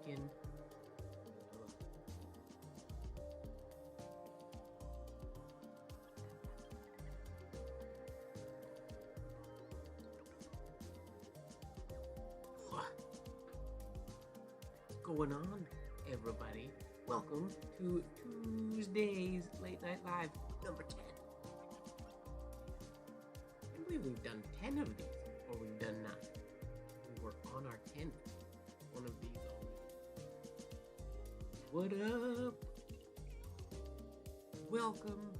weekend. What's going on, everybody? Welcome to Tuesday's Late Night Live number 10. I can't believe we've done 10 of these, or we've done 9. We were on our 10th one of these already. What up? Welcome.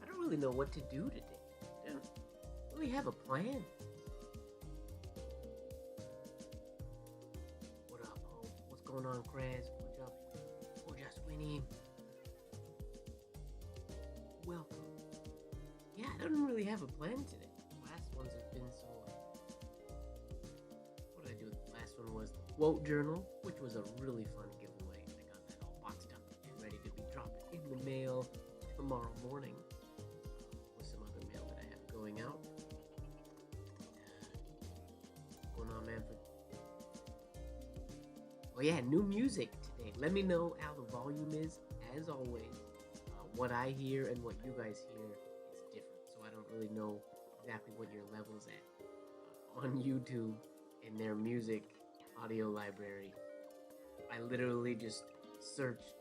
I don't really know what to do today. I don't really have a plan. What up, Hope? What's going on, Chris? What's up? Oh, just Winnie. Welcome. Yeah, I don't really have a plan today. The last ones have been so. What did I do? The last one was the quote journal, which was a really fun giveaway. I got that all boxed up and ready to be dropped in the mail tomorrow morning with some other mail that I have going out. What's going on, Manfred? Oh yeah, new music today. Let me know how the volume is. As always, what I hear and what you guys hear is different. So I don't really know exactly what your level's at. On YouTube, in their music audio library, I literally just searched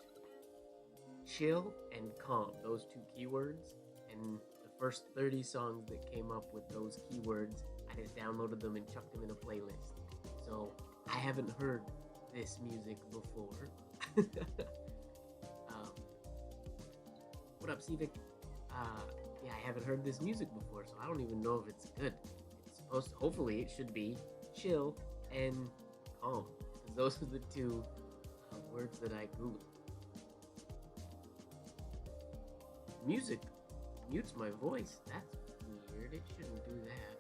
chill and calm, those two keywords, and the first 30 songs that came up with those keywords, I just downloaded them and chucked them in a playlist. So I haven't heard this music before. What up, Civic? Yeah, I haven't heard this music before, so I don't even know if it's good. It's supposed to, hopefully, it should be chill and calm, because those are the two words that I googled. Music mutes my voice. That's weird. It shouldn't do that.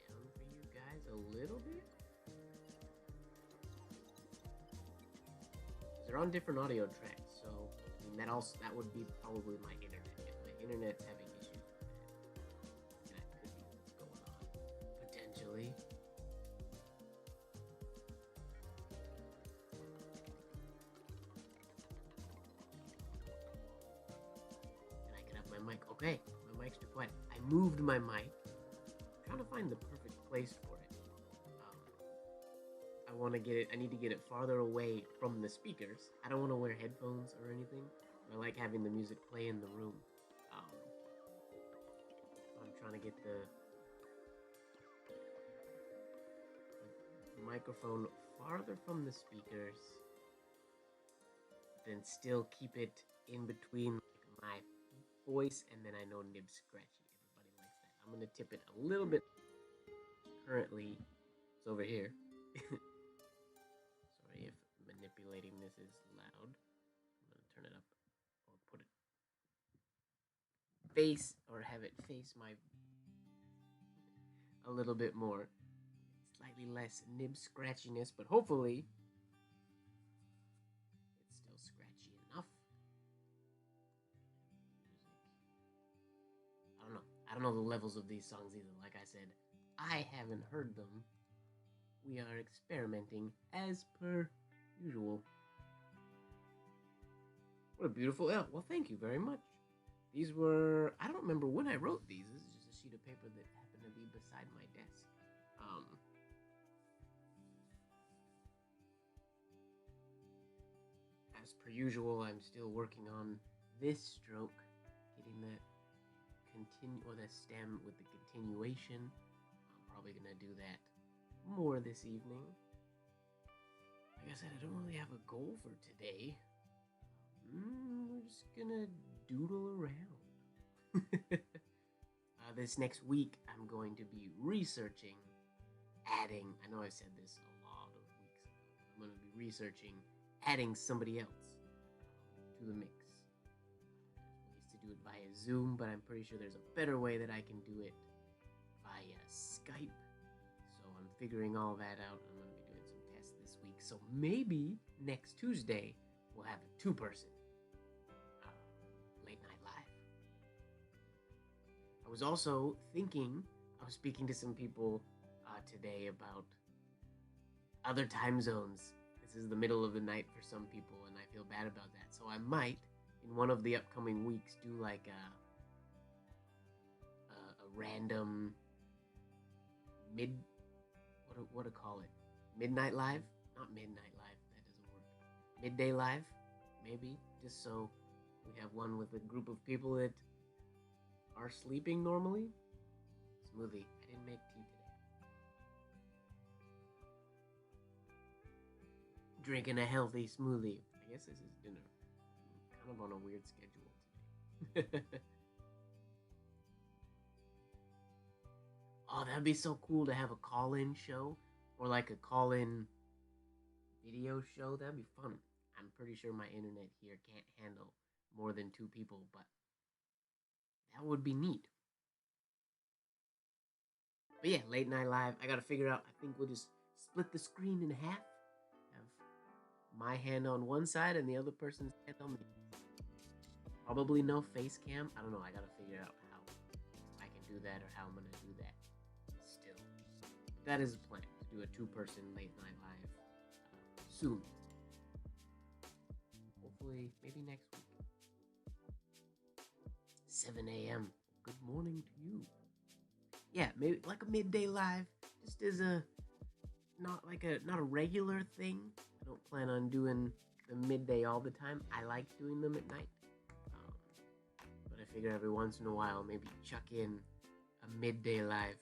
Turn it down for you guys a little bit. They're on different audio tracks, so I mean, that would be probably my internet. If my internet's having issues with that could be what's going on. Potentially. And I can have my mic. Okay, my mic's too quiet. I moved my mic. I'm trying to find the perfect place for it. I need to get it farther away from the speakers. I don't want to wear headphones or anything. I like having the music play in the room. I'm trying to get the microphone farther from the speakers, then still keep it in between my voice, and then I know Nib Scratchy. Everybody likes that. I'm going to tip it a little bit. Currently, it's over here. Sorry if manipulating this is loud. I'm going to turn it up or put it face or have it face my a little bit more. Slightly less nib scratchiness, but hopefully it's still scratchy enough. I don't know the levels of these songs either. Like I said, I haven't heard them. We are experimenting as per usual. What a beautiful L. Well, thank you very much. These were, I don't remember when I wrote these. This is just a sheet of paper that happened to be beside my desk. As per usual, I'm still working on this stroke, getting that the stem with the continuation. I'm probably gonna do that more this evening. Like I said, I don't really have a goal for today. We're just gonna doodle around. This next week, I'm going to be researching, adding, I know I said this a lot of weeks ago, I'm going to be researching adding somebody else to the mix. There's ways to do it via Zoom, but I'm pretty sure there's a better way that I can do it via Skype. So I'm figuring all that out. I'm going to be doing some tests this week. So maybe next Tuesday, we'll have a two-person Late Night Live. I was also thinking, I was speaking to some people today about other time zones. This is the middle of the night for some people, and I feel bad about that. So I might, in one of the upcoming weeks, do like a random what to call it? Midnight live? Not midnight live. That doesn't work. Midday live, maybe, just so we have one with a group of people that are sleeping normally. Smoothie. I didn't make tea today. Drinking a healthy smoothie. I guess this is dinner. I'm kind of on a weird schedule today. Oh, that'd be so cool to have a call-in show or like a call-in video show. That'd be fun. I'm pretty sure my internet here can't handle more than 2 people, but that would be neat. But yeah, late night live. I gotta figure out. I think we'll just split the screen in half. Have my hand on one side and the other person's hand on the other. Probably no face cam. I don't know. I gotta figure out how I can do that or how I'm gonna do that. Still, but that is a plan to do a 2-person late night live soon. Hopefully, maybe next week. 7 a.m. Good morning to you. Yeah, maybe like a midday live, just as a not a regular thing. I don't plan on doing the midday all the time. I like doing them at night, but I figure every once in a while maybe chuck in a midday live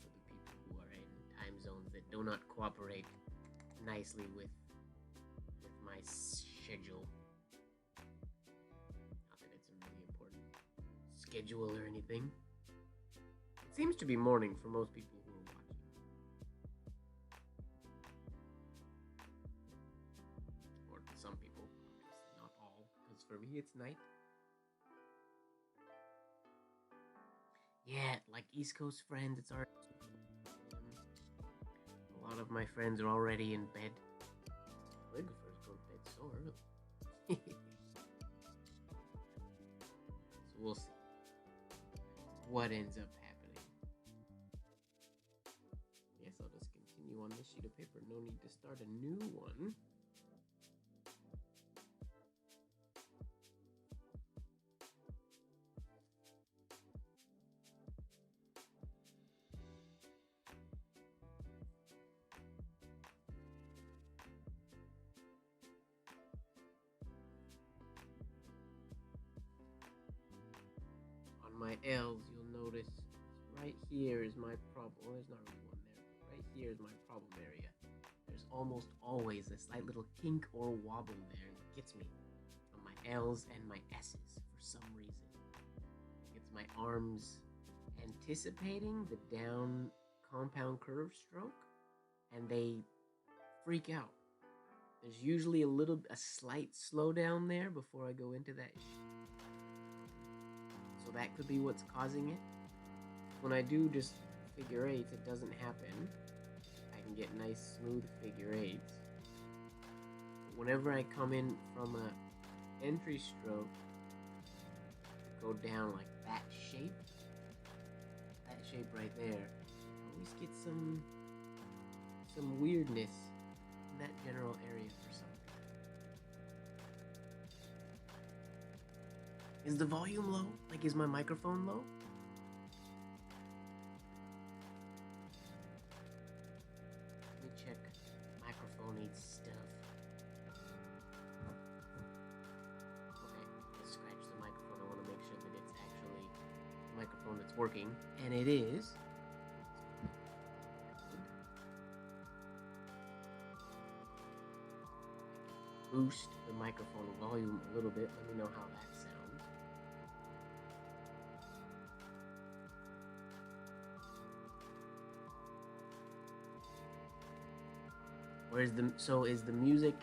for the people who are in time zones that do not cooperate nicely with my schedule. Not that it's a really important schedule or anything. It seems to be morning for most people who are watching. Or some people, not all, because for me it's night. Yeah, like East Coast friends, it's already a lot of my friends are already in bed. Photographers go to bed so early. So we'll see what ends up happening. Guess I'll just continue on this sheet of paper. No need to start a new one. My L's, you'll notice right here is my problem. Well, there's not really one there. Right here is my problem area. There's almost always a slight little kink or wobble there, and it gets me on my L's and my S's for some reason. It's my arms anticipating the down compound curve stroke, and they freak out. There's usually a slight slowdown there before I go into that. So that could be what's causing it. When I do just figure eights, it doesn't happen. I can get nice smooth figure eights. But whenever I come in from a entry stroke, go down like that shape right there, I always get some weirdness in that general area for some reason. Is the volume low? Like, is my microphone low? Let me check. Microphone eats stuff. Okay, let's scratch the microphone. I want to make sure that it's actually the microphone that's working. And it is. Boost the microphone volume a little bit. Let me know how that sounds. Is the music,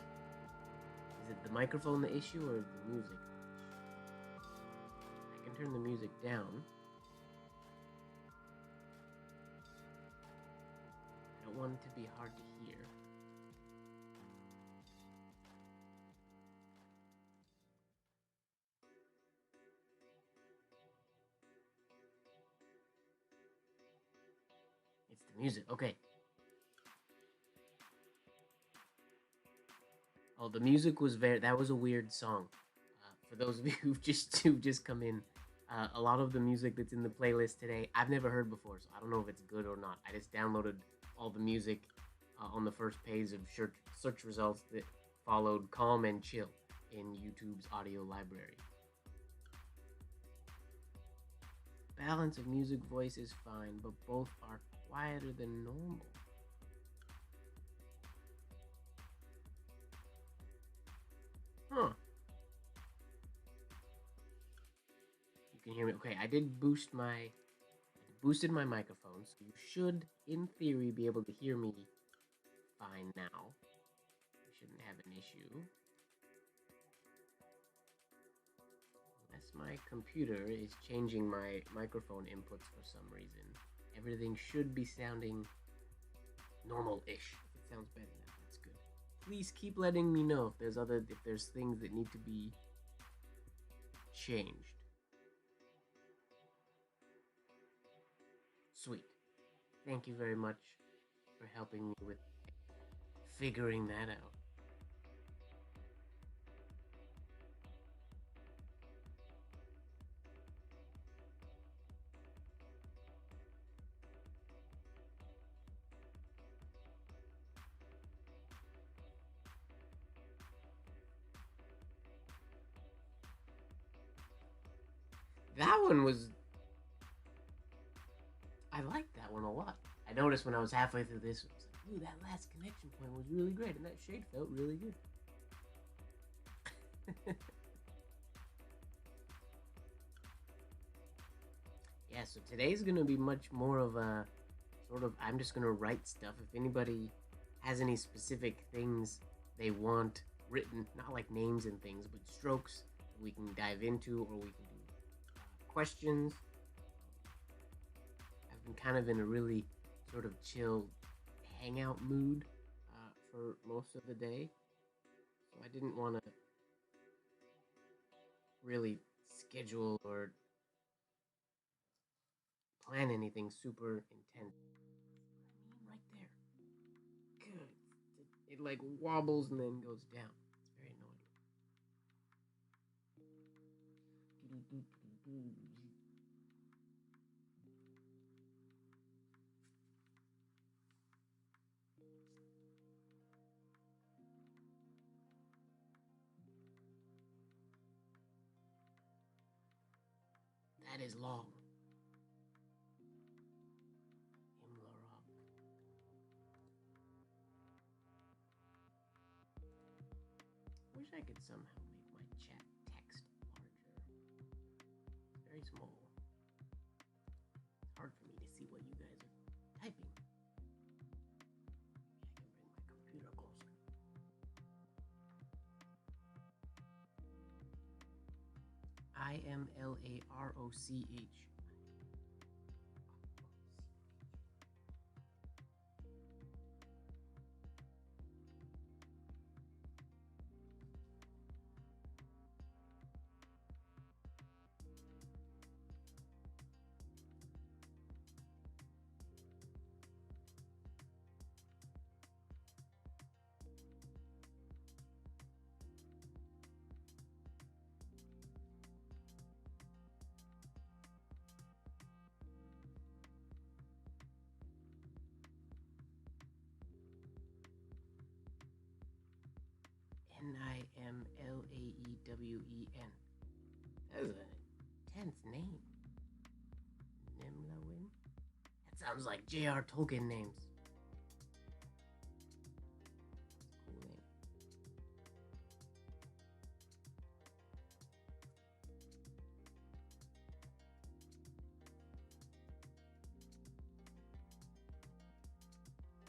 is it the microphone the issue or is the music? I can turn the music down. I don't want it to be hard to hear. The music, okay. Oh, the music was that was a weird song. For those of you who've just come in, a lot of the music that's in the playlist today, I've never heard before, so I don't know if it's good or not. I just downloaded all the music on the first page of search results that followed Calm and Chill in YouTube's audio library. Balance of music voice is fine, but both are quieter than normal. Huh. You can hear me. Okay, I did boosted my microphone, so you should, in theory, be able to hear me fine now. You shouldn't have an issue. Unless my computer is changing my microphone inputs for some reason. Everything should be sounding normal-ish. If it sounds better now, that's good. Please keep letting me know if there's things that need to be changed. Sweet. Thank you very much for helping me with figuring that out. That one was... I liked that one a lot. I noticed when I was halfway through this, I was like, ooh, that last connection point was really great, and that shade felt really good. Yeah, so today's gonna be much more of a sort of, I'm just gonna write stuff. If anybody has any specific things they want written, not like names and things, but strokes we can dive into, or we can do questions. I've been kind of in a really sort of chill hangout mood for most of the day, so I didn't want to really schedule or plan anything super intense. Right there. Good. It like wobbles and then goes down. It's very annoying. That is long. Wish I could somehow make my chat text larger. It's very small. It's hard for me to see what you guys are typing. Maybe I can bring my computer closer. IMLAROCH. Nimlawen. That is an intense name. Nimlawen? That sounds like J.R. Tolkien names. Cool name.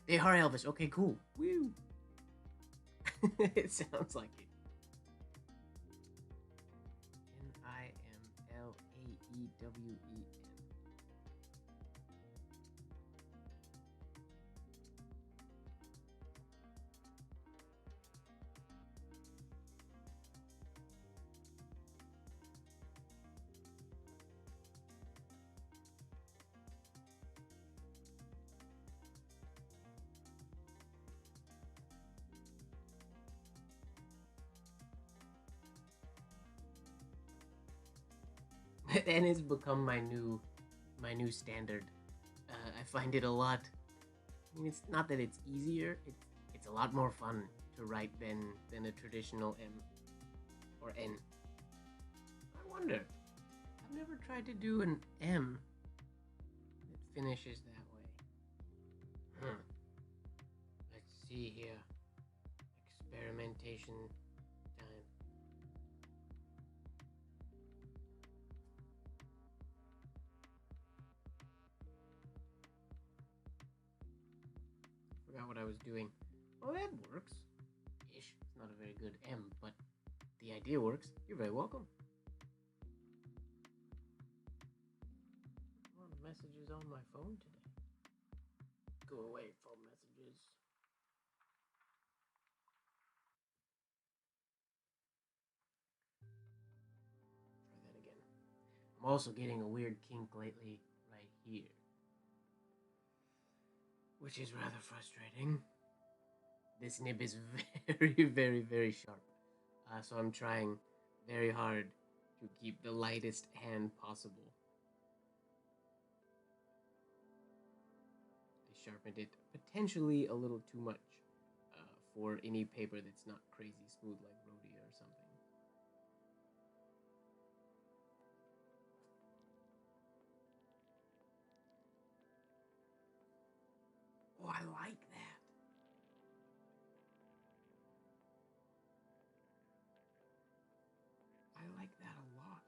They are Elvis. Okay, cool. Woo! It sounds like it. Nimlawen. N has become my new standard. I find it a lot. I mean, it's not that it's easier. It's a lot more fun to write than a traditional M or N. I wonder. I've never tried to do an M that finishes that way. Let's see here. Experimentation time. Forgot what I was doing. Oh, that works. Ish. It's not a very good M, but the idea works. You're very welcome. A lot of messages on my phone today. Go away, phone messages. Try that again. I'm also getting a weird kink lately right here, which is rather frustrating. This nib is very, very, very sharp. So I'm trying very hard to keep the lightest hand possible. I sharpened it potentially a little too much for any paper that's not crazy smooth like rhodia or something. Oh, I like that. I like that a lot.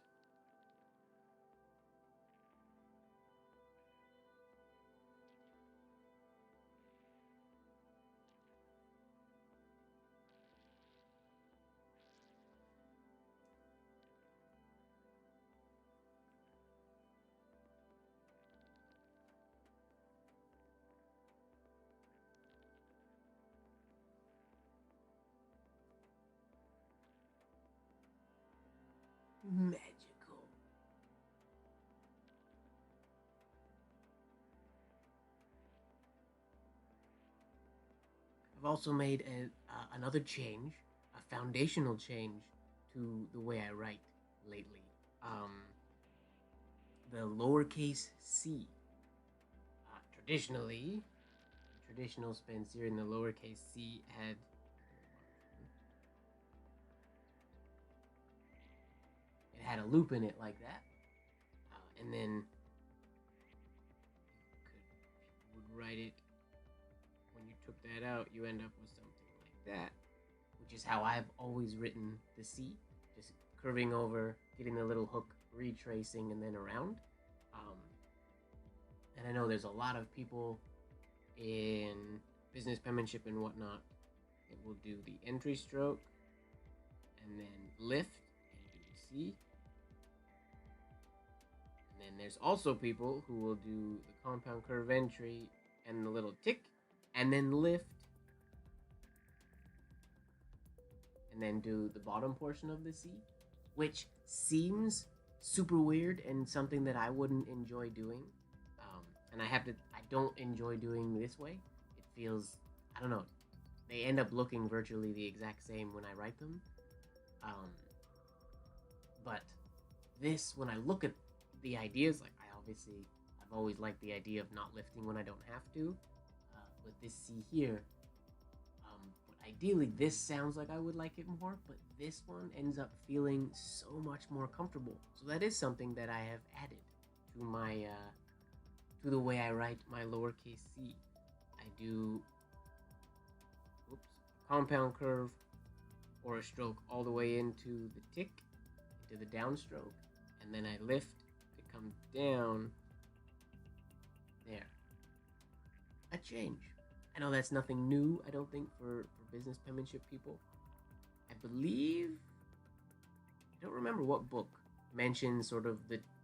Magical. I've also made another change, a foundational change to the way I write lately. Um, the lowercase c. Traditionally, the traditional Spencer in the lowercase c had a loop in it like that, and then you would write it. When you took that out, you end up with something like that, which is how I've always written the C, just curving over, getting the little hook, retracing, and then around. And I know there's a lot of people in business penmanship and whatnot that will do the entry stroke and then lift and do the C. And then there's also people who will do the compound curve entry and the little tick and then lift and then do the bottom portion of the C, which seems super weird and something that I wouldn't enjoy doing. And I don't enjoy doing this way. It feels, I don't know, they end up looking virtually the exact same when I write them. But this, when I look at the ideas, like I've always liked the idea of not lifting when I don't have to. With this C here, but ideally this sounds like I would like it more, but this one ends up feeling so much more comfortable. So that is something that I have added to my to the way I write my lowercase c. I do a compound curve or a stroke all the way into the tick, into the downstroke, and then I lift to come down there. A change. I know that's nothing new, I don't think, for business penmanship people. I believe, I don't remember what book mentions sort of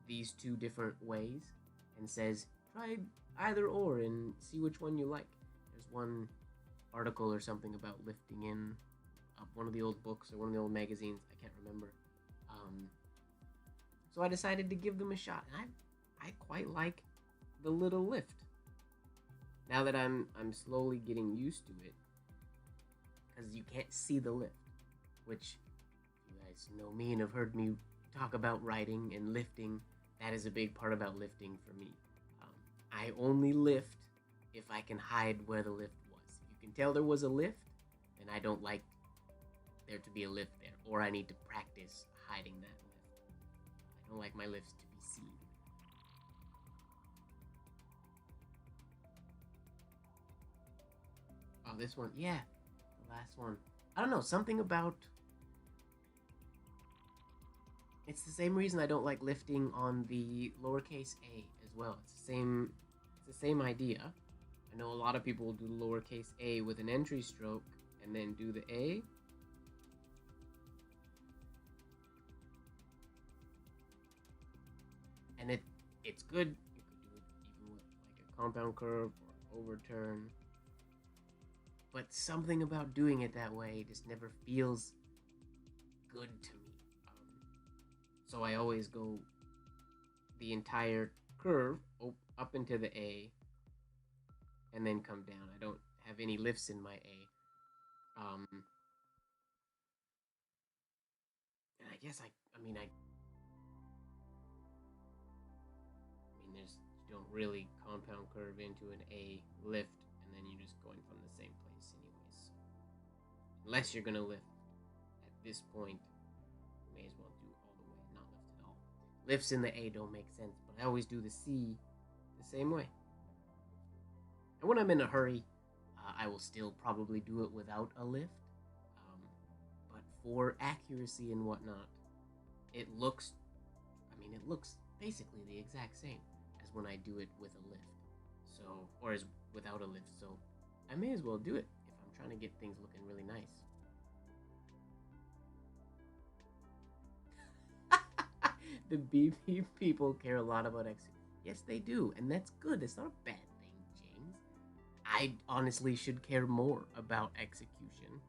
these two different ways and says try either or and see which one you like. There's one article or something about lifting in one of the old books or one of the old magazines. I can't remember. So I decided to give them a shot, and I quite like the little lift. Now that I'm slowly getting used to it, because you can't see the lift, which you guys know me and have heard me talk about writing and lifting that is a big part about lifting for me. I only lift if I can hide where the lift was. If you can tell there was a lift, then I don't like there to be a lift there, or I need to practice hiding that lift. I don't like my lifts to be seen. Oh, this one, yeah, the last one. I don't know, something about... It's the same reason I don't like lifting on the lowercase a as well. It's the same idea. I know a lot of people will do the lowercase a with an entry stroke and then do the a. And it's good. You could do it even with like a compound curve or overturn. But something about doing it that way just never feels good to me. So I always go the entire curve up into the A and then come down. I don't have any lifts in my A. And I guess I mean, there's, you don't really compound curve into an A lift, and then you're just going from the same place anyways. So unless you're gonna lift at this point, you may as well do all the way, not lift at all. Lifts in the A don't make sense, but I always do the C the same way. And when I'm in a hurry, I will still probably do it without a lift. But for accuracy and whatnot, it looks basically the exact same as when I do it with a lift. So, or as without a lift. So I may as well do it if I'm trying to get things looking really nice. The BP people care a lot about execution. Yes, they do, and that's good. It's not a bad thing, James. I honestly should care more about execution,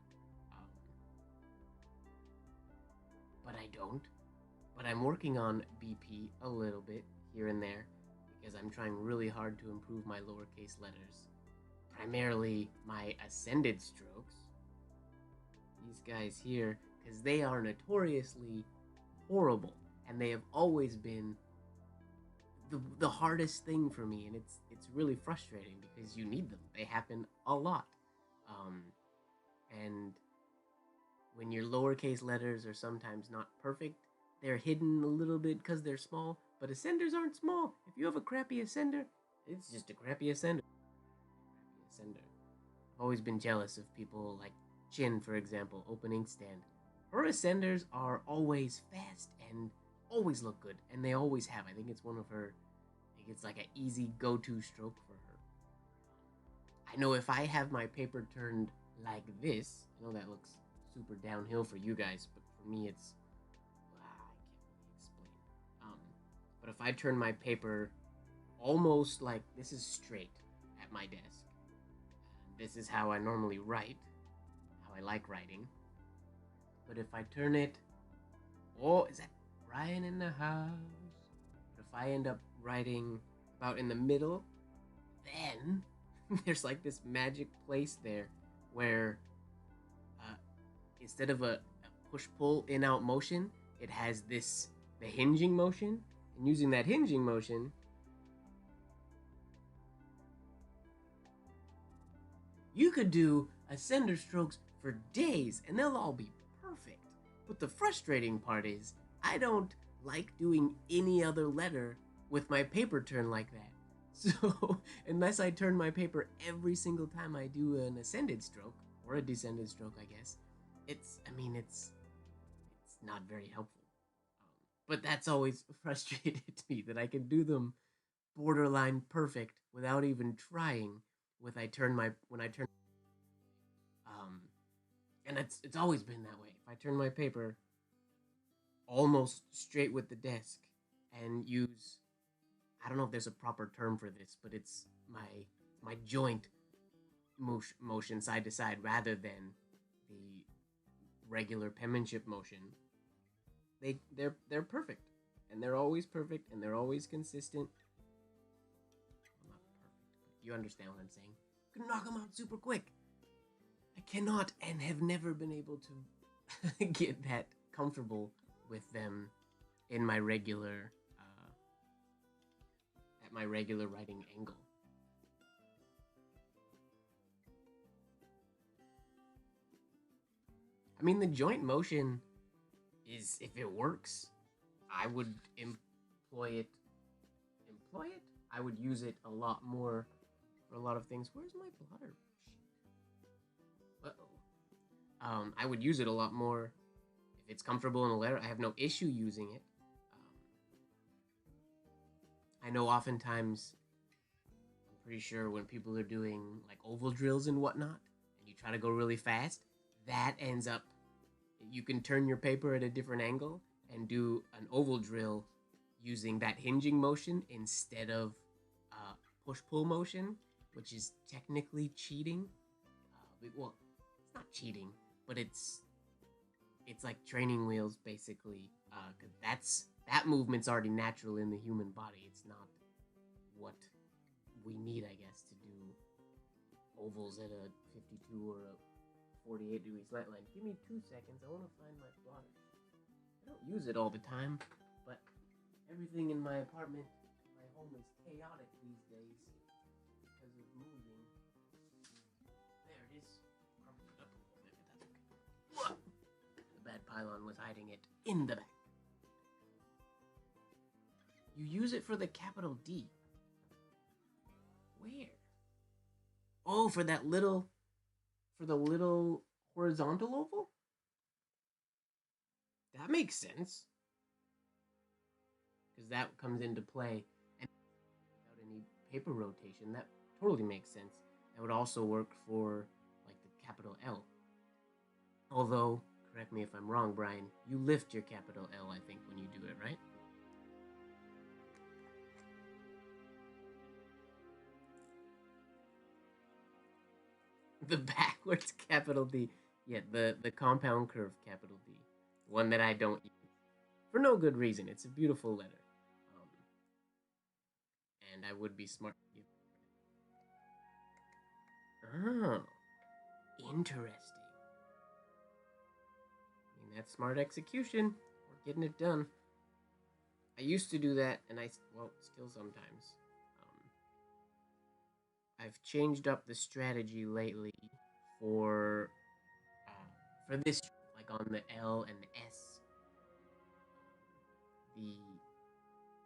but I don't. But I'm working on BP a little bit here and there because I'm trying really hard to improve my lowercase letters, primarily my ascended strokes. These guys here, because they are notoriously horrible. And they have always been the hardest thing for me, and it's really frustrating because you need them. They happen a lot, and when your lowercase letters are sometimes not perfect, they're hidden a little bit because they're small. But ascenders aren't small. If you have a crappy ascender, it's just a crappy ascender. I've always been jealous of people like Chin, for example, opening stand. Her ascenders are always fast and always look good, and they always have. I think it's one of her, I think it's like an easy go-to stroke for her. I know if I have my paper turned like this, I know that looks super downhill for you guys, but for me it's, I can't really explain. But if I turn my paper almost like this is straight at my desk, this is how I normally write, how I like writing. But if I turn it, oh, is that Brian in the house? But if I end up writing about in the middle, then there's like this magic place there where instead of a push-pull in-out motion, it has the hinging motion. And using that hinging motion, you could do ascender strokes for days and they'll all be perfect. But the frustrating part is I don't like doing any other letter with my paper turned like that. So unless I turn my paper every single time I do an ascended stroke, or a descended stroke, I guess, it's not very helpful. But that's always frustrated me that I can do them borderline perfect without even trying when I turn and it's always been that way. If I turn my paper almost straight with the desk and use, I don't know if there's a proper term for this, but it's my joint motion side to side rather than the regular penmanship motion, they're perfect, and they're always perfect, and they're always consistent. Well, not perfect, but you understand what I'm saying. You can knock them out super quick. I cannot and have never been able to get that comfortable with them in my regular at my regular writing angle. I mean, the joint motion is, if it works, I would employ it. Employ it? I would use it a lot more for a lot of things. Where's my blotter? Uh-oh. I would use it a lot more if it's comfortable in a letter. I have no issue using it. I know oftentimes, I'm pretty sure when people are doing like oval drills and whatnot, and you try to go really fast, that ends up, you can turn your paper at a different angle and do an oval drill using that hinging motion instead of push-pull motion, which is technically cheating. Well, it's not cheating, but it's like training wheels basically. 'Cause that movement's already natural in the human body. It's not what we need, I guess, to do ovals at a 52 or a 48-degree slant line. Give me 2 seconds. I want to find my blotter. I don't use it all the time, but everything in my apartment, my home, is chaotic these days because of moving. There it is. Crumpled up a little bit, but that's okay. The bad pylon was hiding it in the back. You use it for the capital D. Where? Oh, for the little horizontal oval? That makes sense. Because that comes into play. And without any paper rotation, that totally makes sense. That would also work for, like, the capital L. Although, correct me if I'm wrong, Brian, you lift your capital L, I think, when you do it, right? The backwards capital D. Yeah, the compound curve capital D. One that I don't use. For no good reason. It's a beautiful letter. And I would be smart. Oh. Interesting. I mean, that's smart execution. We're getting it done. I used to do that, and still sometimes. I've changed up the strategy lately for this, like on the L and the S, the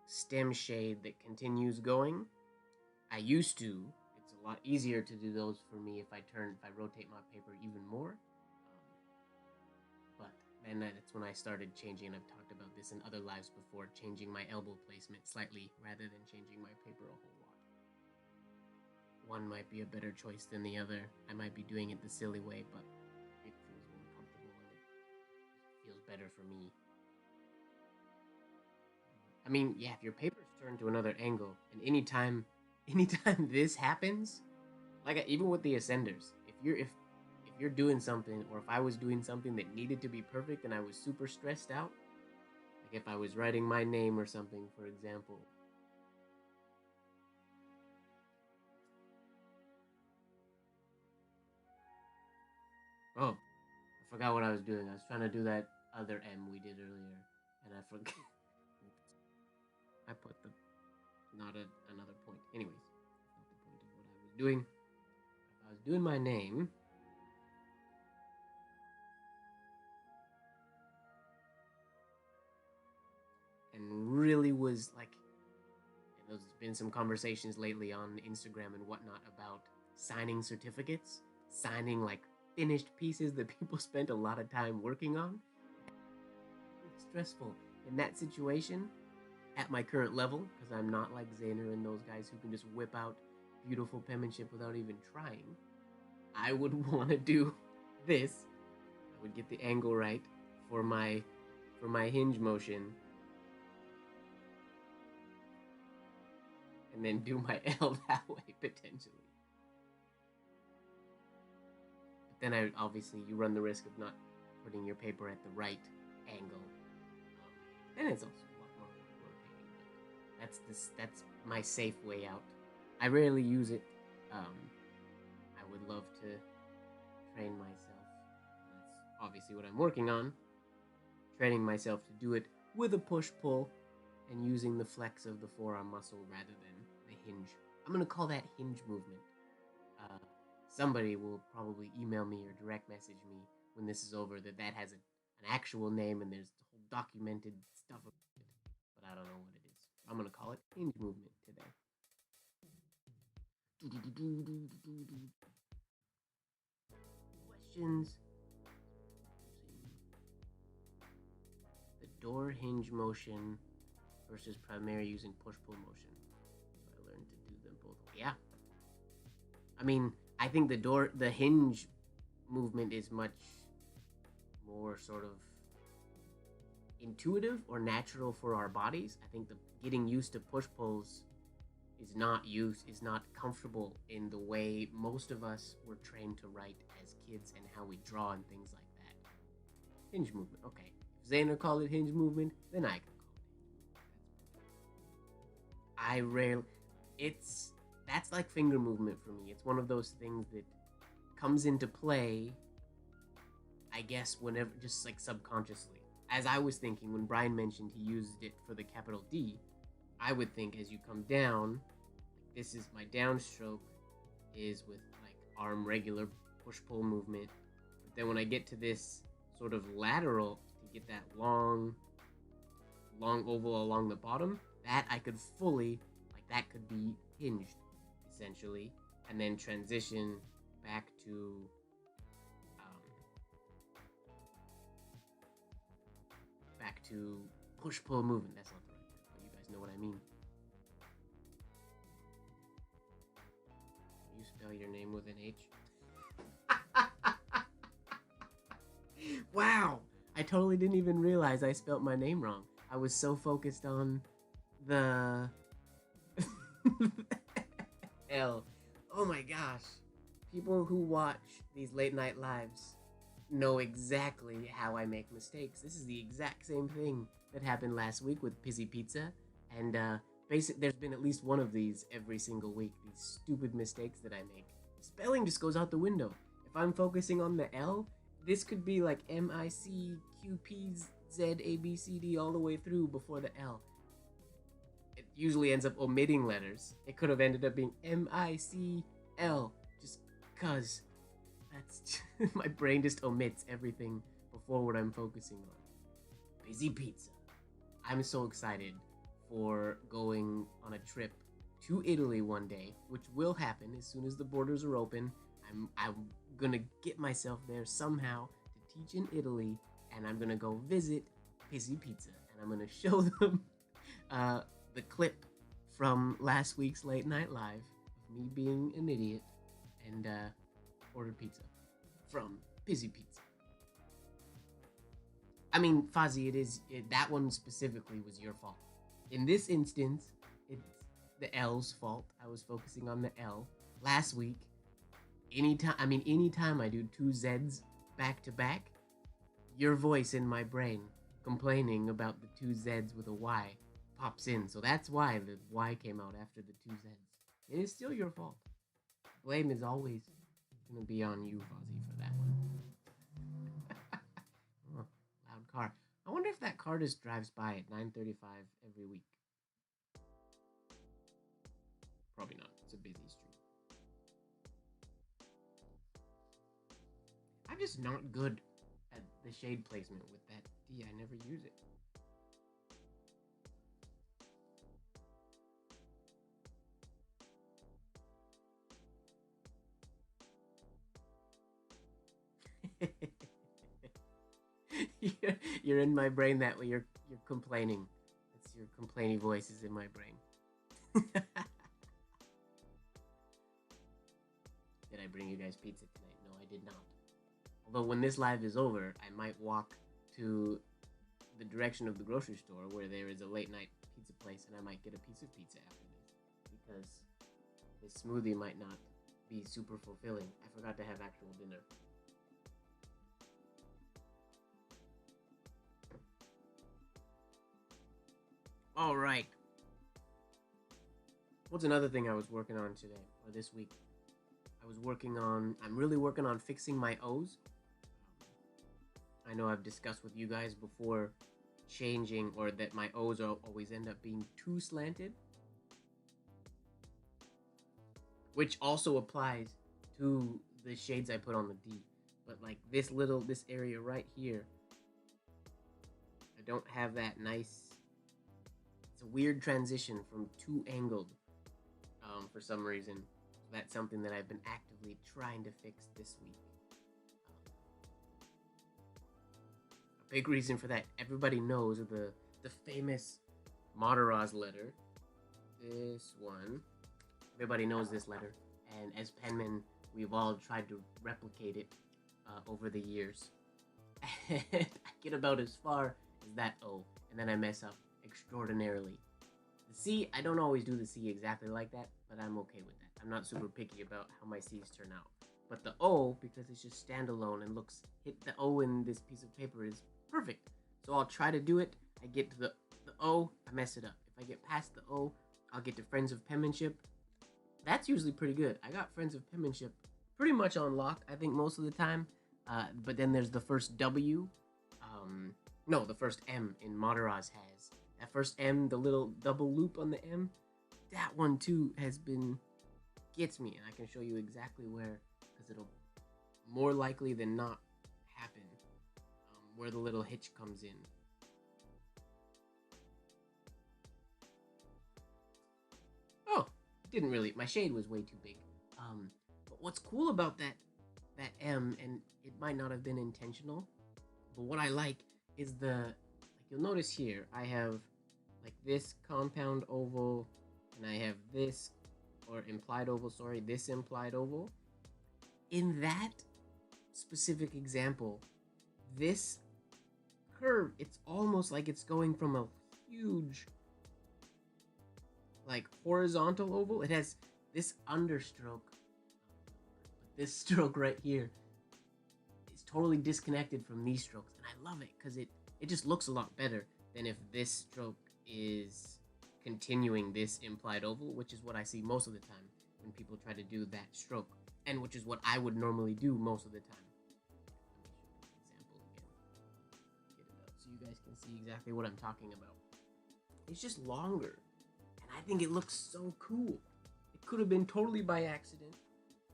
stem shade that continues going. I used to. It's a lot easier to do those for me if I rotate my paper even more. But then that's when I started changing, and I've talked about this in other lives before, changing my elbow placement slightly rather than changing my paper a whole lot. One might be a better choice than the other. I might be doing it the silly way, but it feels more comfortable and it feels better for me. I mean, yeah, if your paper's turned to another angle, and anytime this happens, like even with the ascenders, if you're doing something, or if I was doing something that needed to be perfect and I was super stressed out, like if I was writing my name or something, for example. Oh, I forgot what I was doing. I was trying to do that other M we did earlier, and I forgot. I put another point. Anyways, that's not the point of what I was doing. I was doing my name. And really was like, and there's been some conversations lately on Instagram and whatnot about signing certificates, signing like finished pieces that people spent a lot of time working on. It's stressful in that situation at my current level, because I'm not like Zaner and those guys who can just whip out beautiful penmanship without even trying. I would want to do this. I would get the angle right for my hinge motion, and then do my L that way potentially. But then obviously you run the risk of not putting your paper at the right angle. And it's also a lot more rotating. That's my safe way out. I rarely use it. I would love to train myself. That's obviously what I'm working on. Training myself to do it with a push-pull and using the flex of the forearm muscle rather than hinge. I'm gonna call that hinge movement. Uh, Somebody will probably email me or direct message me when this is over that has an actual name and there's whole documented stuff about it, but I don't know what it is. I'm gonna call it hinge movement today. Questions? The door hinge motion versus primary using push-pull motion. So I learned to do them both. Yeah. I mean, I think the hinge movement is much more sort of intuitive or natural for our bodies. I think the getting used to push-pulls is not comfortable in the way most of us were trained to write as kids and how we draw and things like that. Hinge movement. Okay. If Zaner called it hinge movement, then I can call it. I rarely. That's like finger movement for me. It's one of those things that comes into play, I guess, whenever, just like subconsciously. As I was thinking when Brian mentioned he used it for the capital D, I would think as you come down, this is my downstroke is with like arm regular push-pull movement. But then when I get to this sort of lateral to get that long oval along the bottom, that I could fully, like that could be hinged essentially, and then transition back to push-pull movement. That's not the right word, but you guys know what I mean. You spell your name with an H? Wow! I totally didn't even realize I spelt my name wrong. I was so focused on the L. Oh my gosh. People who watch these late night lives know exactly how I make mistakes. This is the exact same thing that happened last week with Pizzy Pizza, and there's been at least one of these every single week. These stupid mistakes that I make. Spelling just goes out the window. If I'm focusing on the L, this could be like MICQPZABCD all the way through before the L. It usually ends up omitting letters. It could have ended up being MICL, just cuz. That's my brain just omits everything before what I'm focusing on. Pizzy Pizza. I'm so excited for going on a trip to Italy one day, which will happen as soon as the borders are open. I'm gonna get myself there somehow to teach in Italy, and I'm gonna go visit Pizzy Pizza, and I'm gonna show them the clip from last week's Late Night Live of me being an idiot and ordered pizza from Pizzy Pizza. I mean, Fozzie, that one specifically was your fault. In this instance, it's the L's fault. I was focusing on the L. Last week, anytime I do two Z's back to back, your voice in my brain complaining about the two Z's with a Y pops in. So that's why the Y came out after the two Z's. It is still your fault. Blame is always going to be on you, Fozzie, for that one. Oh, loud car. I wonder if that car just drives by at 9:35 every week. Probably not. It's a busy street. I'm just not good at the shade placement with that D. I never use it. You're in my brain that way. You're complaining. It's your complaining voice is in my brain. Did I bring you guys pizza tonight? No, I did not. Although when this live is over, I might walk to the direction of the grocery store where there is a late night pizza place, and I might get a piece of pizza after this, because this smoothie might not be super fulfilling. I forgot to have actual dinner. All right. What's another thing I was working on today or this week? I'm really working on fixing my O's. I know I've discussed with you guys before changing, or that my O's always end up being too slanted. which also applies to the shades I put on the D. But like this area right here, I don't have that nice. It's a weird transition from too angled for some reason. So that's something that I've been actively trying to fix this week. A big reason for that, everybody knows the famous Mataraz letter. This one. Everybody knows this letter. And as penmen, we've all tried to replicate it over the years. And I get about as far as that O, and then I mess up extraordinarily. The C, I don't always do the C exactly like that, but I'm okay with that. I'm not super picky about how my C's turn out. But the O, because it's just standalone and hit the O in this piece of paper is perfect. So I'll try to do it. I get to the O, I mess it up. If I get past the O, I'll get to Friends of Penmanship. That's usually pretty good. I got Friends of Penmanship pretty much on lock, I think, most of the time. But then there's the first W. No, the first M in Mataraz has. That first M, the little double loop on the M, that one too gets me. And I can show you exactly where, because it'll more likely than not happen, where the little hitch comes in. Oh, didn't really, my shade was way too big. But what's cool about that M, and it might not have been intentional, but what I like is you'll notice here, I have like this compound oval, and I have this, or implied oval, sorry, this implied oval. In that specific example, this curve, it's almost like it's going from a huge, like, horizontal oval. It has this understroke, but this stroke right here is totally disconnected from these strokes, and I love it because it just looks a lot better than if this stroke is continuing this implied oval, which is what I see most of the time when people try to do that stroke, and which is what I would normally do most of the time. Let me show you an example again. Get it out so you guys can see exactly what I'm talking about. It's just longer, and I think it looks so cool. It could have been totally by accident.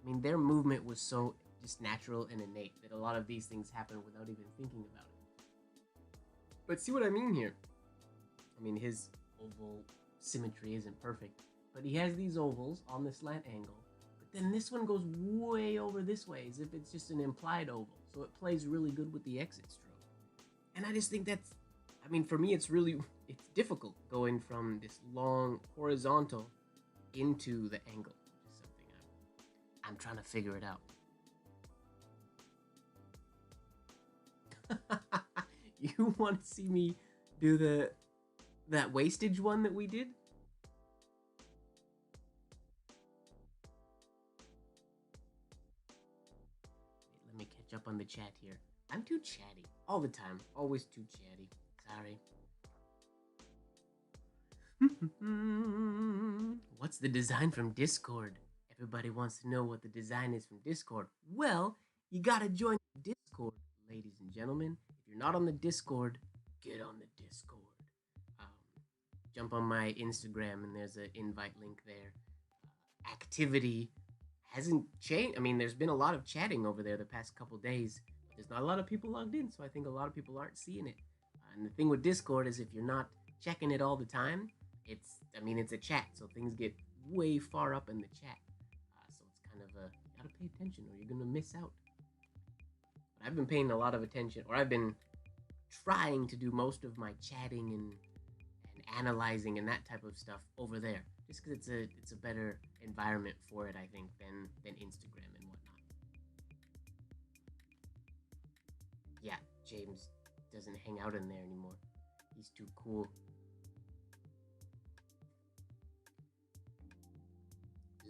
I mean, their movement was so just natural and innate that a lot of these things happen without even thinking about it. But see what I mean here? I mean, his oval symmetry isn't perfect, but he has these ovals on the slant angle, but then this one goes way over this way as if it's just an implied oval, so it plays really good with the exit stroke. And I just think that's, I mean, for me, it's difficult going from this long horizontal into the angle, which is something I'm trying to figure it out. You want to see me do that wastage one that we did? Let me catch up on the chat here. I'm too chatty all the time. Always too chatty. Sorry. What's the design from Discord? Everybody wants to know what the design is from Discord. Well, you gotta join Discord, ladies and gentlemen. If you're not on the Discord, get on the Discord. Jump on my Instagram and there's an invite link there. Activity hasn't changed. I mean, there's been a lot of chatting over there the past couple days. There's not a lot of people logged in, so I think a lot of people aren't seeing it. And the thing with Discord is if you're not checking it all the time, it's a chat, so things get way far up in the chat. So it's kind of you gotta pay attention or you're gonna miss out. But I've been paying a lot of attention, or I've been trying to do most of my chatting and analyzing and that type of stuff over there, just because it's a better environment for it, I think, than Instagram and whatnot. Yeah, James doesn't hang out in there anymore. He's too cool.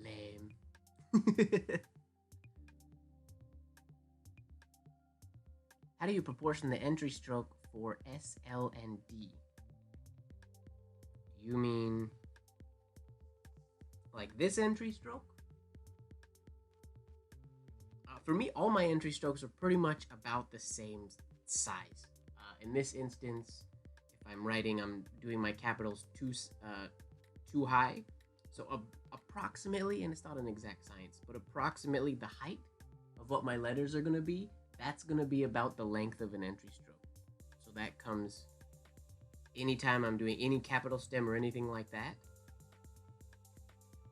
Lame. How do you proportion the entry stroke for S, L, and D? You mean like this entry stroke? For me, all my entry strokes are pretty much about the same size. In this instance, if I'm doing my capitals too high. So a approximately, and it's not an exact science, but approximately the height of what my letters are going to be, that's going to be about the length of an entry stroke. So that comes anytime I'm doing any capital stem or anything like that.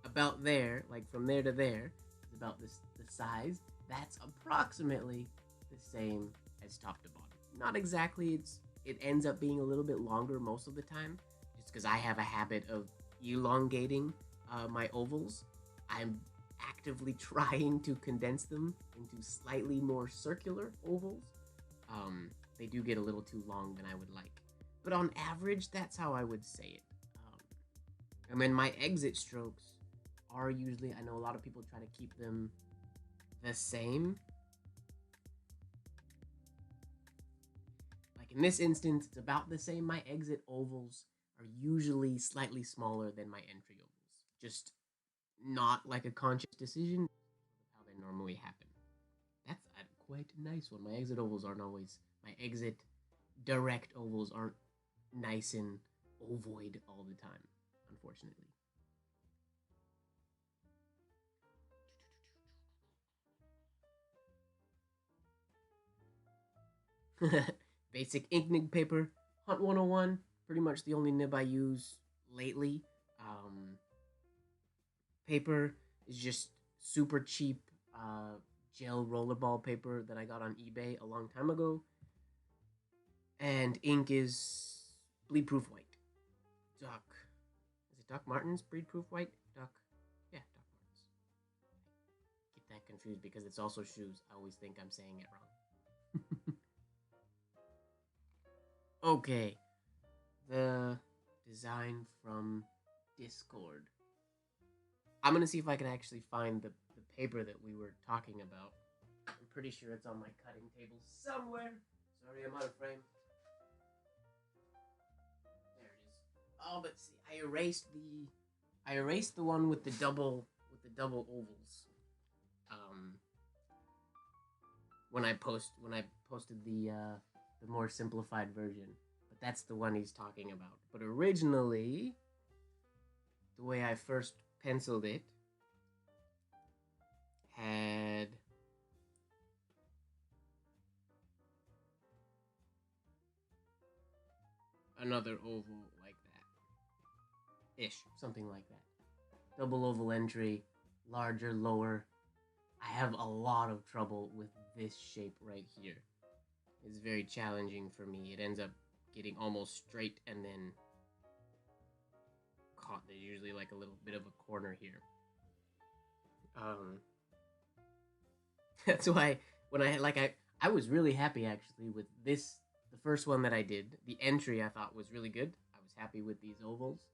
About there, like from there to there, is about this the size. That's approximately the same as top to bottom. Not exactly. It ends up being a little bit longer most of the time, just because I have a habit of elongating my ovals. I'm actively trying to condense them into slightly more circular ovals. They do get a little too long than I would like, but on average, that's how I would say it. And then my exit strokes are usually, I know a lot of people try to keep them the same. Like in this instance, it's about the same. My exit ovals are usually slightly smaller than my entry ovals. Just not like a conscious decision, how they normally happen. That's quite a nice one. My exit ovals aren't always, my exit direct ovals aren't nice and ovoid all the time, unfortunately. Basic ink nib paper, Hunt 101, pretty much the only nib I use lately. Paper is just super cheap gel rollerball paper that I got on eBay a long time ago. And ink is bleed proof white. Doc. Is it Doc Martens bleed proof white? Doc. Yeah, Doc Martens. I get that confused because it's also shoes. I always think I'm saying it wrong. Okay. The design from Discord. I'm gonna see if I can actually find the paper that we were talking about. I'm pretty sure it's on my cutting table somewhere. Sorry, I'm out of frame. There it is. Oh, but see, I erased the one with the double ovals. When I posted the more simplified version. But that's the one he's talking about. But originally, the way I first penciled it had another oval like that. Ish, something like that. Double oval entry, larger, lower. I have a lot of trouble with this shape right here. It's very challenging for me. It ends up getting almost straight and then caught. There's usually like a little bit of a corner here. That's why when I was really happy actually with this, the first one that I did. The entry I thought was really good. I was happy with these ovals.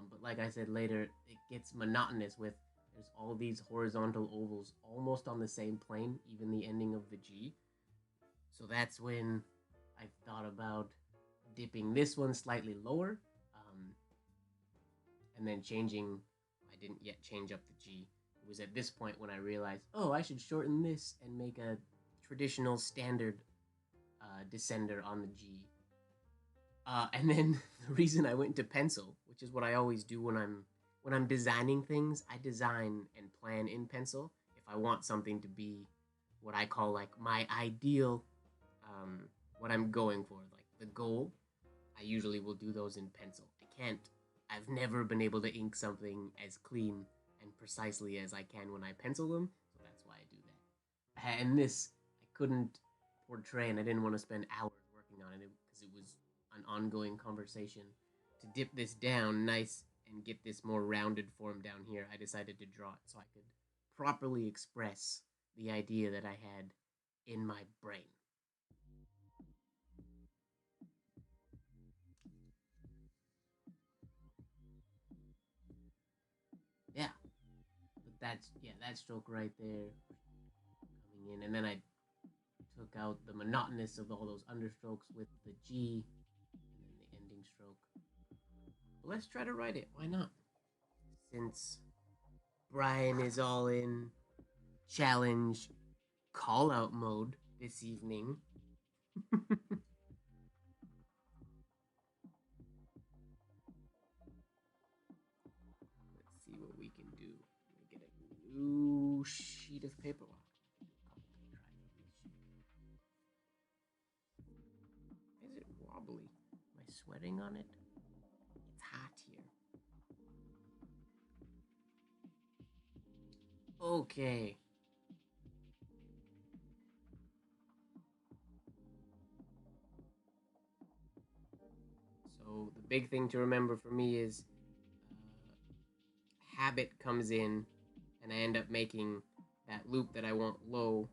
But like I said later, it gets monotonous with there's all these horizontal ovals almost on the same plane, even the ending of the G. So that's when I thought about dipping this one slightly lower, and then changing. I didn't yet change up the G. It was at this point when I realized, oh, I should shorten this and make a traditional standard descender on the G. And then the reason I went to pencil, which is what I always do when I'm designing things, I design and plan in pencil. If I want something to be what I call like my ideal, what I'm going for, like the goal, I usually will do those in pencil. I've never been able to ink something as clean and precisely as I can when I pencil them, so that's why I do that. And this, I couldn't portray, and I didn't want to spend hours working on it because it was an ongoing conversation. To dip this down nice and get this more rounded form down here, I decided to draw it so I could properly express the idea that I had in my brain. Yeah, but that stroke right there coming in, and then I took out the monotonous of all those understrokes with the G, and then the ending stroke. But let's try to write it. Why not? Since Brian is all in challenge call out mode this evening. Let's see what we can do. wobbly. Am I sweating on it? It's hot here. Okay. So the big thing to remember for me is habit comes in, and I end up making that loop that I want low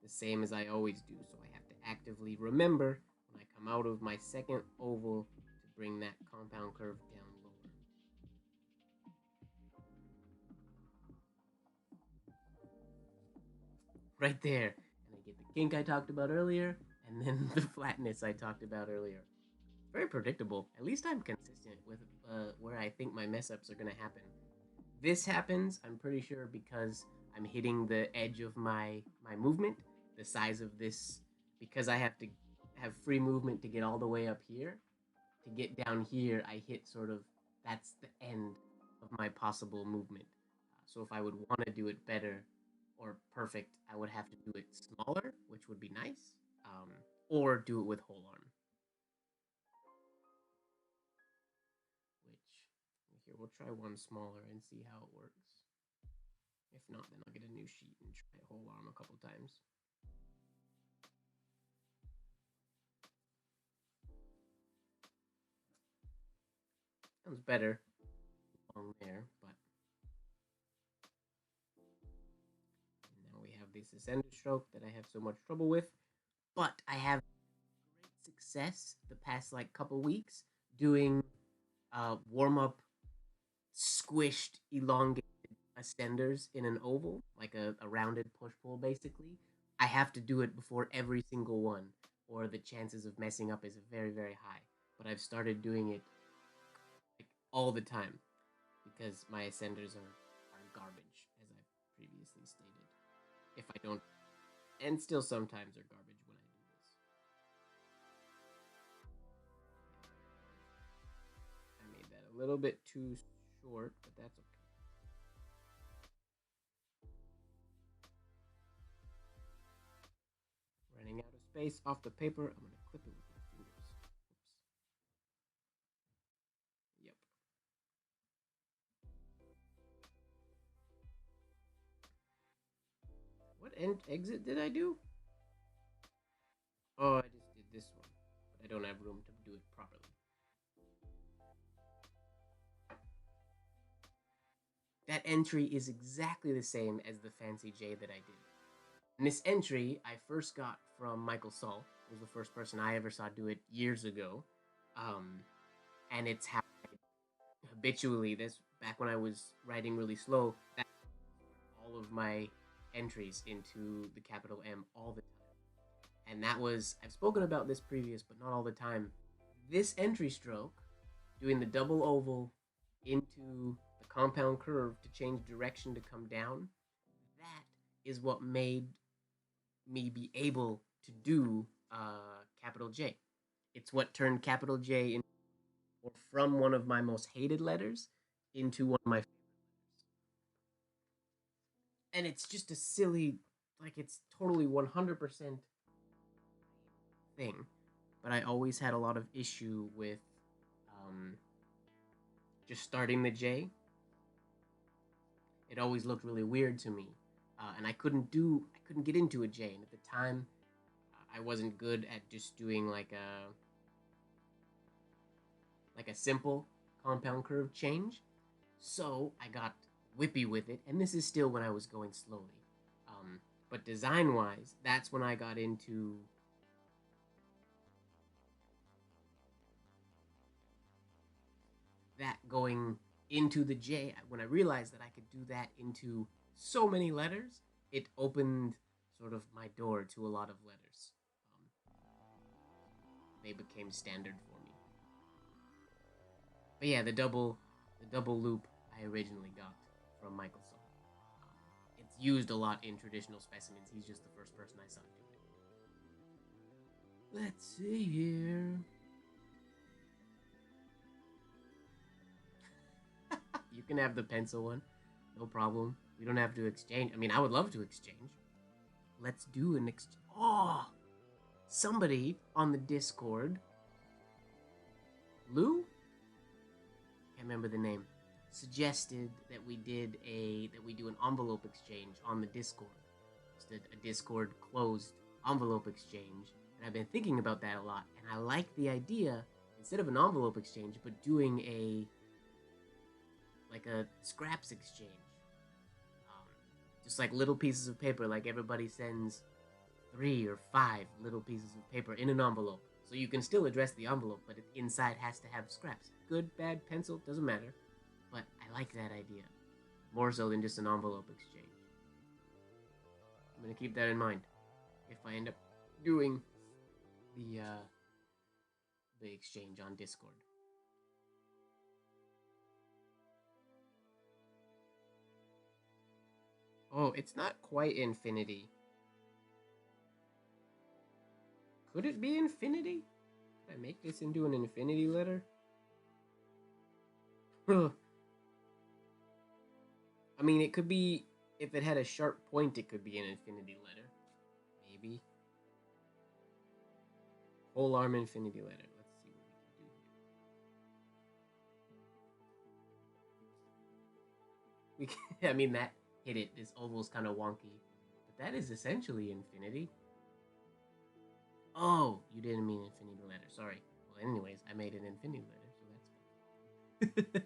the same as I always do. So I have to actively remember when I come out of my second oval to bring that compound curve down lower. Right there. And I get the kink I talked about earlier, and then the flatness I talked about earlier. Very predictable. At least I'm consistent with where I think my mess ups are going to happen. This happens, I'm pretty sure, because I'm hitting the edge of my movement, the size of this, because I have to have free movement to get all the way up here. To get down here, I hit sort of, that's the end of my possible movement. So if I would want to do it better or perfect, I would have to do it smaller, which would be nice, or do it with whole arm. Which, here, we'll try one smaller and see how it works. If not, then I'll get a new sheet and try whole arm a couple times. Sounds better on there, but and now we have this ascender stroke that I have so much trouble with. But I have great success the past like couple weeks doing warm up squished elongated ascenders in an oval, like a rounded push pull basically. I have to do it before every single one, or the chances of messing up is very, very high. But I've started doing it like all the time because my ascenders are garbage, as I've previously stated. If I don't, and still sometimes are garbage when I do this. I made that a little bit too short, but that's okay. Running out of space off the paper, I'm going to clip it with my fingers. Oops. Yep. What exit did I do? Oh, I just did this one, but I don't have room to do it properly. That entry is exactly the same as the fancy J that I did. And this entry I first got from Michael Saul. It was the first person I ever saw do it years ago. And it's how I habitually, this back when I was writing really slow, that all of my entries into the capital M all the time. And that was, I've spoken about this previous, but not all the time. This entry stroke, doing the double oval into the compound curve to change direction to come down, that is what made me be able to do capital J. It's what turned capital J in, or from one of my most hated letters into one of my favorite. And it's just a silly, like it's totally 100% thing. But I always had a lot of issue with um, just starting the J. It always looked really weird to me, and I couldn't get into a J. And at the time, I wasn't good at just doing like a simple compound curve change. So I got whippy with it, and this is still when I was going slowly. But design wise, that's when I got into that going into the J. When I realized that I could do that into so many letters, it opened sort of my door to a lot of letters. They became standard for me. But yeah, the double loop I originally got from Michael Saul. It's used a lot in traditional specimens. He's just the first person I saw do it. Let's see here. You can have the pencil one, no problem. We don't have to exchange. I mean, I would love to exchange. Let's do an exchange. Oh, somebody on the Discord Lou? Can't remember the name. Suggested that we do an envelope exchange on the Discord. Just a Discord closed envelope exchange. And I've been thinking about that a lot, and I like the idea, instead of an envelope exchange, but doing a scraps exchange. Just like little pieces of paper, like everybody sends 3 or 5 little pieces of paper in an envelope. So you can still address the envelope, but inside has to have scraps. Good, bad, pencil, doesn't matter. But I like that idea. More so than just an envelope exchange. I'm going to keep that in mind if I end up doing the exchange on Discord. Oh, it's not quite infinity. Could it be infinity? Could I make this into an infinity letter? I mean, it could be, if it had a sharp point, it could be an infinity letter. Maybe. Whole arm infinity letter. Let's see what we can do here. I mean, that hit it. This oval's kind of wonky. But that is essentially infinity. Oh, you didn't mean infinity letter. Sorry. Well, anyways, I made an infinity letter, so that's good.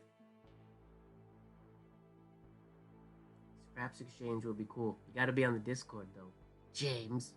Scraps exchange will be cool. You gotta be on the Discord, though. James.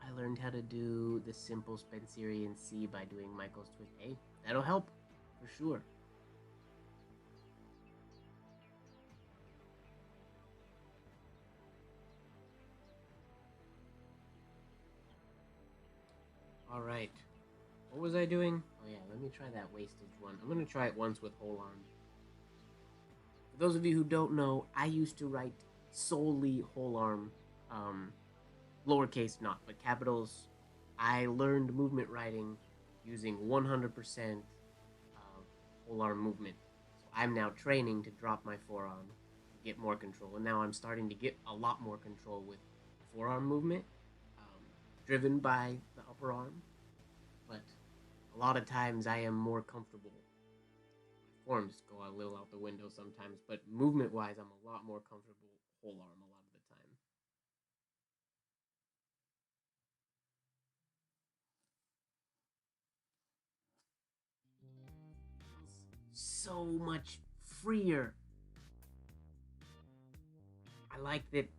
I learned how to do the simple Spencerian C by doing Michael's twist. Hey, that'll help, for sure. Alright. What was I doing? Oh yeah, let me try that wastage one. I'm gonna try it once with whole arm. For those of you who don't know, I used to write solely whole arm, lowercase not, but capitals. I learned movement writing using 100% whole arm movement. So I'm now training to drop my forearm, get more control, and now I'm starting to get a lot more control with forearm movement, driven by the upper arm. But a lot of times I am more comfortable. My forms go a little out the window sometimes, but movement-wise, I'm a lot more comfortable whole arm a lot of the time. So much freer. I like that. Like,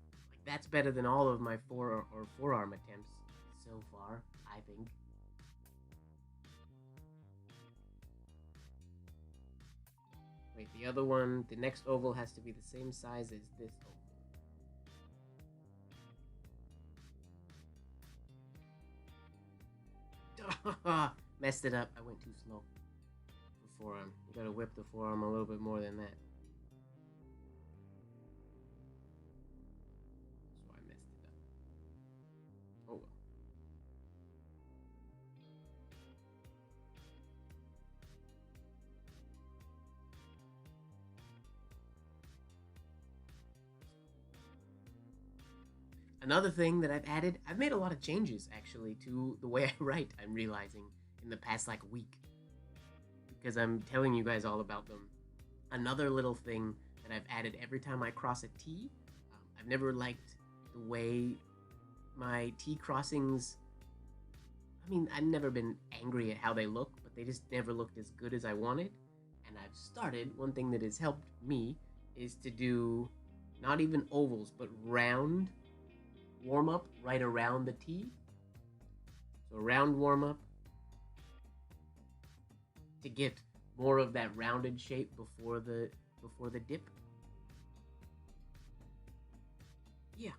that's better than all of my forearm attempts so far, I think. Wait, the other one, the next oval has to be the same size as this oval. Messed it up. I went too slow. Forearm. You gotta whip the forearm a little bit more than that. That's why I messed it up. Oh well. Another thing that I've added, I've made a lot of changes actually to the way I write, I'm realizing, in the past like week. Because I'm telling you guys all about them. Another little thing that I've added every time I cross a T, I've never liked the way my T crossings, I mean, I've never been angry at how they look, but they just never looked as good as I wanted. And I've started, one thing that has helped me is to do not even ovals, but round warm-up right around the T. So round warm-up, to get more of that rounded shape before the dip. Yeah.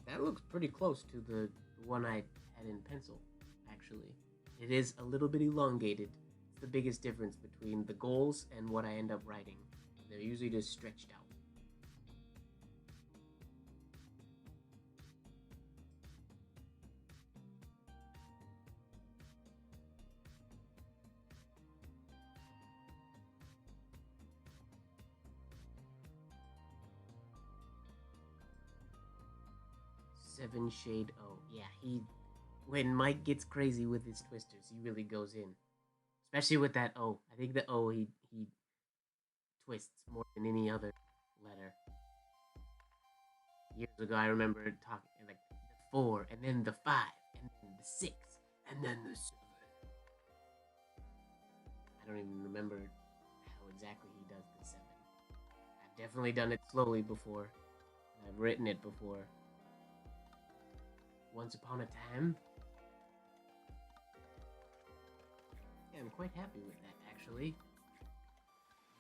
That looks pretty close to the one I had in pencil, actually. It is a little bit elongated. It's the biggest difference between the goals and what I end up writing. They're usually just stretched out. 7 shade O. Yeah, when Mike gets crazy with his twisters, he really goes in. Especially with that O. I think the O he twists more than any other letter. Years ago, I remember talking like the 4, and then the 5, and then the 6, and then the 7. I don't even remember how exactly he does the 7. I've definitely done it slowly before. I've written it before. Once upon a time. Yeah, I'm quite happy with that, actually.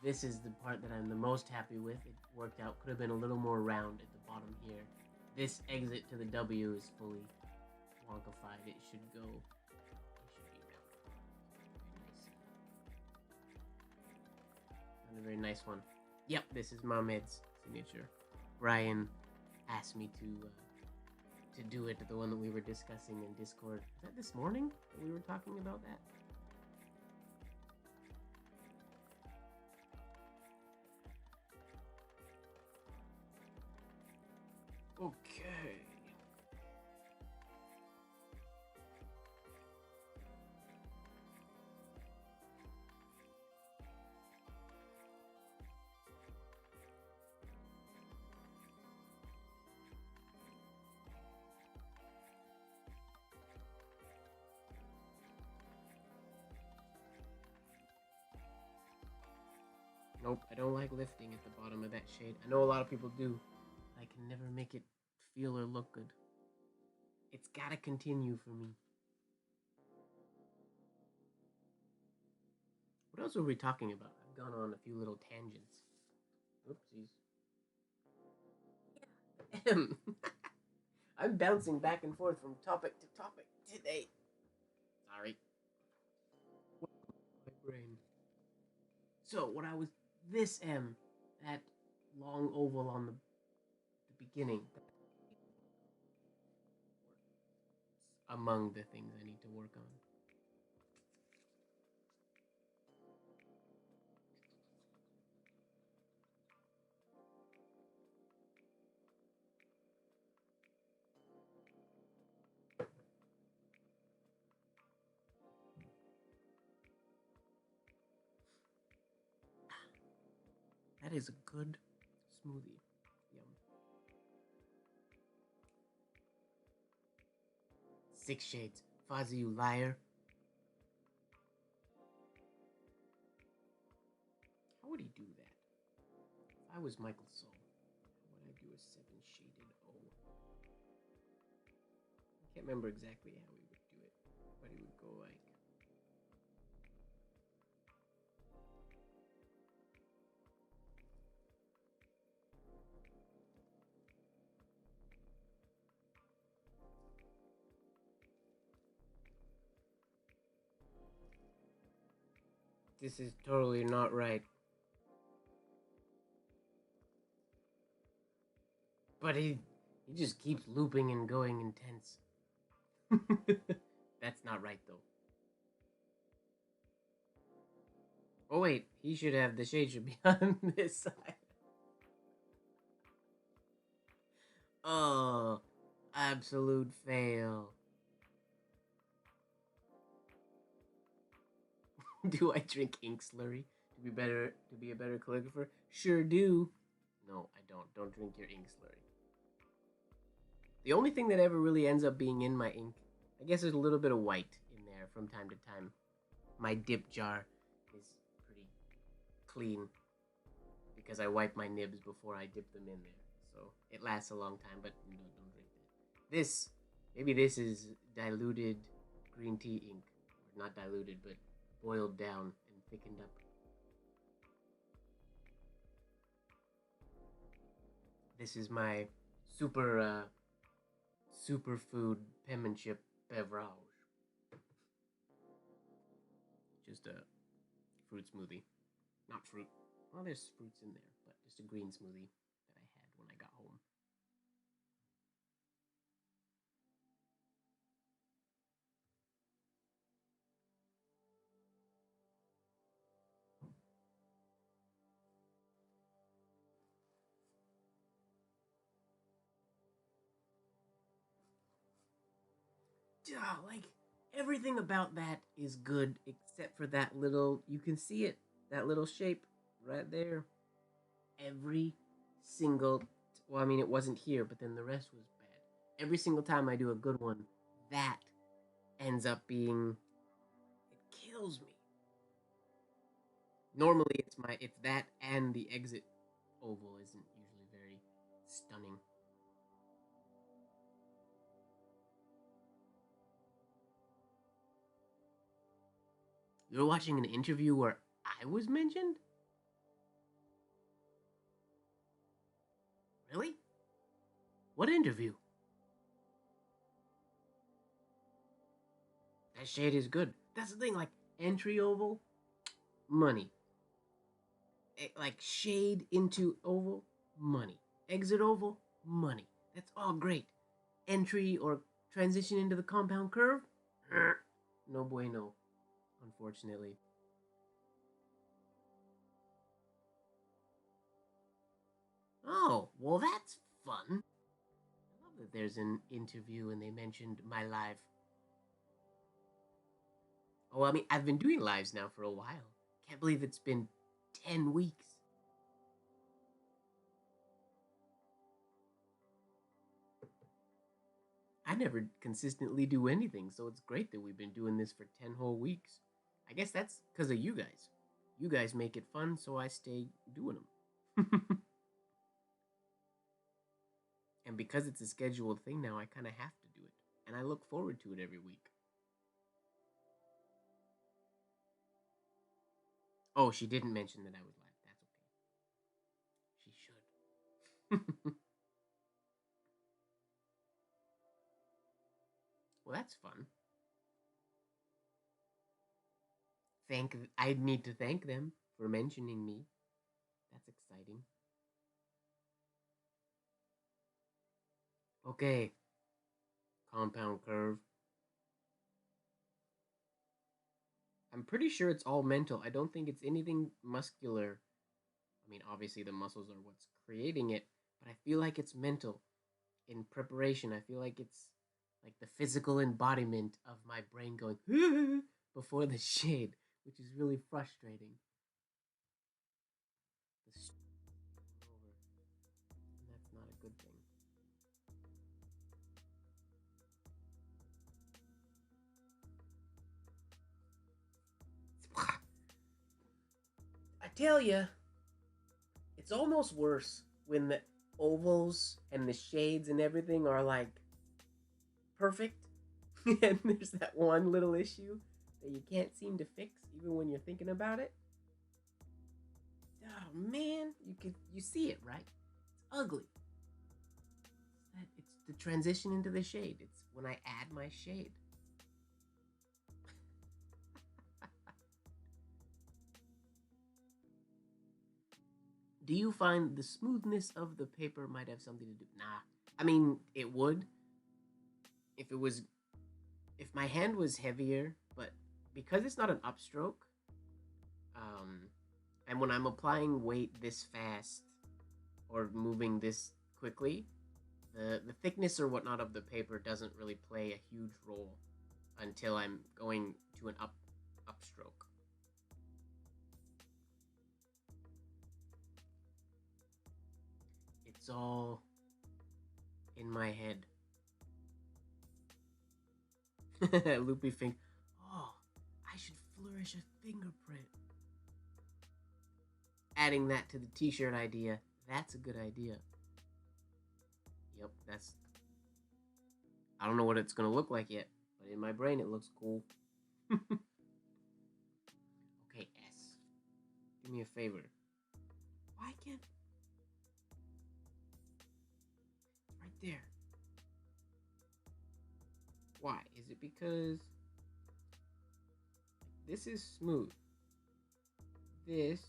This is the part that I'm the most happy with. It worked out. Could have been a little more round at the bottom here. This exit to the W is fully wonkified. It should go. It should be round. Very nice. Another very nice one. Yep, this is Mermaid's signature. Brian asked me to do it, the one that we were discussing in Discord. Was that this morning that we were talking about that? Okay. Nope, I don't like lifting at the bottom of that shade. I know a lot of people do. I can never make it feel or look good. It's gotta continue for me. What else were we talking about? I've gone on a few little tangents. Oopsies. Yeah. I'm bouncing back and forth from topic to topic today. Sorry. My brain. So, what I was. This M, that long oval on the beginning, among the things I need to work on. That is a good smoothie. Yum. 6 shades. Fozzie, you liar. How would he do that? If I was Michael Soul, how would I do a 7 shaded O? I can't remember exactly how he would do it, but he would go like. This is totally not right. But he just keeps looping and going intense. That's not right though. Oh wait, he should have the shade should be on this side. Oh, absolute fail. Do I drink ink slurry to be a better calligrapher? Sure do. No, I don't. Don't drink your ink slurry. The only thing that ever really ends up being in my ink, I guess there's a little bit of white in there from time to time. My dip jar is pretty clean because I wipe my nibs before I dip them in there. So it lasts a long time, but no, don't drink that. Maybe this is diluted green tea ink. Or not diluted, but boiled down and thickened up. This is my superfood penmanship beverage. Just a fruit smoothie. Not fruit. Well, there's fruits in there, but just a green smoothie that I had when I got home. like everything about that is good except for that little, you can see it, that little shape right there. Every single, well, I mean, it wasn't here, but then the rest was bad. Every single time I do a good one, that ends up being, it kills me. Normally it's that and the exit oval isn't usually very stunning. You're watching an interview where I was mentioned? Really? What interview? That shade is good. That's the thing, like entry oval, money. Like shade into oval, money. Exit oval, money. That's all great. Entry or transition into the compound curve, no bueno, unfortunately. Oh, well, that's fun. I love that there's an interview and they mentioned my live. Oh, I mean, I've been doing lives now for a while. Can't believe it's been 10 weeks. I never consistently do anything, so it's great that we've been doing this for 10 whole weeks. I guess that's because of you guys. You guys make it fun, so I stay doing them. And because it's a scheduled thing now, I kind of have to do it. And I look forward to it every week. Oh, she didn't mention that I was live. That's okay. She should. Well, that's fun. I need to thank them for mentioning me. That's exciting. Okay. Compound curve. I'm pretty sure it's all mental. I don't think it's anything muscular. I mean, obviously the muscles are what's creating it, but I feel like it's mental. In preparation, I feel like it's like the physical embodiment of my brain going before the shade, which is really frustrating. The over, and that's not a good thing. I tell you, it's almost worse when the ovals and the shades and everything are like perfect, and there's that one little issue that you can't seem to fix even when you're thinking about it. Oh man, you see it, right? It's ugly. It's the transition into the shade. It's when I add my shade. Do you find the smoothness of the paper might have something to do? Nah. I mean, it would if it was if my hand was heavier, but because it's not an upstroke, um, and when I'm applying weight this fast or moving this quickly, the thickness or whatnot of the paper doesn't really play a huge role until I'm going to an upstroke. It's all in my head. Loopy finger. Oh, I should flourish a fingerprint. Adding that to the t-shirt idea. That's a good idea. Yep, that's... I don't know what it's going to look like yet, but in my brain it looks cool. Okay, S. Do me a favor. Why can't... It's right there. Why? Is it because... This is smooth. This...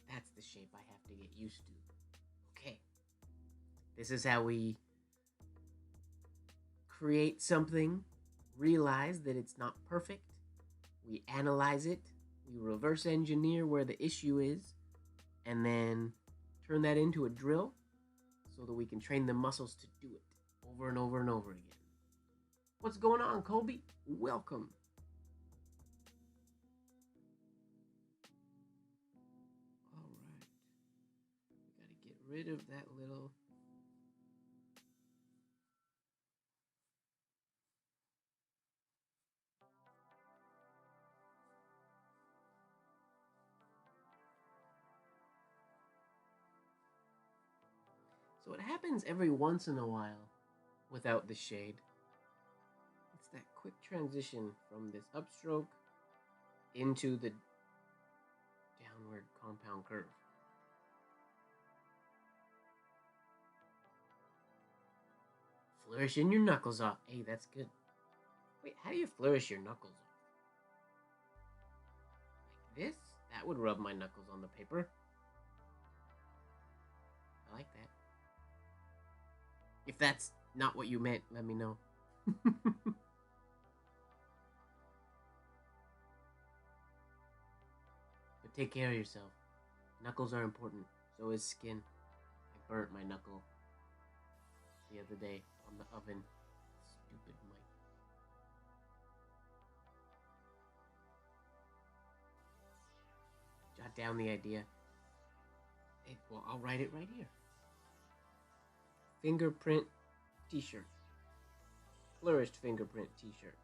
That's the shape I have to get used to. Okay. This is how we create something, realize that it's not perfect, we analyze it, we reverse engineer where the issue is, and then turn that into a drill so that we can train the muscles to do it over and over and over again. What's going on, Colby? Welcome. All right. We gotta get rid of that little. So it happens every once in a while without the shade. It's that quick transition from this upstroke into the downward compound curve. Flourishing your knuckles off. Hey, that's good. Wait, how do you flourish your knuckles off? Like this? That would rub my knuckles on the paper. I like that. If that's not what you meant, let me know. But take care of yourself. Knuckles are important. So is skin. I burnt my knuckle the other day on the oven. Stupid mic. Jot down the idea. Hey, well, I'll write it right here. Fingerprint t-shirt. Flourished fingerprint t-shirt.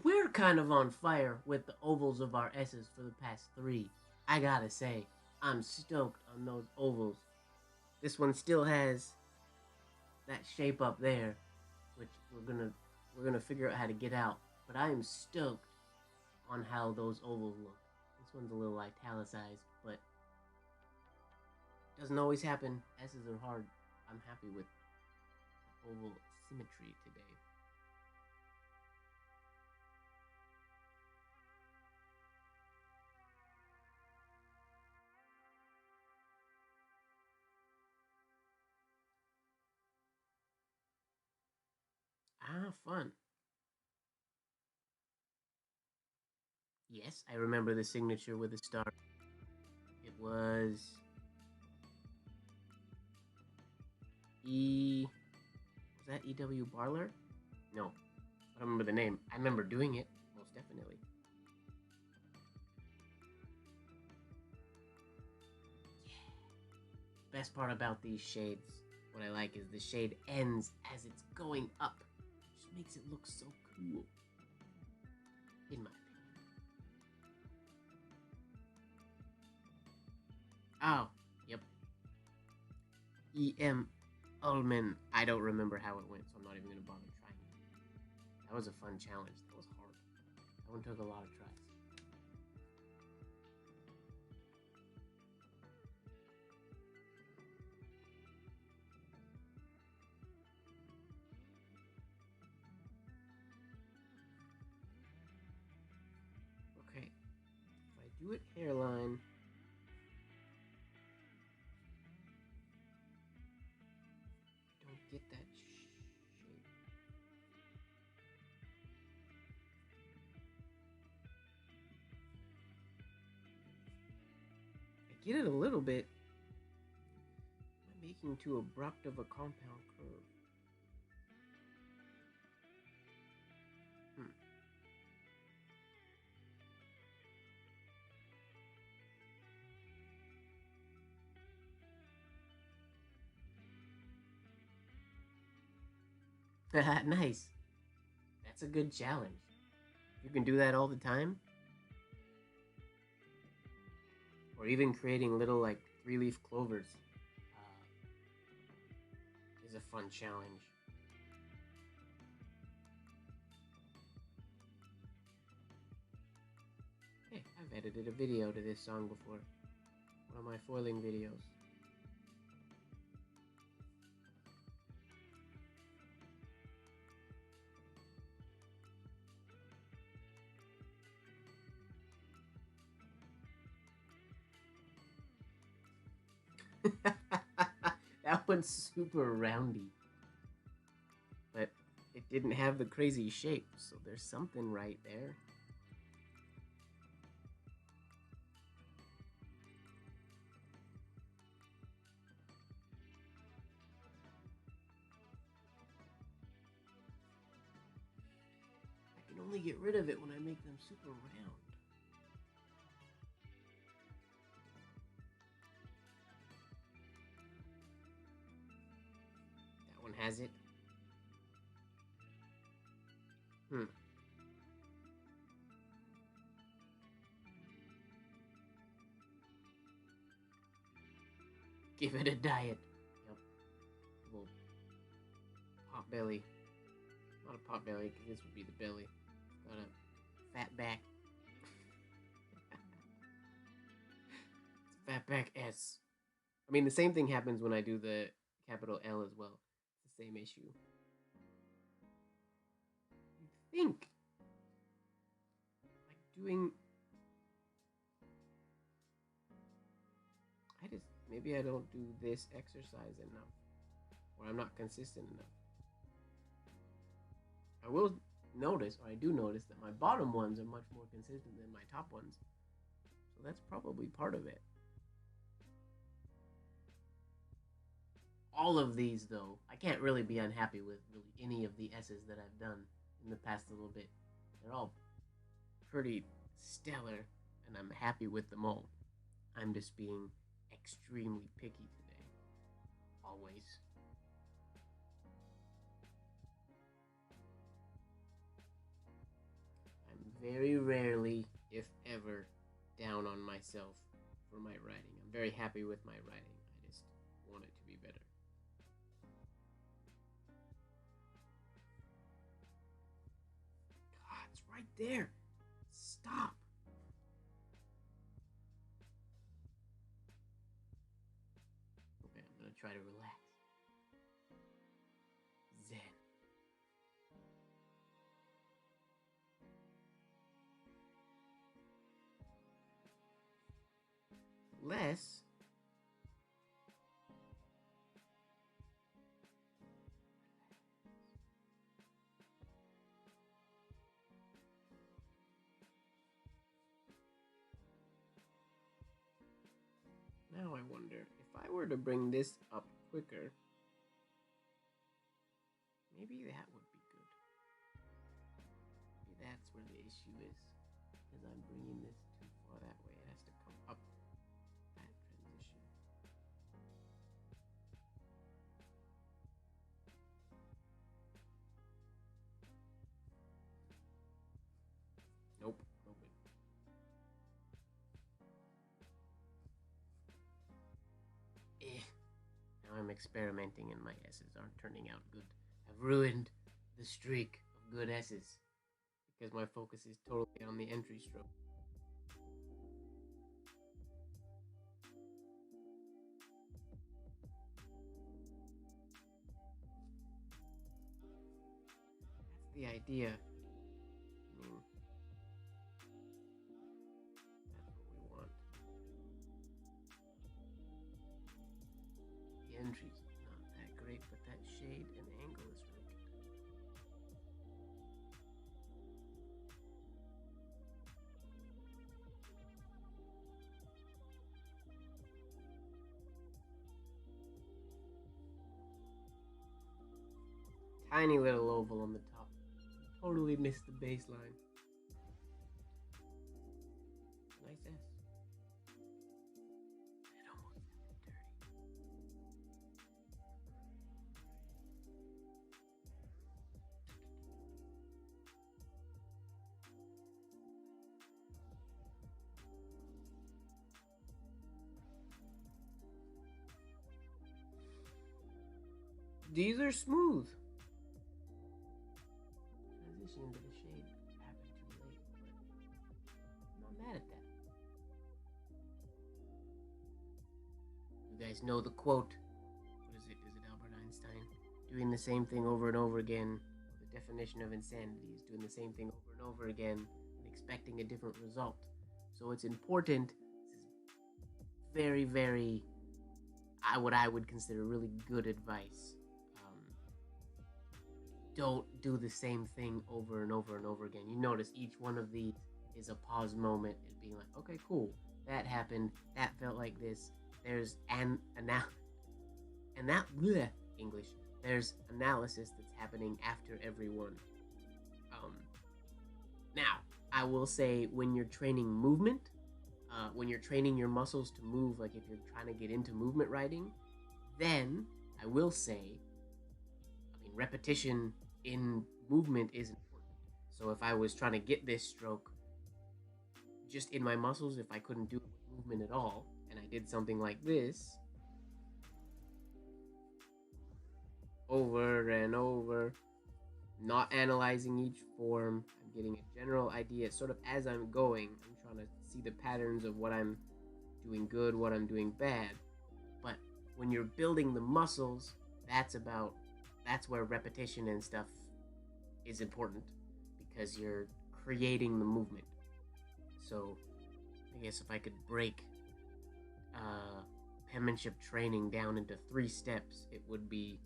We're kind of on fire with the ovals of our S's for the past 3. I gotta say, I'm stoked on those ovals. This one still has that shape up there, which we're gonna figure out how to get out. But I am stoked on how those ovals look. This one's a little italicized, but doesn't always happen. S's are hard. I'm happy with oval symmetry today. Ah, fun. Yes, I remember the signature with the star. It was Was that E.W. Barler? No. I don't remember the name. I remember doing it, most definitely. Yeah. Best part about these shades, what I like is the shade ends as it's going up. It just makes it look so cool. In my opinion. Oh, yep. E.M. Ullman. I don't remember how it went, so I'm not even going to bother trying it. That was a fun challenge. That was hard. That one took a lot of tries. Okay. If I do it hairline, I don't get that shape. I get it a little bit. I'm making too abrupt of a compound curve. Nice. That's a good challenge. You can do that all the time. Or even creating little like 3-leaf clovers is a fun challenge. Hey, I've edited a video to this song before. One of my foiling videos. That one's super roundy. But it didn't have the crazy shape, so there's something right there. I can only get rid of it when I make them super round. That one has it. Give it a diet. Yep. Little pot belly. Not a pot belly, because this would be the belly. Got a fat back. It's a fat back S. I mean, the same thing happens when I do the capital L as well. It's the same issue. You'd think, like doing... Maybe I don't do this exercise enough. Or I'm not consistent enough. I will notice, or I do notice, that my bottom ones are much more consistent than my top ones. So that's probably part of it. All of these, though, I can't really be unhappy with really any of the S's that I've done in the past little bit. They're all pretty stellar, and I'm happy with them all. I'm just being extremely picky today. Always. I'm very rarely, if ever, down on myself for my writing. I'm very happy with my writing. I just want it to be better. God, it's right there. Stop. Okay, I'm gonna try to relax. Zen. Less. Now I wonder, if I were to bring this up quicker, maybe that would be good. Maybe that's where the issue is. Because I'm bringing this too far that way. It has to come up that transition. Nope. Now I'm experimenting and my S's aren't turning out good. I've ruined the streak of good S's because my focus is totally on the entry stroke. That's the idea. I mean, that's what we want. The entry's not that great, but that shade and angle is really good. Tiny little oval on the top. Totally missed the baseline. Nice S. It almost sounded dirty. these are smooth. Transition into the shade happened too late, but I'm not mad at that. You guys know the quote. What is it? Is it Albert Einstein? Doing the same thing over and over again. The definition of insanity is doing the same thing over and over again and expecting a different result. So it's important. This is very, very, what I would consider really good advice. Don't do the same thing over and over and over again. You notice each one of these is a pause moment and being like, okay, cool, that happened, that felt like this. There's English. There's analysis that's happening after every one. Now, I will say when you're training movement, when you're training your muscles to move, like if you're trying to get into movement writing, then I will say, repetition in movement is important. So if I was trying to get this stroke just in my muscles, if I couldn't do it with movement at all, and I did something like this over and over, not analyzing each form, I'm getting a general idea sort of as I'm going. I'm trying to see the patterns of what I'm doing good, what I'm doing bad. But when you're building the muscles, that's where repetition and stuff is important, because you're creating the movement. So I guess if I could break penmanship training down into 3 steps, it would be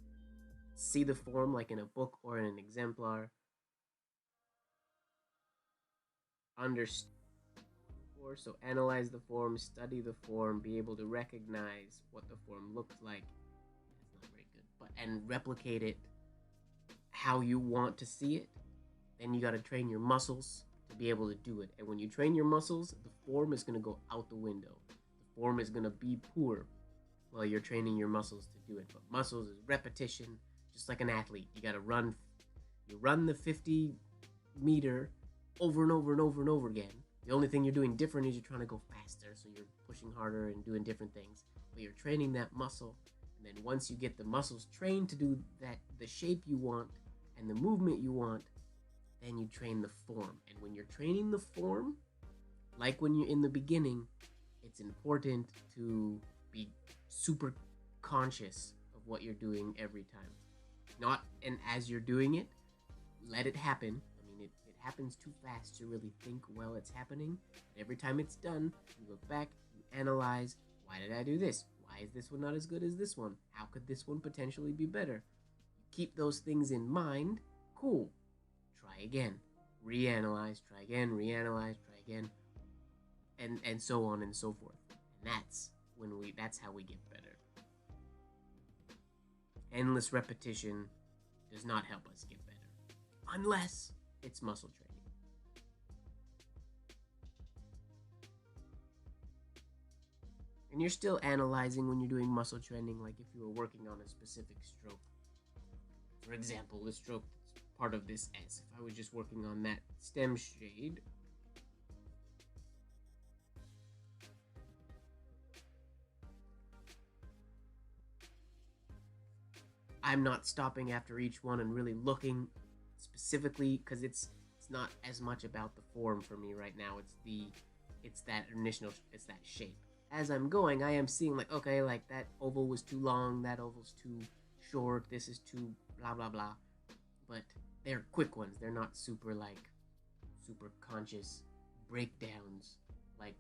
see the form like in a book or in an exemplar, understand, so analyze the form, study the form, be able to recognize what the form looks like. That's not very good, but and replicate it how you want to see it. Then you got to train your muscles to be able to do it. And when you train your muscles, the form is going to go out the window. The form is going to be poor while you're training your muscles to do it. But muscles is repetition, just like an athlete. You got to run. You run the 50 meter over and over and over and over again. The only thing you're doing different is you're trying to go faster, so you're pushing harder and doing different things. But you're training that muscle, and then once you get the muscles trained to do that, the shape you want and the movement you want, then you train the form. And when you're training the form, like when you're in the beginning, it's important to be super conscious of what you're doing every time. And as you're doing it, let it happen. It happens too fast to really think while it's happening. But every time it's done, you look back, you analyze, why did I do this? Why is this one not as good as this one? How could this one potentially be better? Keep those things in mind. Cool. Try again. Reanalyze. Try again. Reanalyze. Try again. And so on and so forth. And that's how we get better. Endless repetition does not help us get better. Unless it's muscle training. And you're still analyzing when you're doing muscle training, like if you were working on a specific stroke. For example, the stroke that's part of this S. If I was just working on that stem shade, I'm not stopping after each one and really looking specifically, because it's not as much about the form for me right now. It's that shape. As I'm going, I am seeing like, okay, like that oval was too long, that oval's too short, this is too blah blah blah. But they're quick ones. They're not super conscious breakdowns like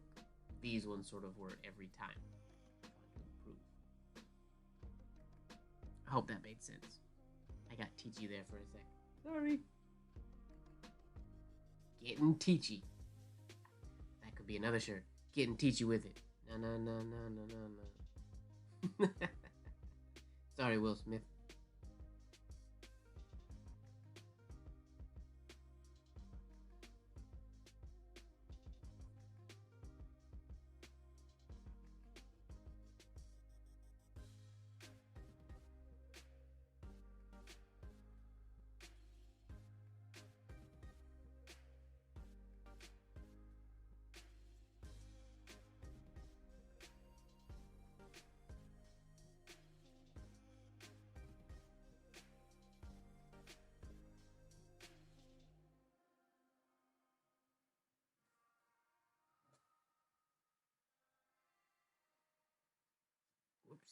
these ones sort of were every time. I hope that made sense. I got teachy there for a sec. Sorry. Getting teachy. That could be another shirt. Getting teachy with it. No. Sorry, Will Smith.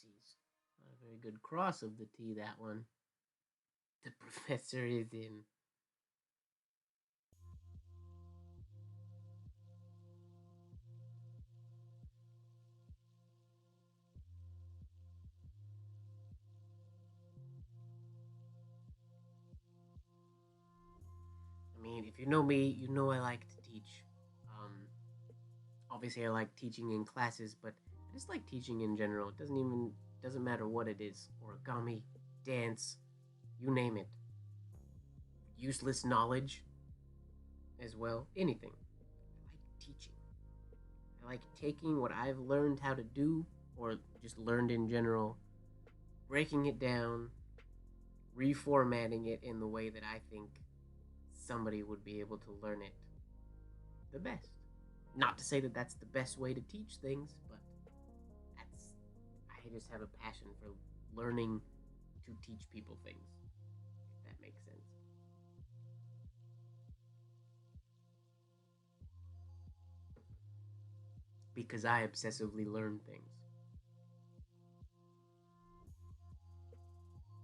Oopsies. Not a very good cross of the T, that one. The professor is in. I mean, if you know me, you know I like to teach. Um, Obviously, I like teaching in classes, but I just like teaching in general. It doesn't matter what it is: origami, dance, you name it. Useless knowledge as well. Anything. I like teaching. I like taking what I've learned how to do, or just learned in general, breaking it down, reformatting it in the way that I think somebody would be able to learn it the best. Not to say that that's the best way to teach things, but that's I just have a passion for learning to teach people things, if that makes sense. Because I obsessively learn things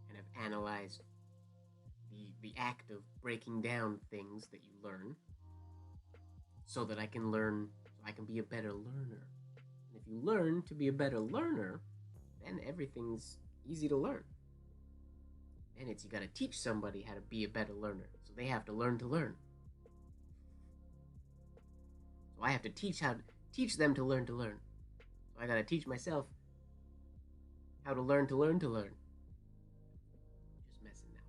and have analyzed the act of breaking down things that you learn so that I can be a better learner. And if you learn to be a better learner, then everything's easy to learn. And it's you got to teach somebody how to be a better learner, so they have to learn to learn. So I have to teach them to learn to learn. So I got to teach myself how to learn to learn to learn. Just messing now,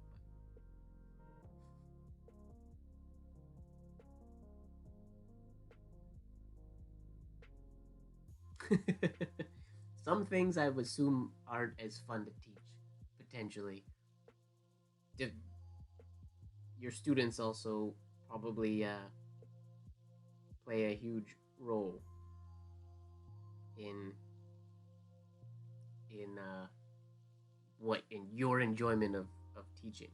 but some things I would assume aren't as fun to teach potentially. Your students also probably play a huge role in in what in your enjoyment of teaching.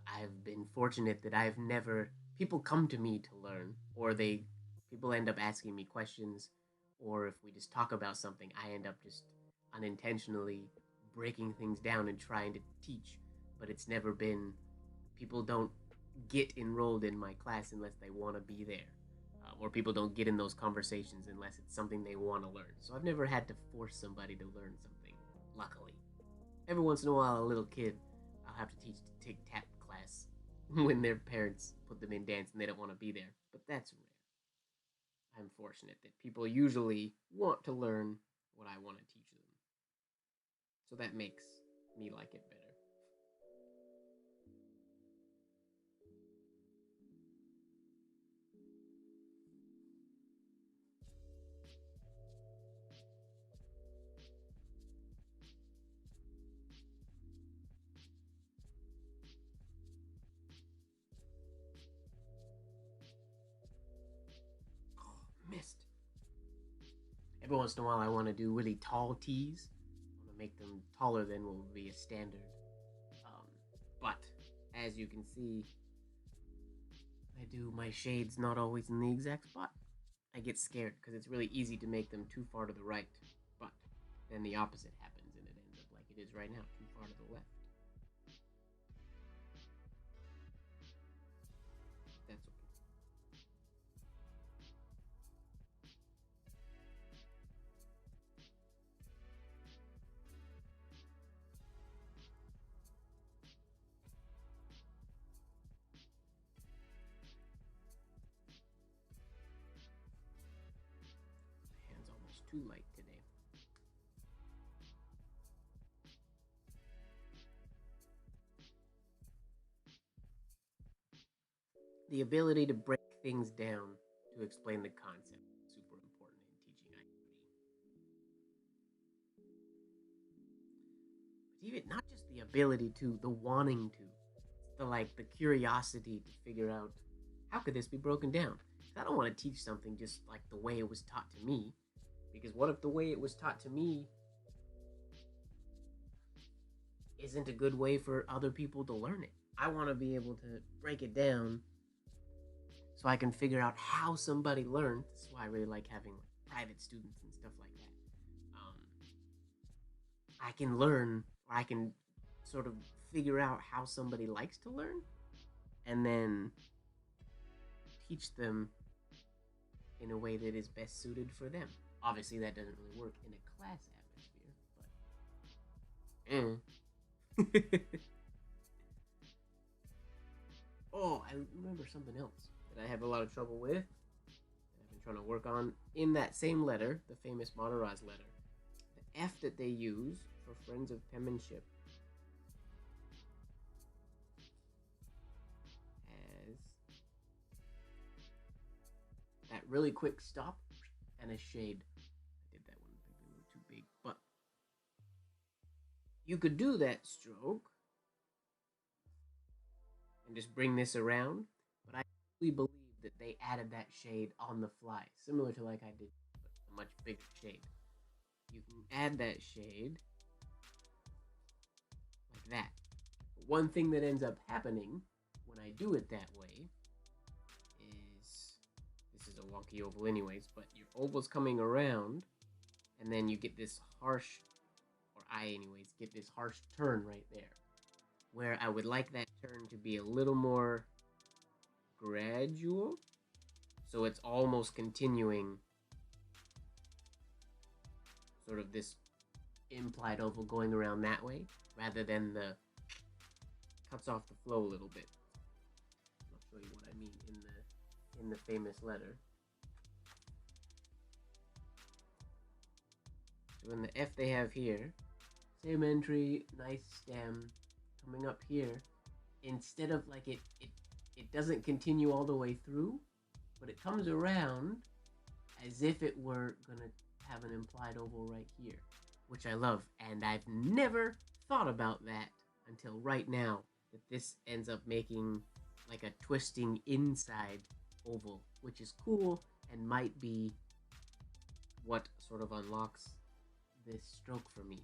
I've been fortunate that I've never people come to me to learn, or they people end up asking me questions, or if we just talk about something, I end up just unintentionally breaking things down and trying to teach. But it's never been people don't get enrolled in my class unless they want to be there, or people don't get in those conversations unless it's something they want to learn. So I've never had to force somebody to learn something. Luckily, every once in a while, a little kid I'll have to teach to take tap class when their parents put them in dance and they don't want to be there. But that's rare. I'm fortunate that people usually want to learn what I want to teach them. So that makes me like it better. Oh, missed. Every once in a while, I want to do really tall tees. I want to make them taller than will be a standard. Um, but as you can see, I do my shades not always in the exact spot. I get scared because it's really easy to make them too far to the right, but then the opposite happens and it ends up like it is right now, too far to the left. That's okay. My hand's almost too light today. The ability to break things down to explain the concept is super important in teaching IoT. But even not just the ability to, the wanting to, the curiosity to figure out how could this be broken down. I don't want to teach something just like the way it was taught to me, because what if the way it was taught to me isn't a good way for other people to learn it? I want to be able to break it down so I can figure out how somebody learned. This is why I really like having like private students and stuff like that. I can learn, or I can sort of figure out how somebody likes to learn, and then teach them in a way that is best suited for them. Obviously, that doesn't really work in a class atmosphere, but oh, I remember something else that I have a lot of trouble with. I've been trying to work on in that same letter, the famous Mataraz letter. The F that they use for friends of penmanship has that really quick stop and a shade. I did that one maybe a little too big, but you could do that stroke and just bring this around, but I really believe that they added that shade on the fly, similar to like I did, but a much bigger shade. You can add that shade like that. But one thing that ends up happening when I do it that way is, this is a wonky oval anyways, but your oval's coming around, and then you get this harsh, or I anyways, get this harsh turn right there, where I would like that turn to be a little more gradual, so it's almost continuing sort of this implied oval going around that way, rather than the cuts off the flow a little bit. I'll show you what I mean in the famous letter. So in the F they have here, same entry, nice stem, coming up here, instead of like it doesn't continue all the way through, but it comes around as if it were gonna have an implied oval right here, which I love, and I've never thought about that until right now, that this ends up making like a twisting inside oval, which is cool and might be what sort of unlocks this stroke for me.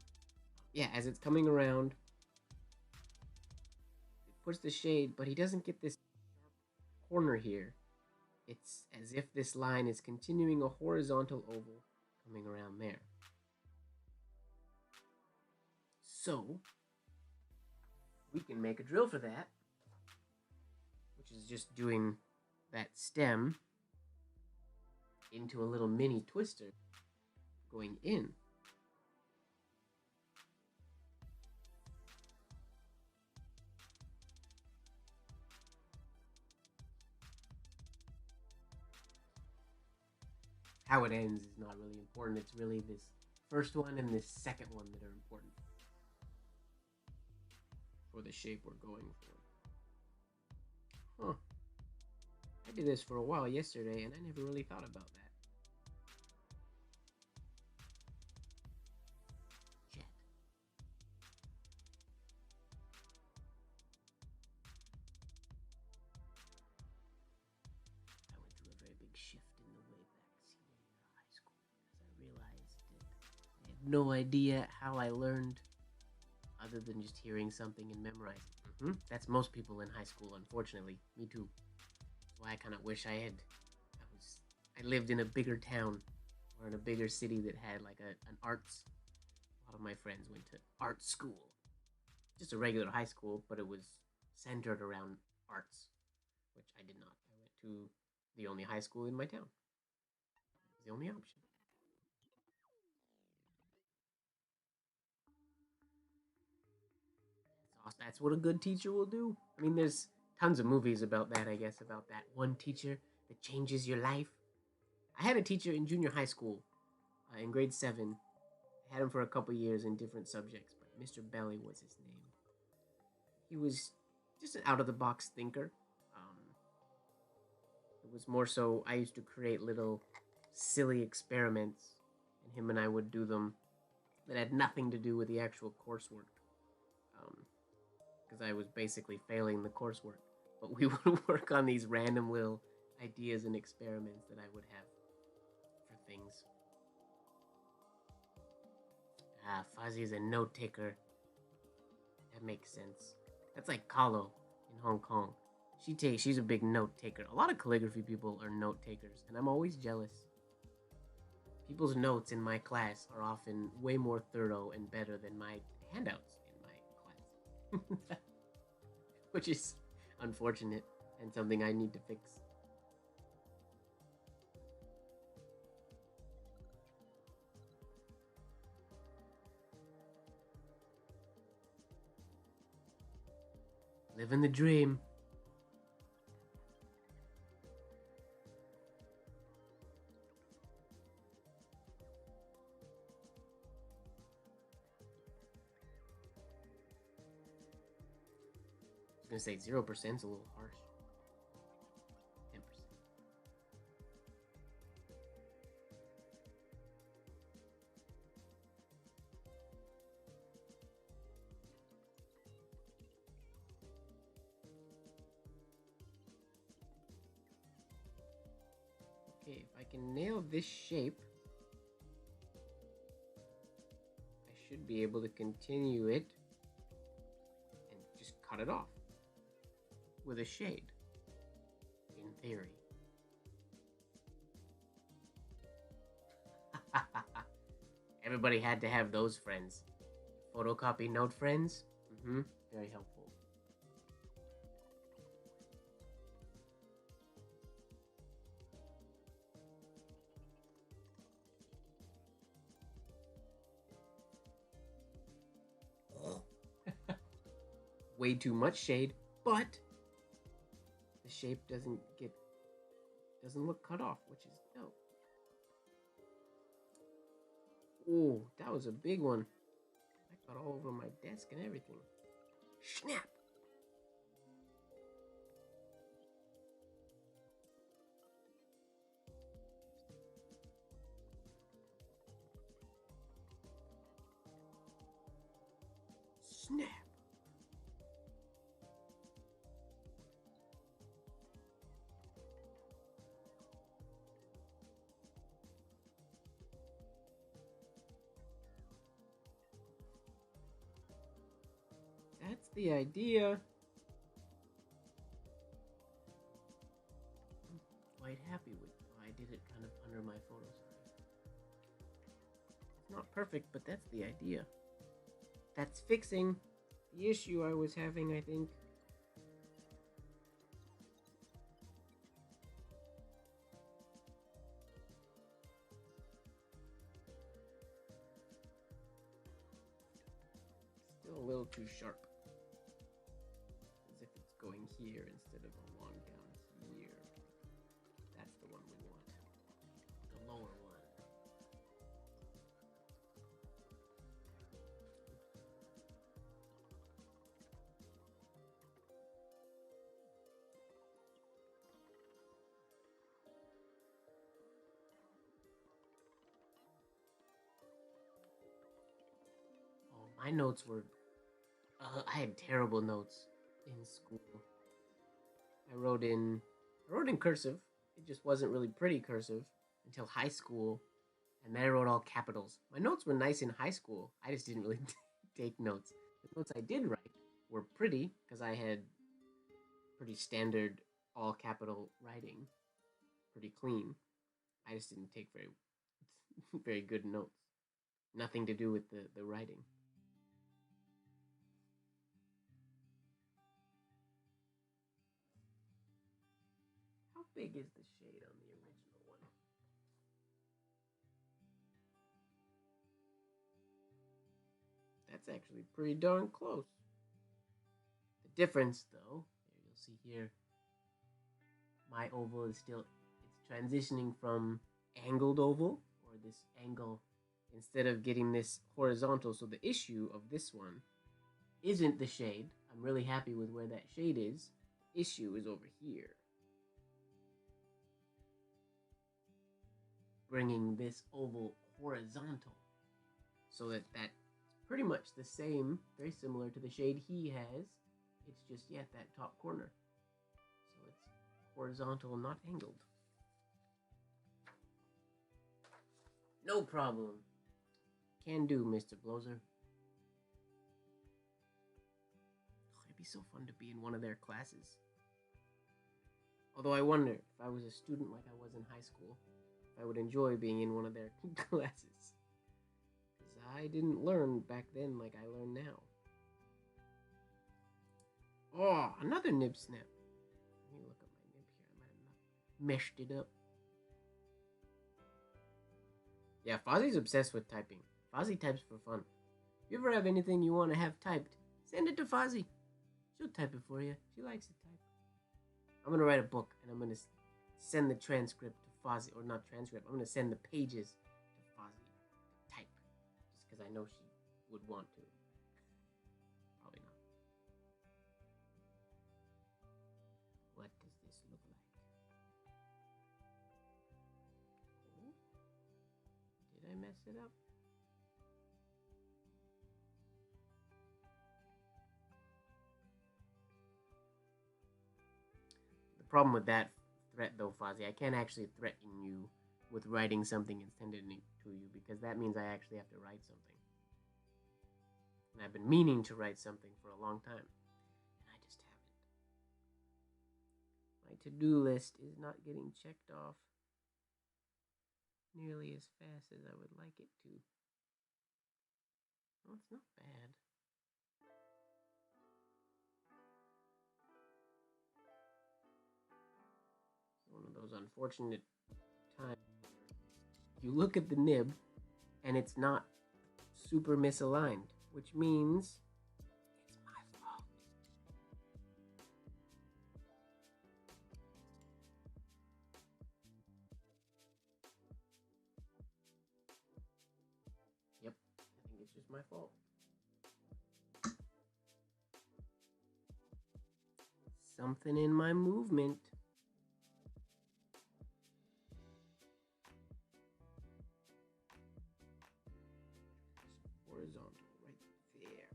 Yeah, as it's coming around, it puts the shade, but he doesn't get this corner here. It's as if this line is continuing a horizontal oval coming around there. So we can make a drill for that, which is just doing that stem into a little mini twister going in. How it ends is not really important. It's really this first one and this second one that are important for the shape we're going for. Huh. I did this for a while yesterday and I never really thought about that. Jet. I went through a very big shift in the way back senior year of high school because I realized that I had no idea how I learned other than just hearing something and memorizing. That's most people in high school, unfortunately. Me too. That's why I kind of wish I lived in a bigger town or in a bigger city that had like an arts. A lot of my friends went to art school, just a regular high school, but it was centered around arts, which I did not. I went to the only high school in my town. It was the only option. That's what a good teacher will do. I mean, there's tons of movies about that, I guess, about that one teacher that changes your life. I had a teacher in junior high school, in grade 7. I had him for a couple years in different subjects, but Mr. Belly was his name. He was just an out of the box thinker. It was more so I used to create little silly experiments, and him and I would do them that had nothing to do with the actual coursework. Because I was basically failing the coursework. But we would work on these random little ideas and experiments that I would have for things. Fuzzy is a note taker. That makes sense. That's like Kahlo in Hong Kong. She's a big note taker. A lot of calligraphy people are note takers, and I'm always jealous. people's notes in my class are often way more thorough and better than my handouts in my class, which is unfortunate and something I need to fix. Living the dream. I was gonna say 0% is a little harsh. 10%. Okay, if I can nail this shape, I should be able to continue it and just cut it off with a shade, in theory. Everybody had to have those friends. Photocopy note friends? Very helpful. Way too much shade, but the shape doesn't look cut off, which is dope. Ooh, that was a big one. I got all over my desk and everything. Snap! Snap! That's the idea. I'm quite happy with how I did it kind of under my photos. It's not perfect, but that's the idea. That's fixing the issue I was having, I think. Still a little too sharp. As if it's going here instead of along down here. That's the one we want. The lower one. Oh, my notes were... I had terrible notes in school. I wrote in cursive. It just wasn't really pretty cursive until high school, and then I wrote all capitals. My notes were nice in high school. I just didn't really take notes. The notes I did write were pretty because I had pretty standard all capital writing, pretty clean. I just didn't take very good notes. Nothing to do with the writing. How big is the shade on the original one? That's actually pretty darn close. The difference, though, you'll see here, my oval is still, it's transitioning from angled oval, or this angle, instead of getting this horizontal. So the issue of this one isn't the shade. I'm really happy with where that shade is. The issue is over here. Bringing this oval horizontal so that's pretty much the same, very similar to the shade he has. It's just, yeah, that top corner. So it's horizontal, not angled. No problem. Can do, Mr. Blozer. Oh, it'd be so fun to be in one of their classes. Although I wonder if I was a student like I was in high school, if I would enjoy being in one of their classes. Because I didn't learn back then like I learn now. Oh, another nib snap. Let me look at my nib here. I might have meshed it up. Yeah, Fozzie's obsessed with typing. Fozzie types for fun. If you ever have anything you want to have typed, send it to Fozzie. She'll type it for you. She likes to type. I'm going to write a book, and I'm going to send the transcript to Fozzie. Or not transcript. I'm going to send the pages to Fozzie to type. Just because I know she would want to. Probably not. What does this look like? Oh? Did I mess it up? Problem with that threat, though, Fozzie, I can't actually threaten you with writing something and sending it to you, because that means I actually have to write something. And I've been meaning to write something for a long time, and I just haven't. My to-do list is not getting checked off nearly as fast as I would like it to. Well, it's not bad. One of those unfortunate times you look at the nib and it's not super misaligned, which means it's my fault. Yep, I think it's just my fault. Something in my movement. Horizontal right there.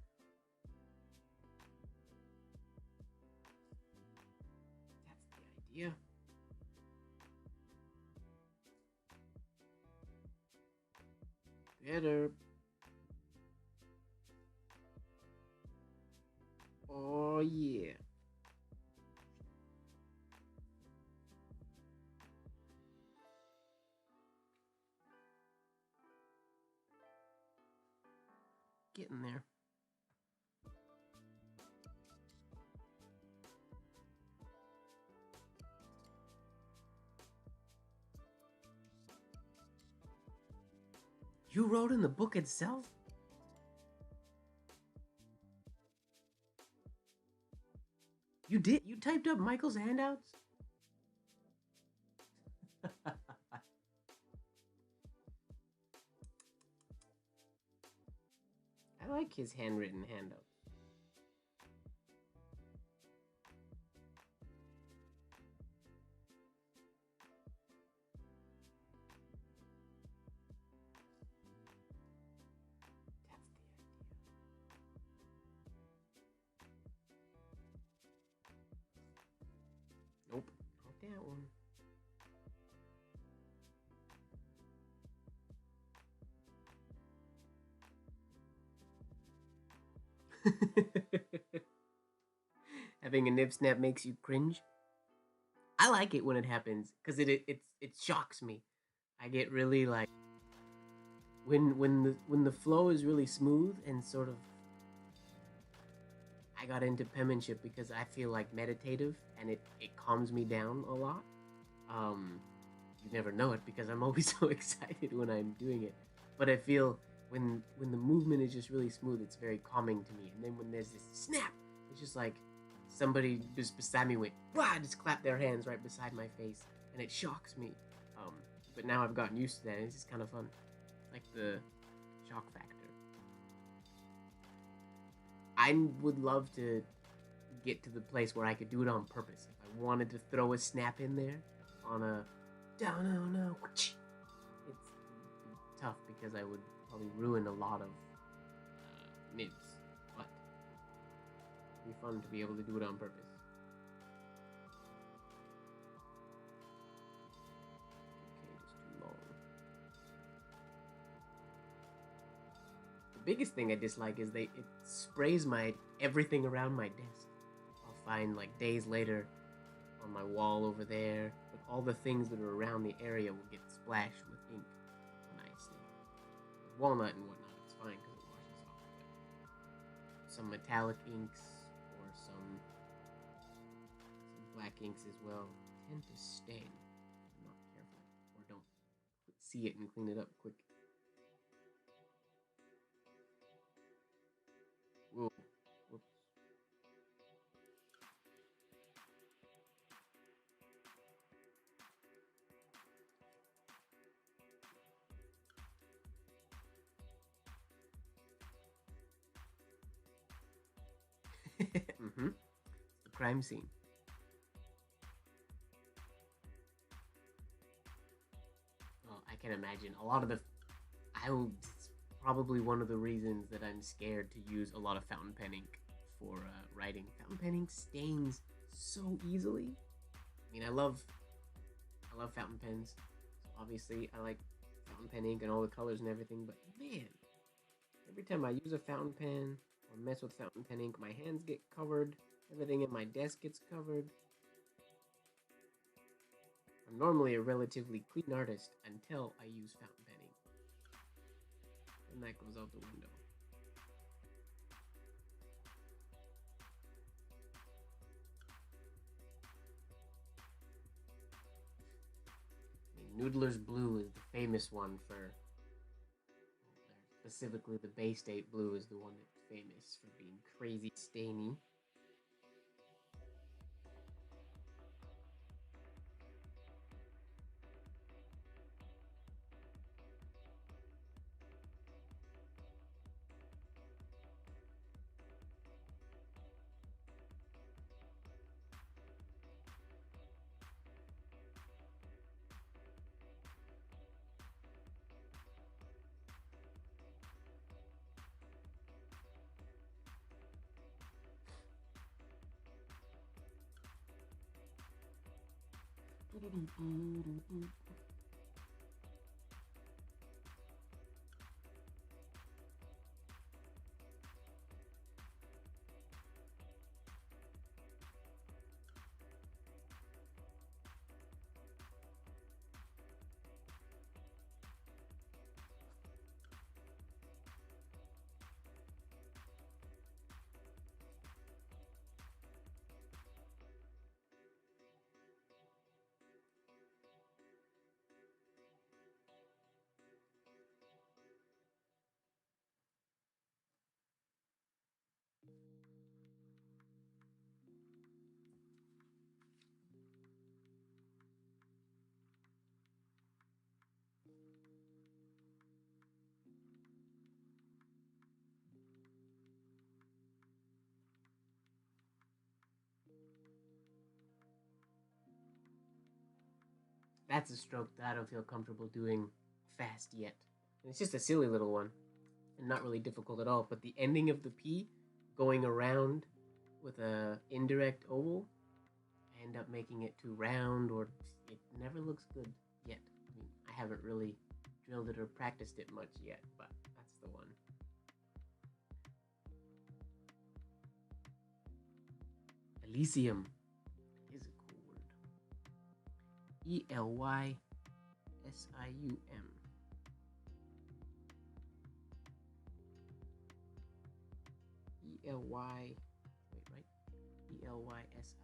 That's the idea. Better. Oh yeah. Getting there. You wrote in the book itself? You did? You typed up Michael's handouts? I like his handwritten handouts. Nope, not that one. Having a nib snap makes you cringe. I like it when it happens because it shocks me. I get really like when the flow is really smooth and sort of. I got into penmanship because I feel like meditative and it calms me down a lot. You never know it because I'm always so excited when I'm doing it. But I feel when the movement is just really smooth, it's very calming to me. And then when there's this snap, it's just like somebody just beside me went, wow, just clap their hands right beside my face, and it shocks me. But now I've gotten used to that, and it's just kind of fun. Like the shock factor. I would love to get to the place where I could do it on purpose. If I wanted to throw a snap in there on a down, no, it's tough because I would probably ruin a lot of nibs, but it'd be fun to be able to do it on purpose. Okay, just too long. The biggest thing I dislike is it sprays everything around my desk. I'll find like days later on my wall over there, but all the things that are around the area will get splashed with ink nicely. With walnut and whatnot, it's fine because it washes off. But some metallic inks or some black inks as well tend to stain if I'm not careful or don't see it and clean it up quick. Whoa. Whoops. Mm-hmm. The crime scene. Well, I can imagine a lot of the. It's probably one of the reasons that I'm scared to use a lot of fountain pen ink for writing. Fountain pen ink stains so easily. I mean, I love fountain pens. So obviously, I like fountain pen ink and all the colors and everything. But man, every time I use a fountain pen or mess with fountain pen ink, my hands get covered. Everything in my desk gets covered. I'm normally a relatively clean artist until I use fountain pen ink. And that goes out the window. I mean, Noodler's Blue is the famous one for, specifically the Bay State Blue is the one that's famous for being crazy stainy. That's a stroke that I don't feel comfortable doing fast yet. And it's just a silly little one and not really difficult at all. But the ending of the P going around with a indirect oval, I end up making it too round or it never looks good yet. I mean, I haven't really drilled it or practiced it much yet, but that's the one. Elysium is a cool word. Elysium. Ely. Wait, right? Elysium.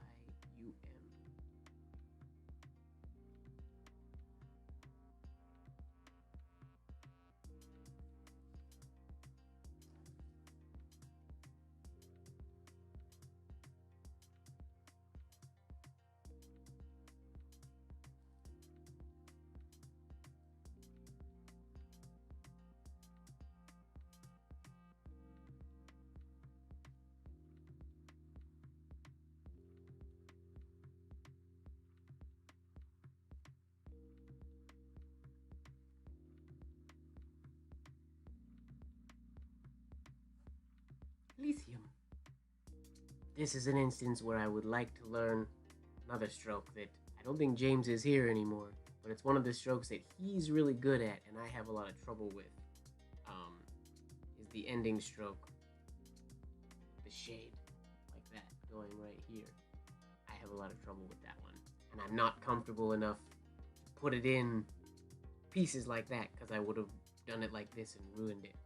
Elysium. This is an instance where I would like to learn another stroke that I don't think James is here anymore, but it's one of the strokes that he's really good at and I have a lot of trouble with. Is the ending stroke. The shade, like that, going right here. I have a lot of trouble with that one. and I'm not comfortable enough to put it in pieces like that because I would have done it like this and ruined it.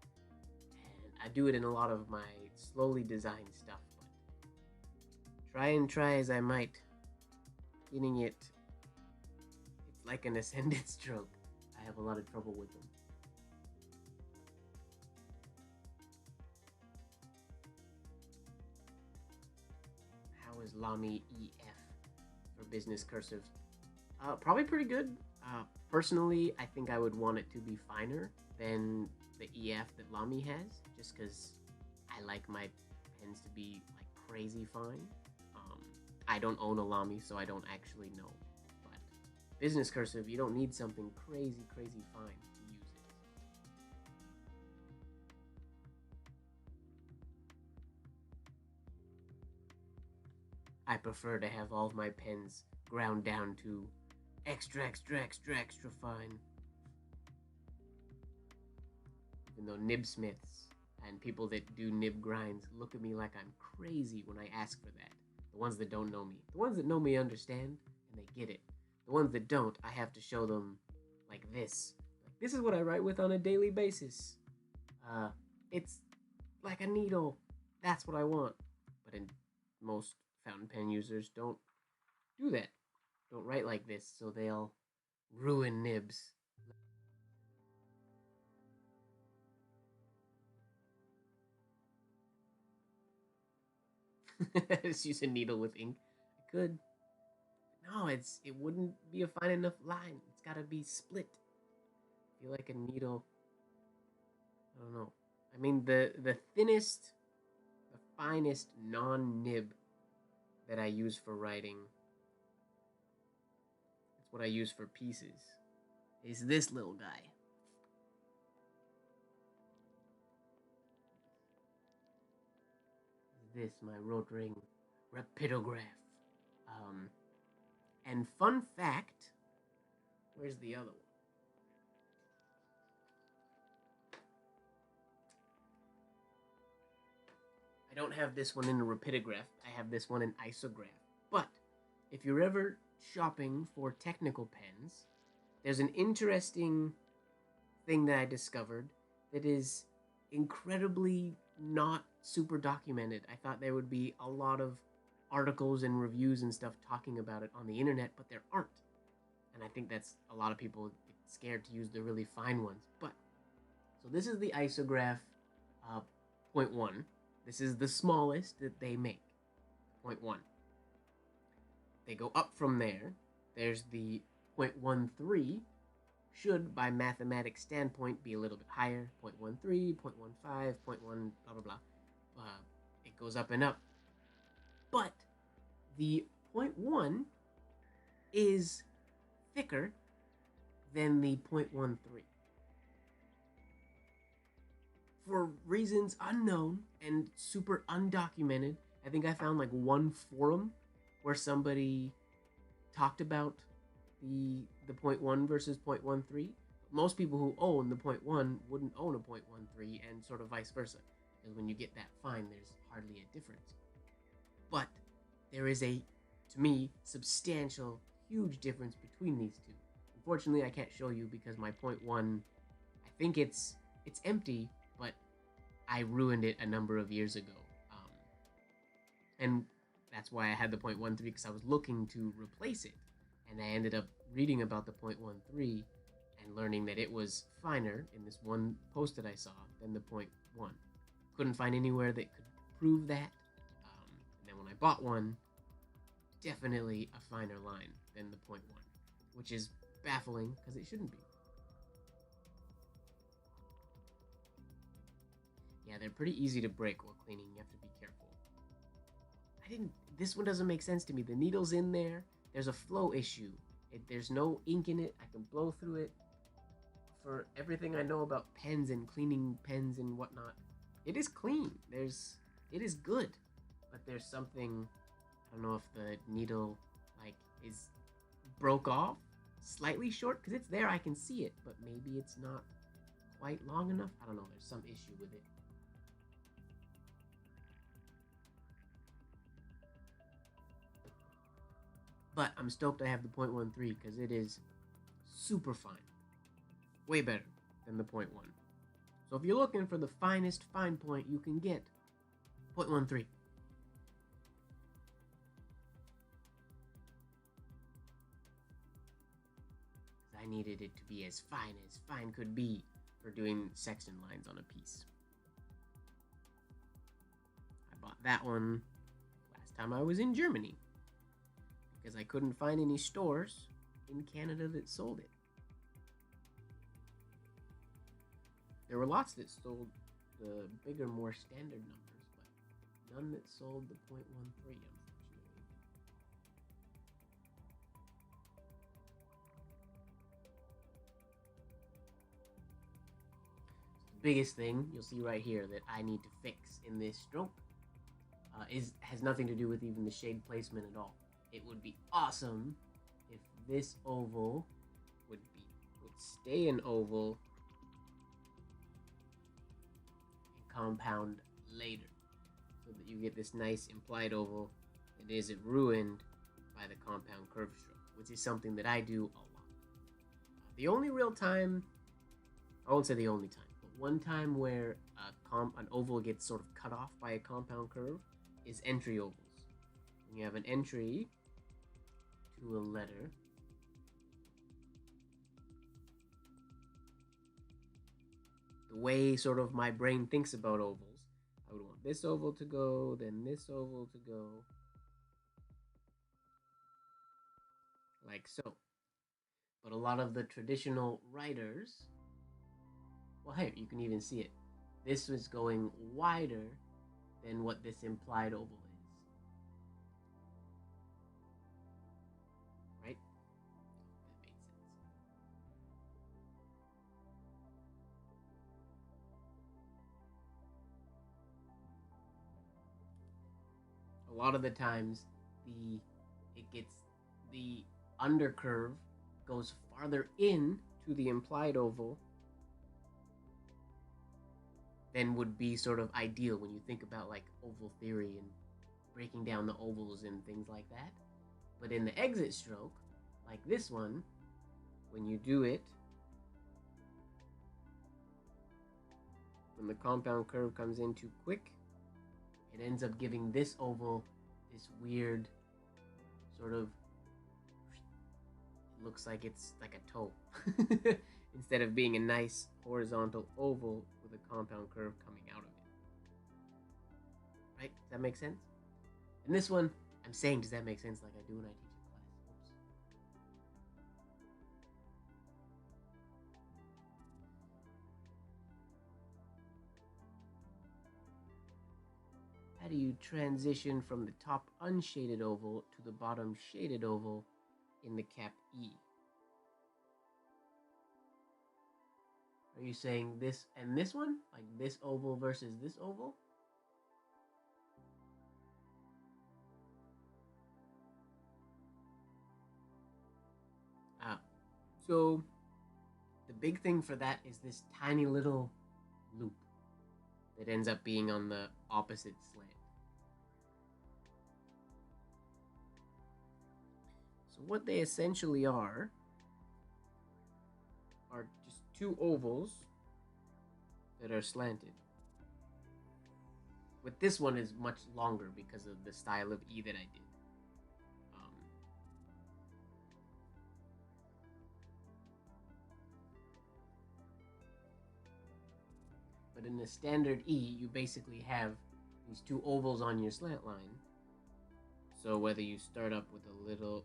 And I do it in a lot of my slowly designed stuff, but try as I might, getting it's like an ascended stroke. I have a lot of trouble with them. How is Lamy EF for business cursive? Probably pretty good. Personally, I think I would want it to be finer than the EF that Lamy has, just because I like my pens to be like crazy fine. I don't own a Lamy, so I don't actually know. But business cursive, you don't need something crazy fine to use it. I prefer to have all of my pens ground down to extra fine. Even though nib smiths and people that do nib grinds look at me like I'm crazy when I ask for that. The ones that don't know me. The ones that know me understand and they get it. The ones that don't, I have to show them like this. Like, this is what I write with on a daily basis. It's like a needle. That's what I want. But most fountain pen users don't do that. Don't write like this, so they'll ruin nibs. Just use a needle with ink. I could. No, it wouldn't be a fine enough line. It's gotta be split. I feel like a needle. I don't know. I mean the thinnest, the finest non-nib that I use for writing. That's what I use for pieces. Is this little guy. This my Rotring rapidograph. And fun fact, where's the other one? I don't have this one in a rapidograph. I have this one in isograph. But if you're ever shopping for technical pens, there's an interesting thing that I discovered that is incredibly not super documented. I thought there would be a lot of articles and reviews and stuff talking about it on the internet, but there aren't. And I think that's a lot of people get scared to use the really fine ones. But so this is the isograph 0.1. This is the smallest that they make, 0.1. They go up from there. There's the 0.13, should by mathematics standpoint be a little bit higher, 0.13, 0.15, 0.1, blah blah blah. It goes up and up. But the 0.1 is thicker than the 0.13. For reasons unknown and super undocumented. I think I found like one forum where somebody talked about the 0.1 versus 0.13. Most people who own the 0.1 wouldn't own a 0.13, and sort of vice versa. Because when you get that fine, there's hardly a difference. But there is a, to me, substantial, huge difference between these two. Unfortunately, I can't show you because my 0.1, I think it's empty, but I ruined it a number of years ago. And that's why I had the 0.13, because I was looking to replace it. And I ended up reading about the 0.13 and learning that it was finer in this one post that I saw than the 0.1. Couldn't find anywhere that could prove that. And then when I bought one, definitely a finer line than the 0.1, which is baffling because it shouldn't be. Yeah, they're pretty easy to break while cleaning. You have to be careful. This one doesn't make sense to me. The needle's in there. There's a flow issue. There's no ink in it. I can blow through it. For everything I know about pens and cleaning pens and whatnot, it is clean. It is good. But there's something, I don't know if the needle is broke off slightly short, because it's there, I can see it, but maybe it's not quite long enough. I don't know, there's some issue with it. But I'm stoked I have the 0.13 because it is super fine. Way better than the 0.1. So if you're looking for the finest fine point you can get, 0.13. I needed it to be as fine could be for doing section lines on a piece. I bought that one last time I was in Germany because I couldn't find any stores in Canada that sold it. There were lots that sold the bigger, more standard numbers, but none that sold the 0.13, unfortunately. The biggest thing you'll see right here that I need to fix in this stroke has nothing to do with even the shade placement at all. It would be awesome if this oval would stay an oval and compound later, so that you get this nice implied oval that isn't ruined by the compound curve stroke, which is something that I do a lot. The only real time, I won't say the only time, but one time where an oval gets sort of cut off by a compound curve is entry ovals. When you have an entry to a letter, the way sort of my brain thinks about ovals, I would want this oval to go, then this oval to go, like so. But a lot of the traditional writers, well, hey, you can even see it. This was going wider than what this implied oval is. Right? That made sense. A lot of the times, the undercurve goes farther in to the implied oval than would be sort of ideal when you think about like oval theory and breaking down the ovals and things like that. But in the exit stroke, like this one, when you do it, when the compound curve comes in too quick, it ends up giving this oval this weird sort of, it looks like it's like a toe instead of being a nice horizontal oval with a compound curve coming out of it. Right? Does that make sense? And this one, I'm saying, does that make sense, like I do when I teach a class? Oops. How do you transition from the top unshaded oval to the bottom shaded oval in the cap E? Are you saying this and this one? Like this oval versus this oval? Ah, so the big thing for that is this tiny little loop that ends up being on the opposite slant. So what they essentially are just two ovals that are slanted. With this one is much longer because of the style of E that I did. But in the standard E, you basically have these two ovals on your slant line. So whether you start up with a little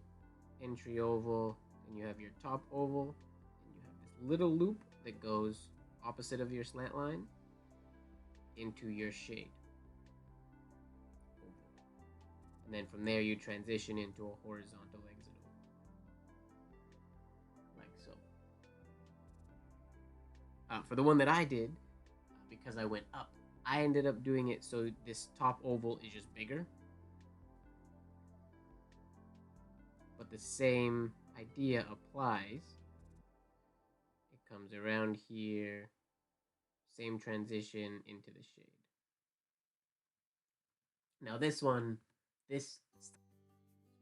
entry oval, and you have your top oval, and you have this little loop that goes opposite of your slant line into your shade. And then from there you transition into a horizontal exit oval. Like so. For the one that I did, because I went up, I ended up doing it so this top oval is just bigger. But the same idea applies. It comes around here, same transition into the shade. Now this one, this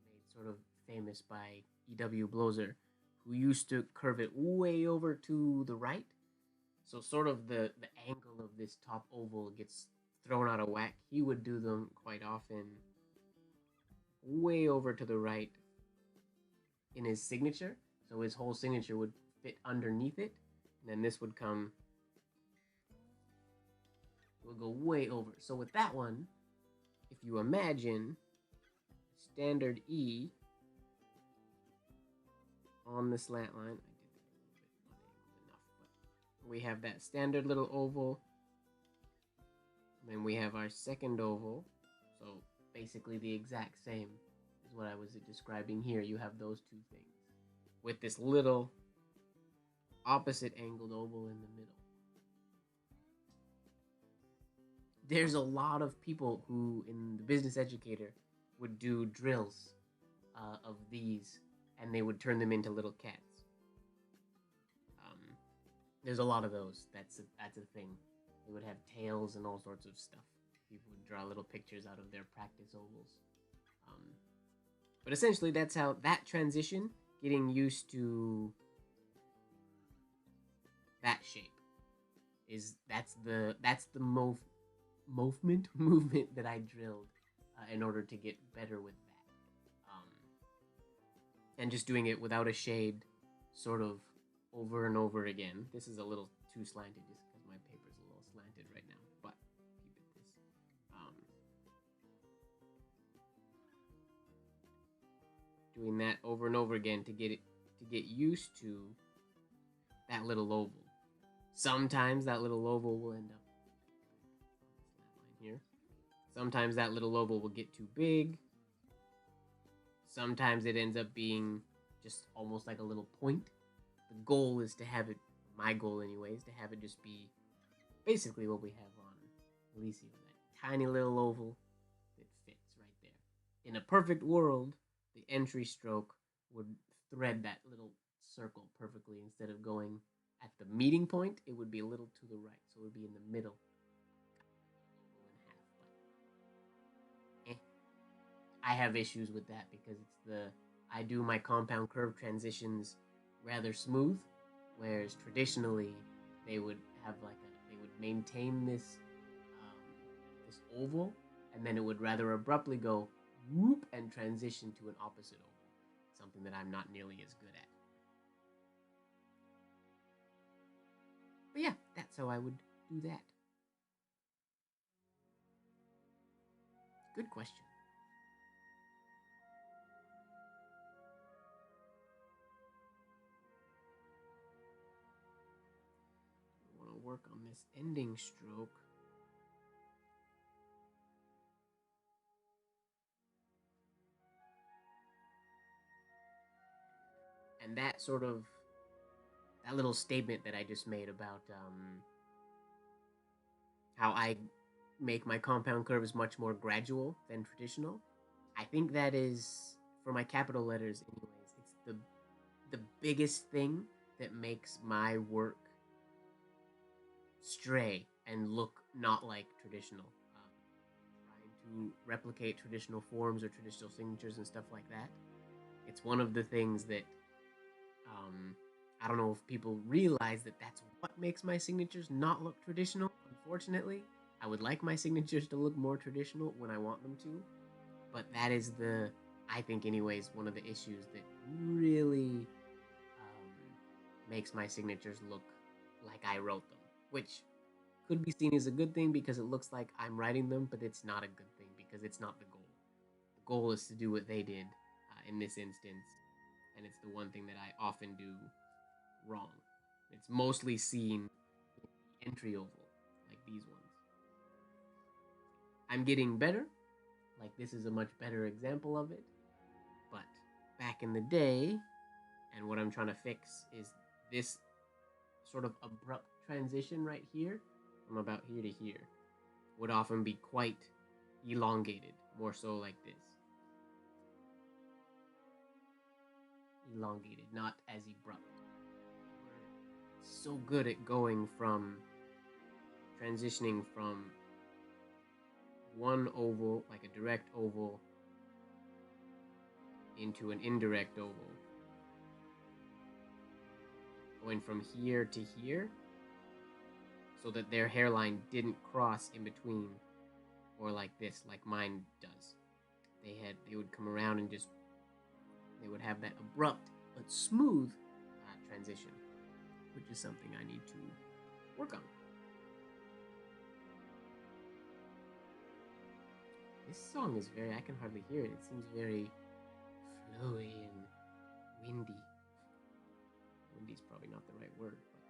made sort of famous by E.W. Blozer, who used to curve it way over to the right. So sort of the angle of this top oval gets thrown out of whack. He would do them quite often way over to the right in his signature. So his whole signature would fit underneath it. And then this would come, it would go way over. So with that one, if you imagine standard E on the slant line, I did that a little bit not enough, but we have that standard little oval. And then we have our second oval. So basically the exact same is what I was describing here. You have those two things with this little opposite angled oval in the middle. There's a lot of people who, in the Business Educator, would do drills of these, and they would turn them into little cats. There's a lot of those. That's a thing. They would have tails and all sorts of stuff. People would draw little pictures out of their practice ovals. But essentially, that's how that transition, getting used to that shape, that's the movement that I drilled in order to get better with that. And just doing it without a shade, sort of over and over again. This is a little too slanted just because my paper's a little slanted right now, but keep it this. Doing that over and over again to get used to that little oval. Sometimes that little oval will end up here. Sometimes that little oval will get too big. Sometimes it ends up being just almost like a little point. The goal is to have it, my goal anyway, is to have it just be basically what we have on Elysium, that tiny little oval that fits right there. In a perfect world, the entry stroke would thread that little circle perfectly. Instead of going at the meeting point, it would be a little to the right, so it would be in the middle. I have issues with that because I do my compound curve transitions rather smooth, whereas traditionally they would have they would maintain this oval, and then it would rather abruptly go whoop and transition to an opposite oval, something that I'm not nearly as good at. But yeah, that's how I would do that. Good question. I want to work on this ending stroke. And that sort of, that little statement that I just made about how I make my compound curves much more gradual than traditional, I think that is, for my capital letters anyways, it's the biggest thing that makes my work stray and look not like traditional. Trying to replicate traditional forms or traditional signatures and stuff like that, it's one of the things that I don't know if people realize that that's what makes my signatures not look traditional. Unfortunately, I would like my signatures to look more traditional when I want them to, but that is I think anyways, one of the issues that really makes my signatures look like I wrote them, which could be seen as a good thing because it looks like I'm writing them, but it's not a good thing because it's not the goal. The goal is to do what they did in this instance, and it's the one thing that I often do wrong. It's mostly seen in entry oval, like these ones. I'm getting better. Like this is a much better example of it. But back in the day, and what I'm trying to fix is this sort of abrupt transition right here, from about here to here, would often be quite elongated, more so like this. Elongated, not as abrupt. We're so good at going from transitioning from one oval, like a direct oval, into an indirect oval. Going from here to here, so that their hairline didn't cross in between, or like this, like mine does. They would come around and just, they would have that abrupt but smooth transition, which is something I need to work on. This song is very, I can hardly hear it. It seems very flowy and windy. Windy's probably not the right word, but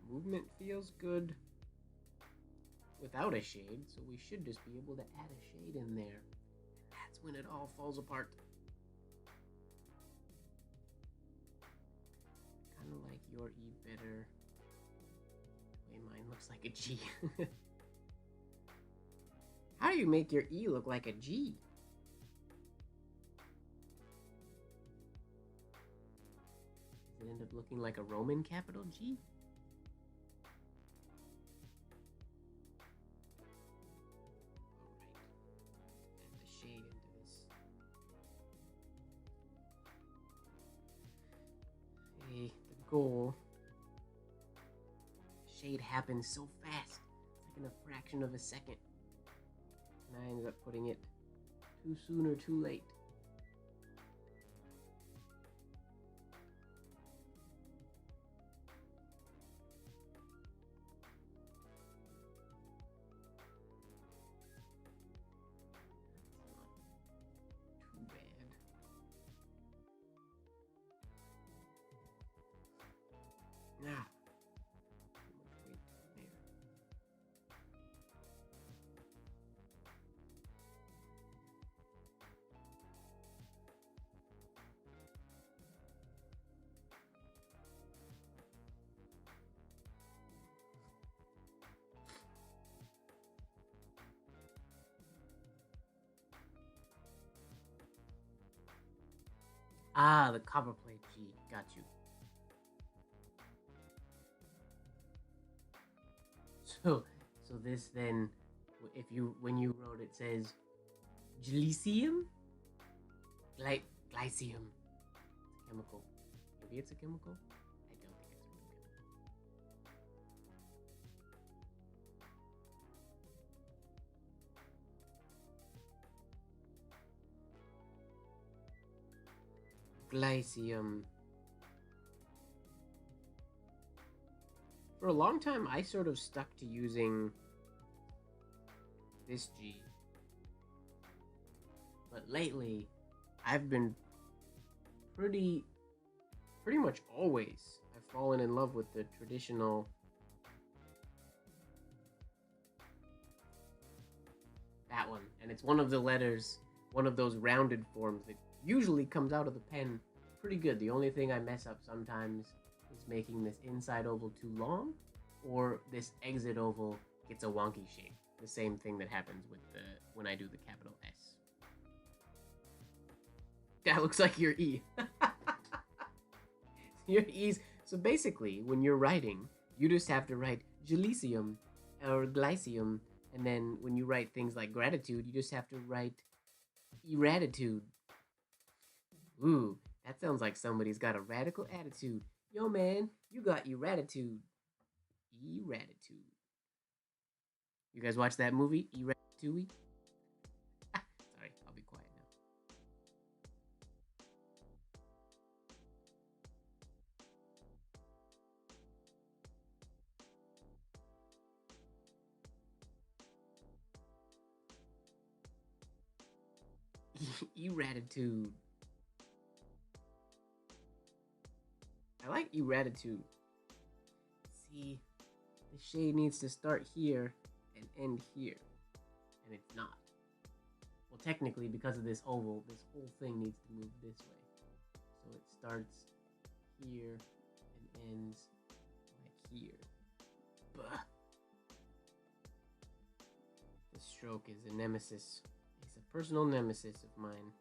movement feels good without a shade, so we should just be able to add a shade in there. That's when it all falls apart. Kind of like your E better. The way mine looks like a G. How do you make your E look like a G? Does it end up looking like a Roman capital G? Goal. Shade happens so fast. It's like in a fraction of a second. And I ended up putting it too soon or too late. Ah, the copperplate G. Got you. So this then, if you, when you wrote it says Glycium? Glycium. It's a chemical. Maybe it's a chemical? I don't think it's a real chemical. Glycium. For a long time, I sort of stuck to using this G. But lately, I've been pretty much always, I've fallen in love with the traditional that one. And it's one of the letters, one of those rounded forms that usually comes out of the pen pretty good. The only thing I mess up sometimes is making this inside oval too long, or this exit oval gets a wonky shape. The same thing that happens with the when I do the capital S. That looks like your E. Your E's. So basically, when you're writing, you just have to write Glycium or Glycium, and then when you write things like gratitude, you just have to write Eratitude. Ooh, that sounds like somebody's got a radical attitude. Yo, man, you got Eratitude. Eratitude. You guys watch that movie, Eratitude? Sorry, I'll be quiet now. Eratitude. I like Eratitude. See, the shade needs to start here and end here, and it's not. Well, technically, because of this oval, this whole thing needs to move this way. So it starts here and ends like here. Bah. This stroke is a nemesis. It's a personal nemesis of mine.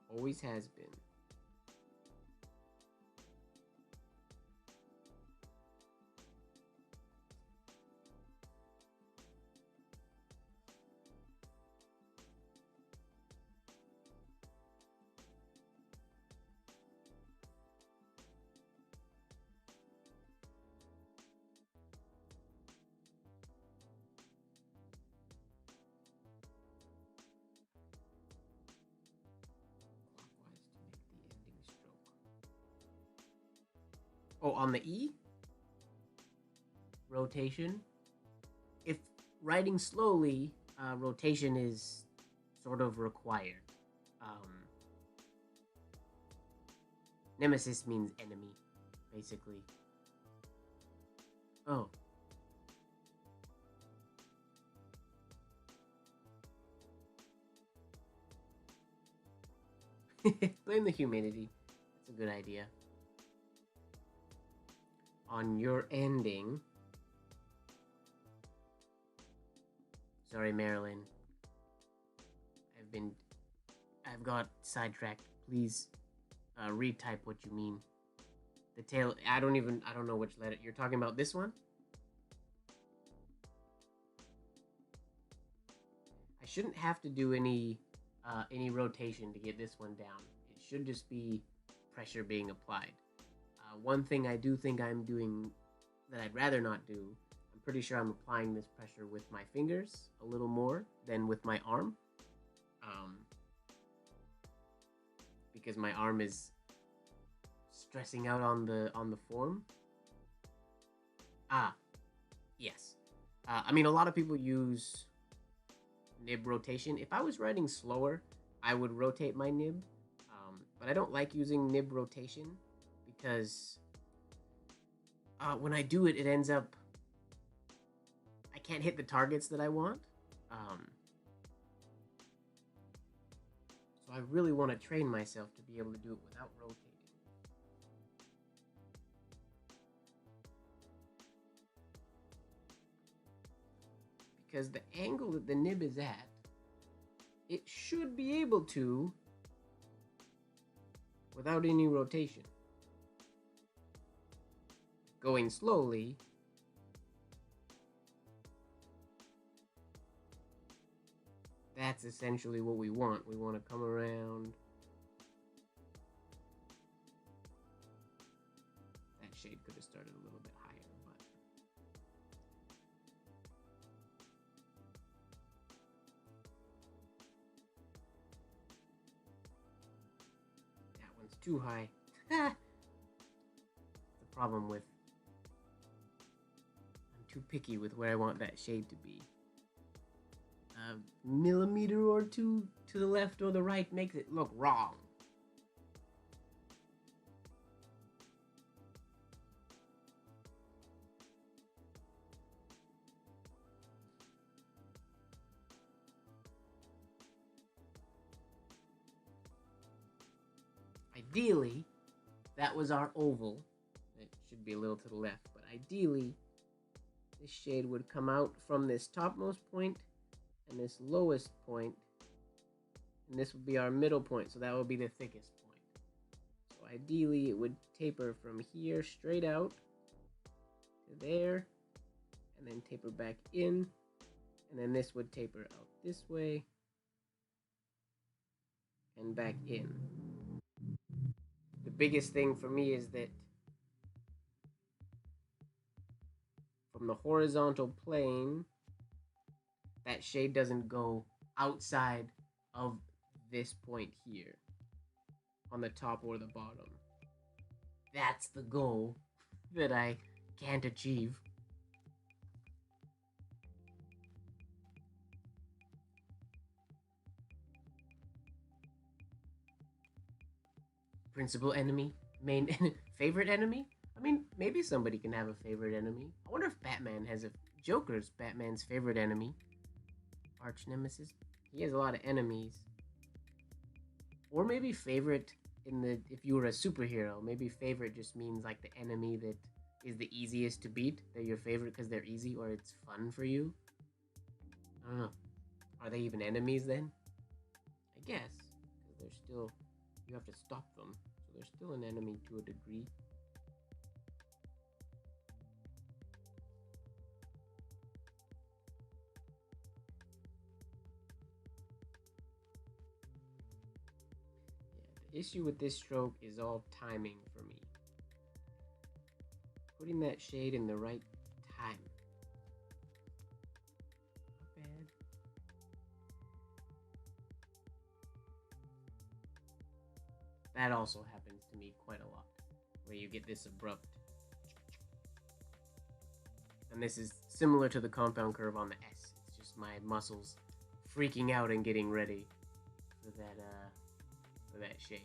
Always has been. Oh, on the E? Rotation. If writing slowly, rotation is sort of required. Nemesis means enemy, basically. Oh. Blame the humidity. That's a good idea. On your ending. Sorry, Marilyn. I've got sidetracked. Please retype what you mean. The tail, I don't know which letter. You're talking about this one? I shouldn't have to do any rotation to get this one down. It should just be pressure being applied. One thing I do think I'm doing that I'd rather not do, I'm pretty sure I'm applying this pressure with my fingers a little more than with my arm. Because my arm is stressing out on the form. Yes. I mean, a lot of people use nib rotation. If I was writing slower, I would rotate my nib. But I don't like using nib rotation because when I do it, it ends up I can't hit the targets that I want. So I really want to train myself to be able to do it without rotating. Because the angle that the nib is at, it should be able to without any rotation. Going slowly, that's essentially what we want. We want to come around. That shade could have started a little bit higher, but that one's too high. The problem with I'm too picky with where I want that shade to be. A millimeter or two to the left or the right makes it look wrong. Ideally, that was our oval. It should be a little to the left, but ideally, this shade would come out from this topmost point and this lowest point, and this would be our middle point, so that would be the thickest point. So ideally, it would taper from here straight out to there, and then taper back in, and then this would taper out this way and back in. The biggest thing for me is that from the horizontal plane, that shade doesn't go outside of this point here on the top or the bottom. That's the goal that I can't achieve. Principal enemy, main favorite enemy? I mean, maybe somebody can have a favorite enemy. I wonder if Batman has a Joker's Batman's favorite enemy. Arch nemesis. He has a lot of enemies. Or maybe favorite if you were a superhero, maybe favorite just means like the enemy that is the easiest to beat. They're your favorite because they're easy or it's fun for you. I don't know. Are they even enemies then? I guess. 'Cause they're still, you have to stop them. So they're still an enemy to a degree. Yeah, the issue with this stroke is all timing for me. Putting that shade in the right time. Not bad. That also happens to me quite a lot, where you get this abrupt. And this is similar to the compound curve on the S. It's just my muscles freaking out and getting ready for that shade.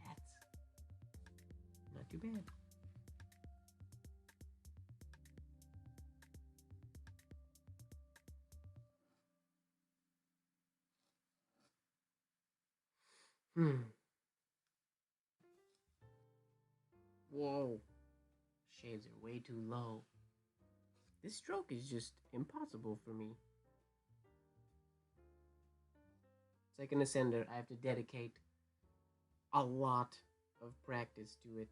That's not too bad. Whoa. Shades are way too low. This stroke is just impossible for me. It's like an ascender. I have to dedicate a lot of practice to it.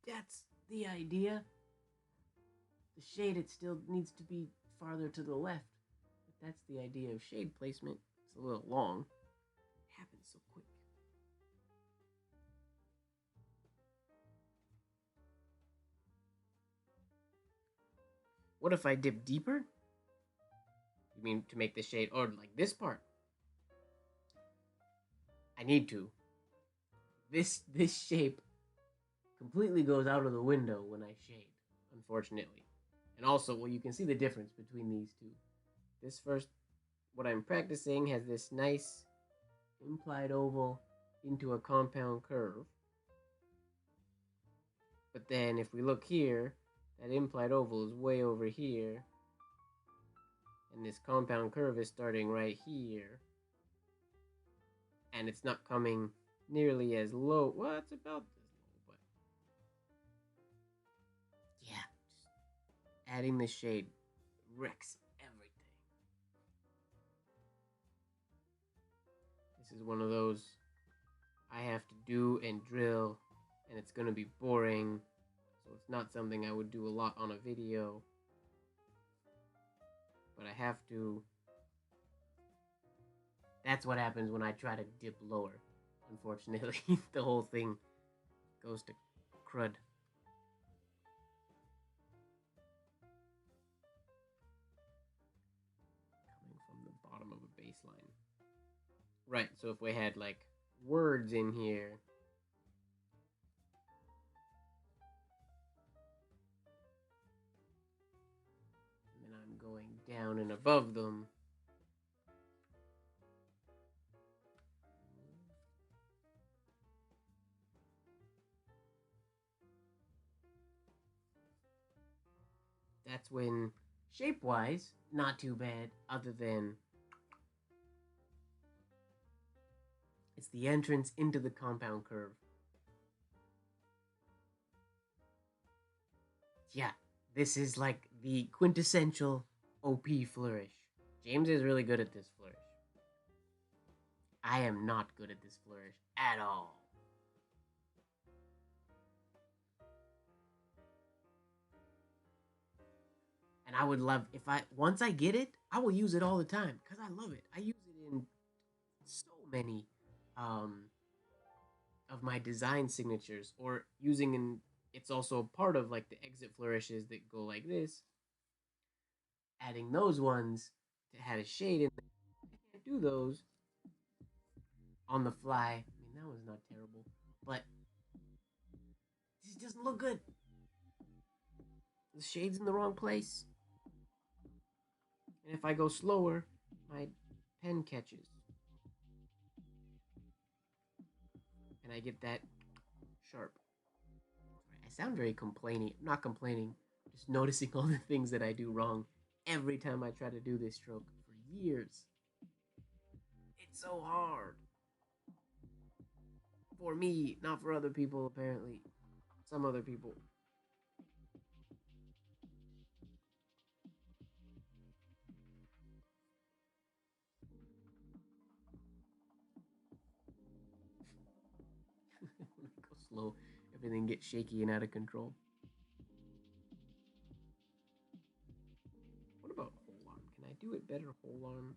That's the idea. The shade, it still needs to be farther to the left. But that's the idea of shade placement. It's a little long. It happens so quick. What if I dip deeper? You mean to make the shade, or like this part? I need to. This shape completely goes out of the window when I shade, unfortunately. And also, well, you can see the difference between these two. This first, what I'm practicing, has this nice implied oval into a compound curve. But then if we look here, that implied oval is way over here. And this compound curve is starting right here. And it's not coming nearly as low. Well, it's about this low, but yeah, just adding the shade wrecks everything. This is one of those I have to do and drill, and it's gonna be boring, so it's not something I would do a lot on a video, but I have to. That's what happens when I try to dip lower. Unfortunately, the whole thing goes to crud. Coming from the bottom of a baseline. Right, so if we had like words in here, and then I'm going down and above them. That's when, shape-wise, not too bad, other than it's the entrance into the compound curve. Yeah, this is like the quintessential OP flourish. James is really good at this flourish. I am not good at this flourish at all. And I would love, if I once I get it, I will use it all the time because I love it. I use it in so many um, of my design signatures, or using in. It's also part of like the exit flourishes that go like this. Adding those ones had a shade in there. I can't do those on the fly. I mean, that was not terrible, but this doesn't look good. The shade's in the wrong place. And if I go slower, my pen catches. And I get that sharp. I sound very complaining. I'm not complaining, just noticing all the things that I do wrong every time I try to do this stroke for years. It's so hard. For me, not for other people, apparently. Some other people. Go slow, everything gets shaky and out of control. What about whole arm? Can I do it better whole arm?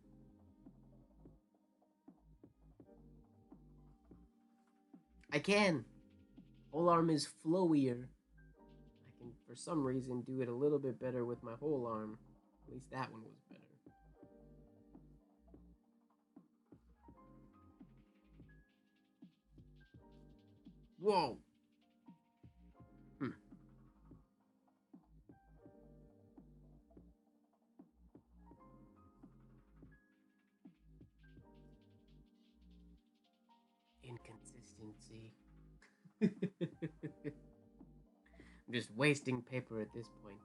I can. Whole arm is flowier. I can, for some reason, do it a little bit better with my whole arm. At least that one was better. Whoa! Inconsistency. I'm just wasting paper at this point.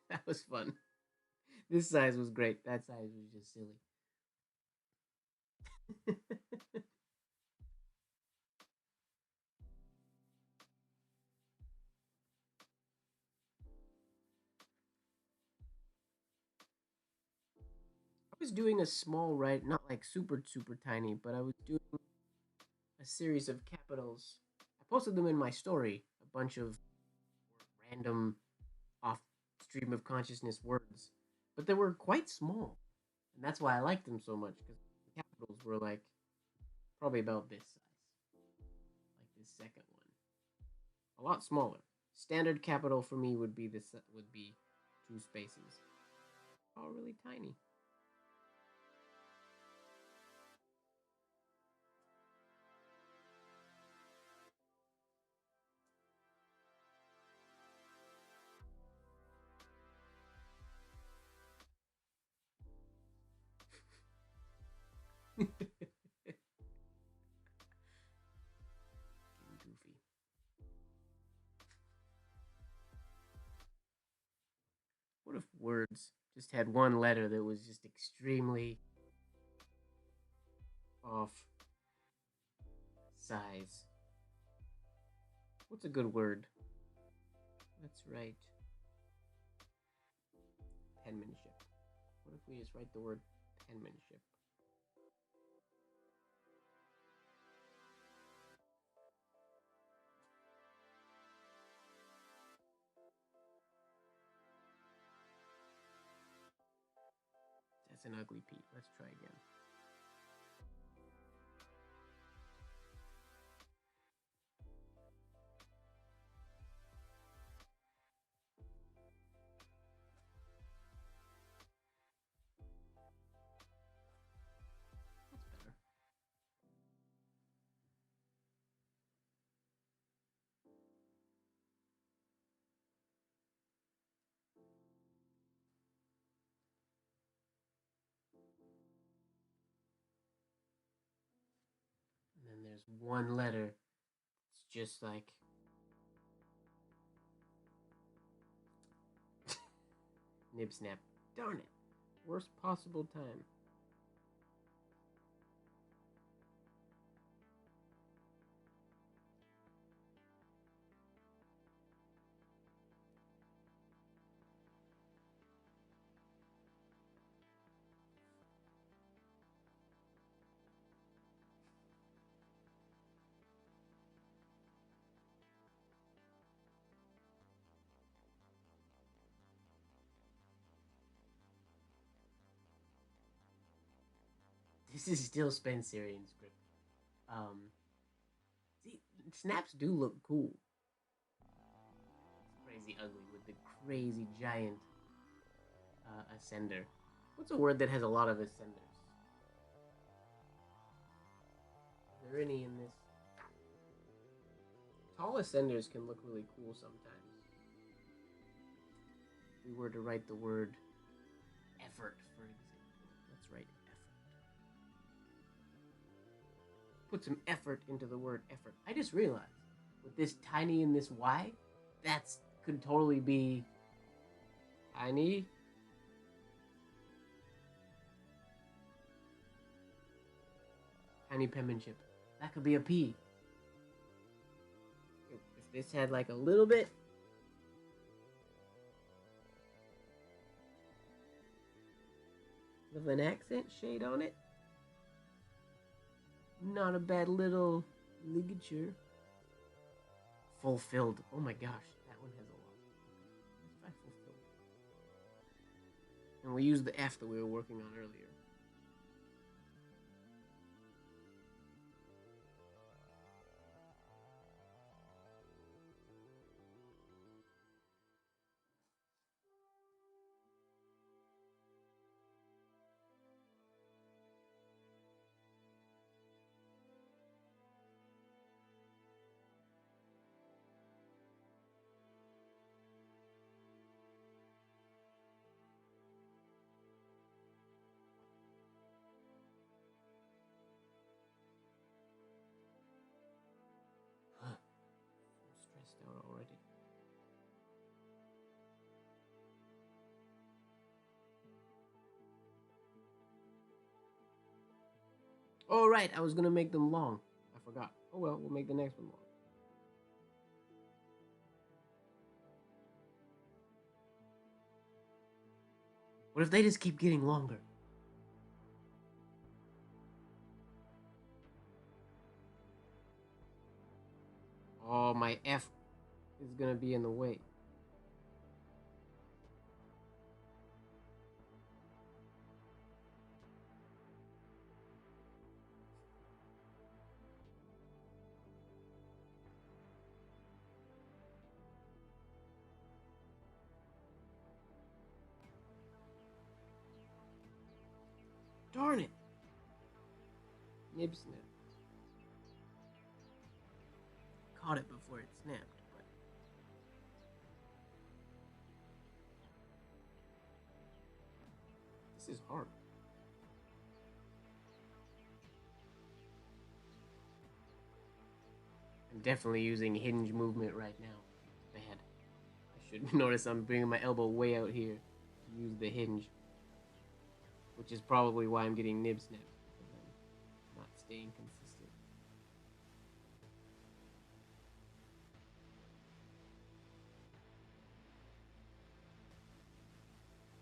That was fun. This size was great. That size was just silly. I was doing a small right, not like super tiny, but I was doing a series of capitals. I posted them in my story, a bunch of random off stream of consciousness words, but they were quite small, and that's why I liked them so much because the capitals were like probably about this size, like this second one, a lot smaller. Standard capital for me would be this would be two spaces. All really tiny. Goofy. What if words just had one letter that was just extremely off size? What's a good word? Let's write penmanship. What if we just write the word penmanship? That's an ugly P. Let's try again. That's better. And then there's one letter. It's just like nib snap. Darn it. Worst possible time. This is still Spencerian script. See, snaps do look cool. It's crazy ugly with the crazy giant ascender. What's a word that has a lot of ascenders? Are there any in this? Tall ascenders can look really cool sometimes. If we were to write the word effort, for example. Let's write effort. Put some effort into the word effort. I just realized, with this tiny and this Y, that's could totally be tiny. Tiny penmanship. That could be a P. If this had like a little bit. With an accent shade on it. Not a bad little ligature. Fulfilled. Oh my gosh, that one has a lot. Let's try fulfilled. And we use the F that we were working on earlier. Out already. Oh right, I was gonna make them long. I forgot. Oh well, we'll make the next one long. What if they just keep getting longer? Oh, my F is gonna be in the way. Darn it! Nib snap. Caught it before it snapped, but this is hard. I'm definitely using hinge movement right now. It's bad. I should notice I'm bringing my elbow way out here to use the hinge. Which is probably why I'm getting nib snaps, because I'm not staying consistent.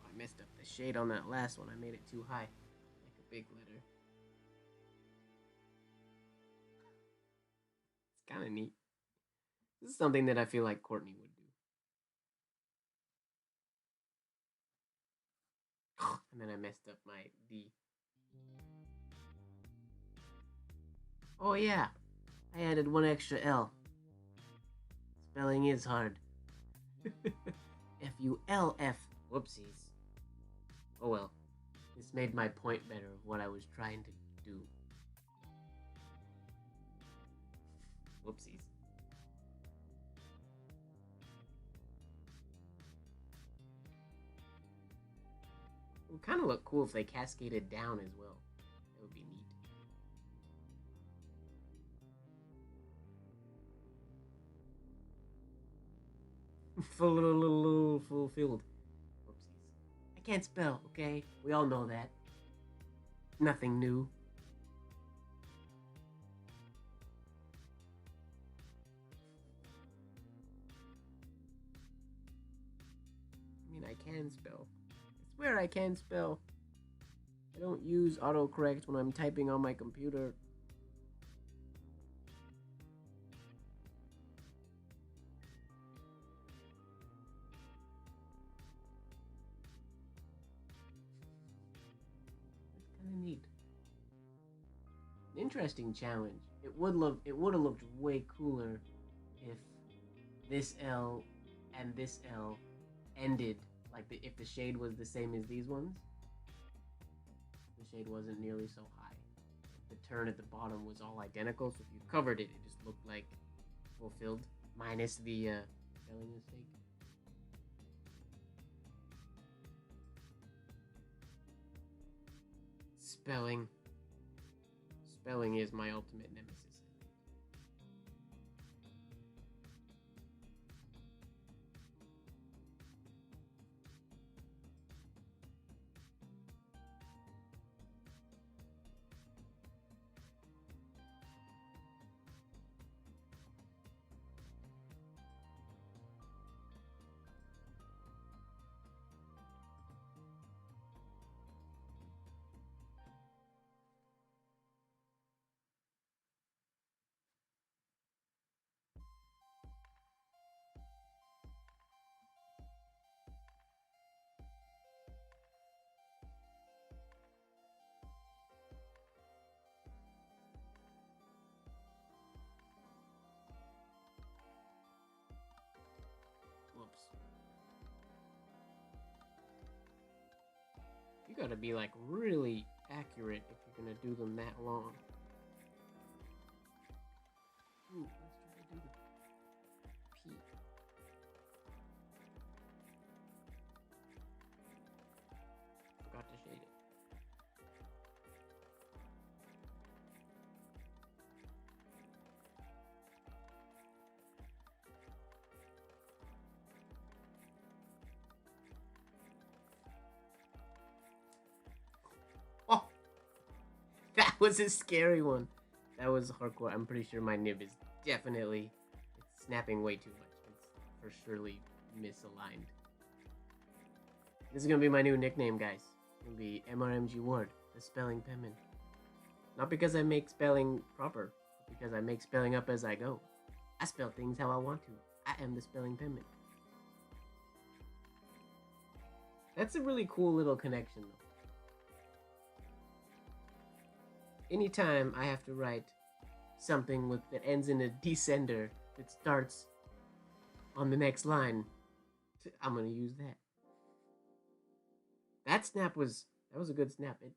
I messed up the shade on that last one. I made it too high, like a big letter. It's kind of neat. This is something that I feel like Courtney would do. And then I messed up my D. Oh yeah, I added one extra L. Spelling is hard. F-U-L-F. Whoopsies. Oh well. This made my point better of what I was trying to do. Whoopsies. It would kind of look cool if they cascaded down as well. That would be neat. Fulfilled. Whoopsies. I can't spell, okay? We all know that. Nothing new. I mean, I can spell. I swear I can spell. I don't use autocorrect when I'm typing on my computer. It's kind of neat. Interesting challenge. It would have looked way cooler if this L and this L ended like if the shade was the same as these ones. The shade wasn't nearly so high. The turn at the bottom was all identical, so if you covered it, it just looked like fulfilled, minus the spelling mistake. Spelling. Spelling is my ultimate nemesis. Whoops. You gotta be like really accurate if you're gonna do them that long. Ooh, let's try to do the P. Forgot to shade it. Oh, that was a scary one. That was hardcore. I'm pretty sure my nib is definitely it's snapping way too much. It's for surely misaligned. This is gonna be my new nickname, guys. It's gonna be MRMG Ward, the spelling penman. Not because I make spelling proper, but because I make spelling up as I go. I spell things how I want to. I am the spelling penman. That's a really cool little connection, though. Anytime I have to write something that ends in a descender that starts on the next line, I'm gonna use that. That was a good snap. It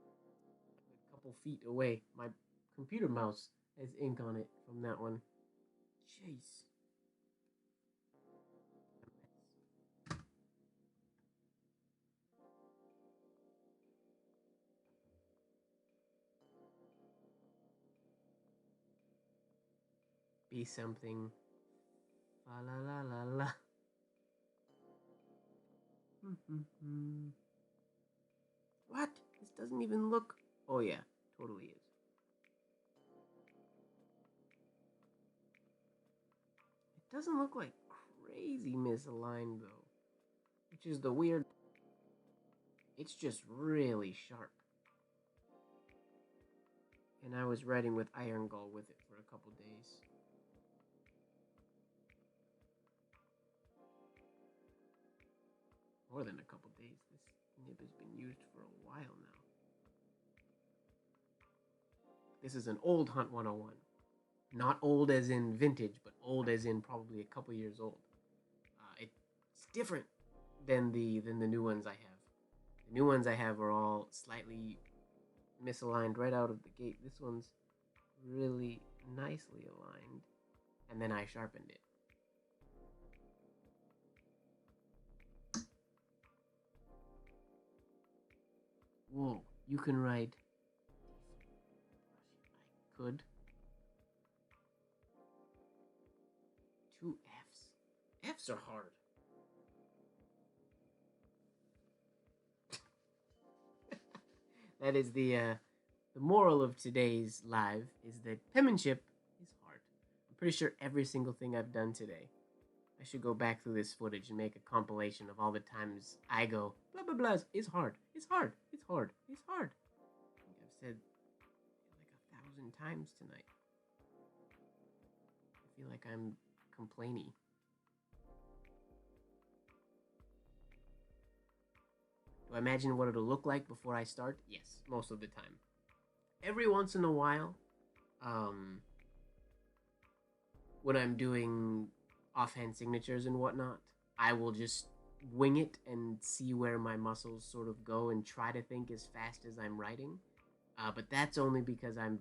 a couple feet away. My computer mouse has ink on it from that one. Jeez. Be something. La la la la la. What? This doesn't even look. Oh yeah, totally is. It doesn't look like crazy misaligned though, which is the weird. It's just really sharp. And I was writing with Iron Gall with it for a couple days. More than a couple days. This nib has been used for a while now. This is an old Hunt 101. Not old as in vintage, but old as in probably a couple years old. It's different than the new ones I have. The new ones I have are all slightly misaligned right out of the gate. This one's really nicely aligned, and then I sharpened it. Whoa, you can write. I could. 2 F's. F's are hard. That is the moral of today's live is that penmanship is hard. I'm pretty sure every single thing I've done today. I should go back through this footage and make a compilation of all the times I go blah blah blah. It's hard. It's hard. It's hard. It's hard. I think I've said like 1,000 times tonight. I feel like I'm complaining. Do I imagine what it'll look like before I start? Yes, most of the time. Every once in a while, um, when I'm doing offhand signatures and whatnot, I will just wing it and see where my muscles sort of go and try to think as fast as I'm writing. But that's only because I'm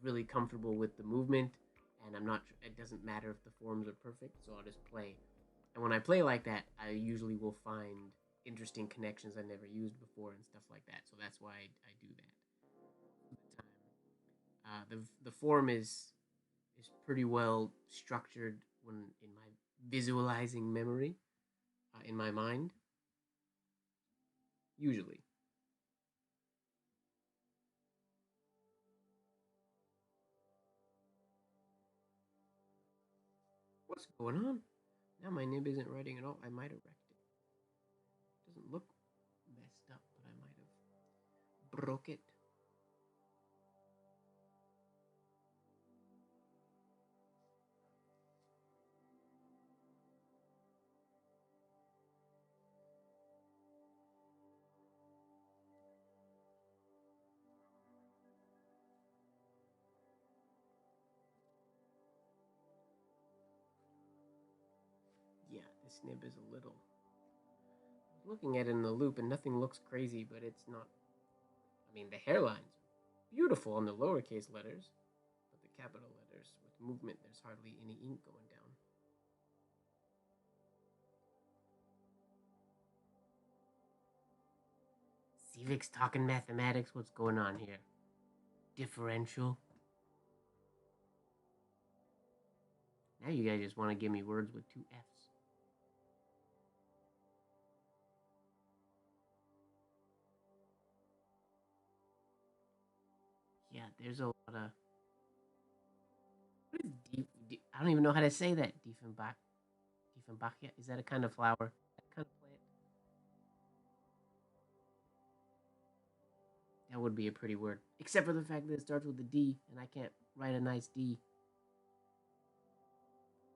really comfortable with the movement, and I'm not. It doesn't matter if the forms are perfect, so I'll just play. And when I play like that, I usually will find interesting connections I never used before and stuff like that. So that's why I do that. The form is pretty well structured when in my visualizing memory, in my mind, usually. What's going on? Now my nib isn't writing at all. I might have wrecked it. Doesn't look messed up, but I might have broke it. Yeah, this nib is a little. I was looking at it in the loop, and nothing looks crazy, but it's not. I mean, the hairlines are beautiful on the lowercase letters, but the capital letters with movement, there's hardly any ink going down. Civic's talking mathematics. What's going on here? Differential. Now you guys just want to give me words with two F's. Yeah, there's a lot of. What is deep? I don't even know how to say that. Diefenbach. Diefenbachia? Is that a kind of flower? That kind of plant? That would be a pretty word. Except for the fact that it starts with a D, and I can't write a nice D.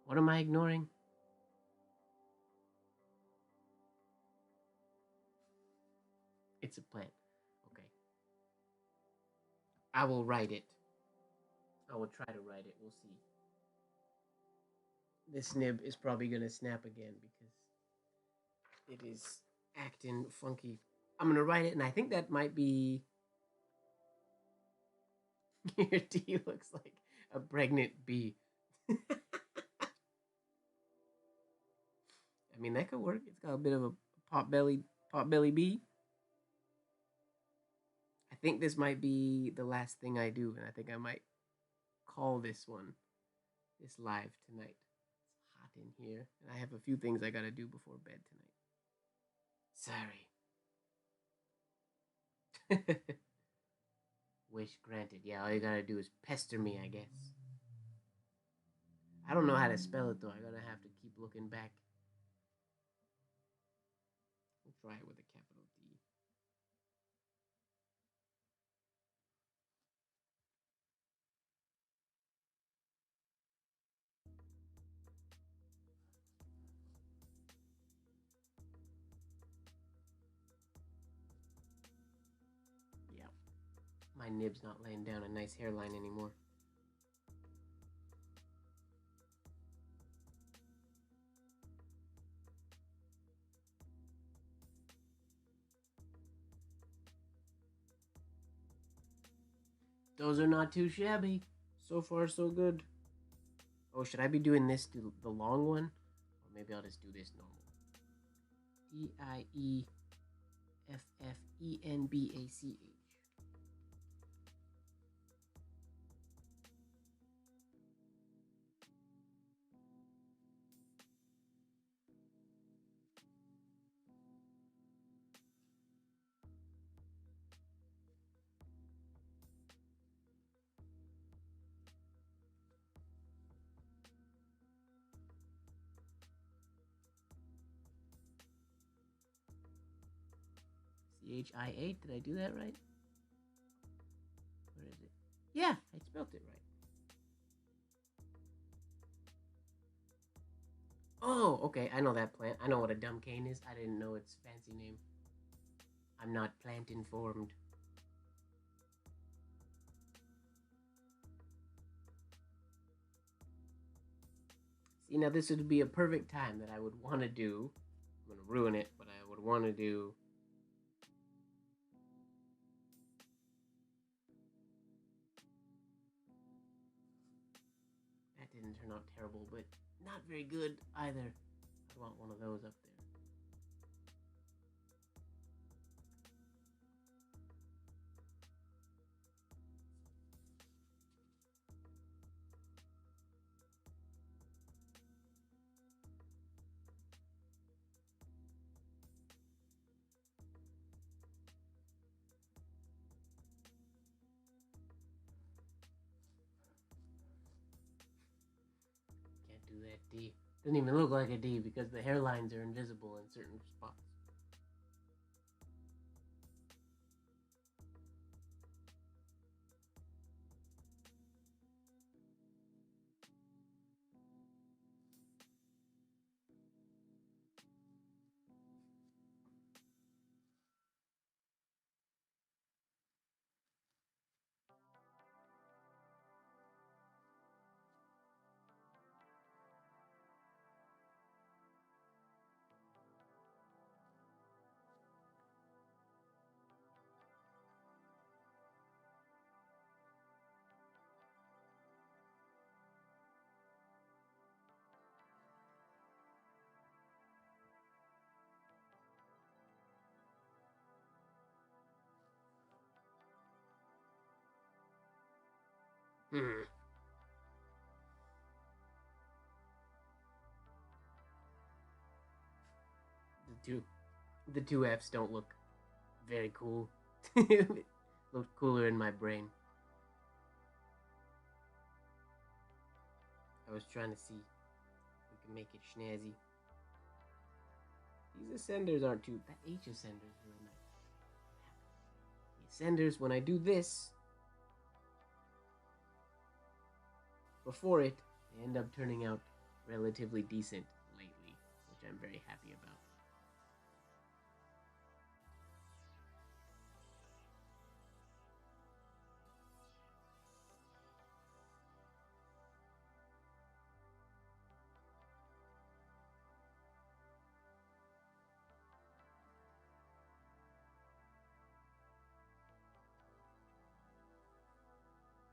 What am I ignoring? It's a plant. Okay. I will write it. I will try to write it. We'll see. This nib is probably going to snap again because it is acting funky. I'm going to write it, and I think that might be. Your D looks like a pregnant bee. I mean, that could work. It's got a bit of a pot belly bee. I think this might be the last thing I do, and I think I might call this one this live tonight. It's hot in here, and I have a few things I gotta do before bed tonight. Sorry. Wish granted. Yeah, all you gotta do is pester me, I guess. I don't know how to spell it though. I'm gonna have to keep looking back. We'll try it with a capital D. Yeah, my nib's not laying down a nice hairline anymore. Those are not too shabby. So far, so good. Oh, should I be doing this to the long one? Or maybe I'll just do this normal. Dieffenbach. Chia. Did I do that right? Where is it? Yeah, I spelled it right. Oh, okay. I know that plant. I know what a dumb cane is. I didn't know its fancy name. I'm not plant informed. See, now this would be a perfect time that I would want to do. I'm going to ruin it, but I would want to do. That didn't turn out terrible, but not very good either. I want one of those up there. Can't do that D. Doesn't even look like a D because the hairlines are invisible in certain spots. Hmm. The two F's don't look very cool. Looked cooler in my brain. I was trying to see if we can make it snazzy. These ascenders aren't too. That H ascender is really nice. The ascenders, when I do this, before it, they end up turning out relatively decent lately, which I'm very happy about.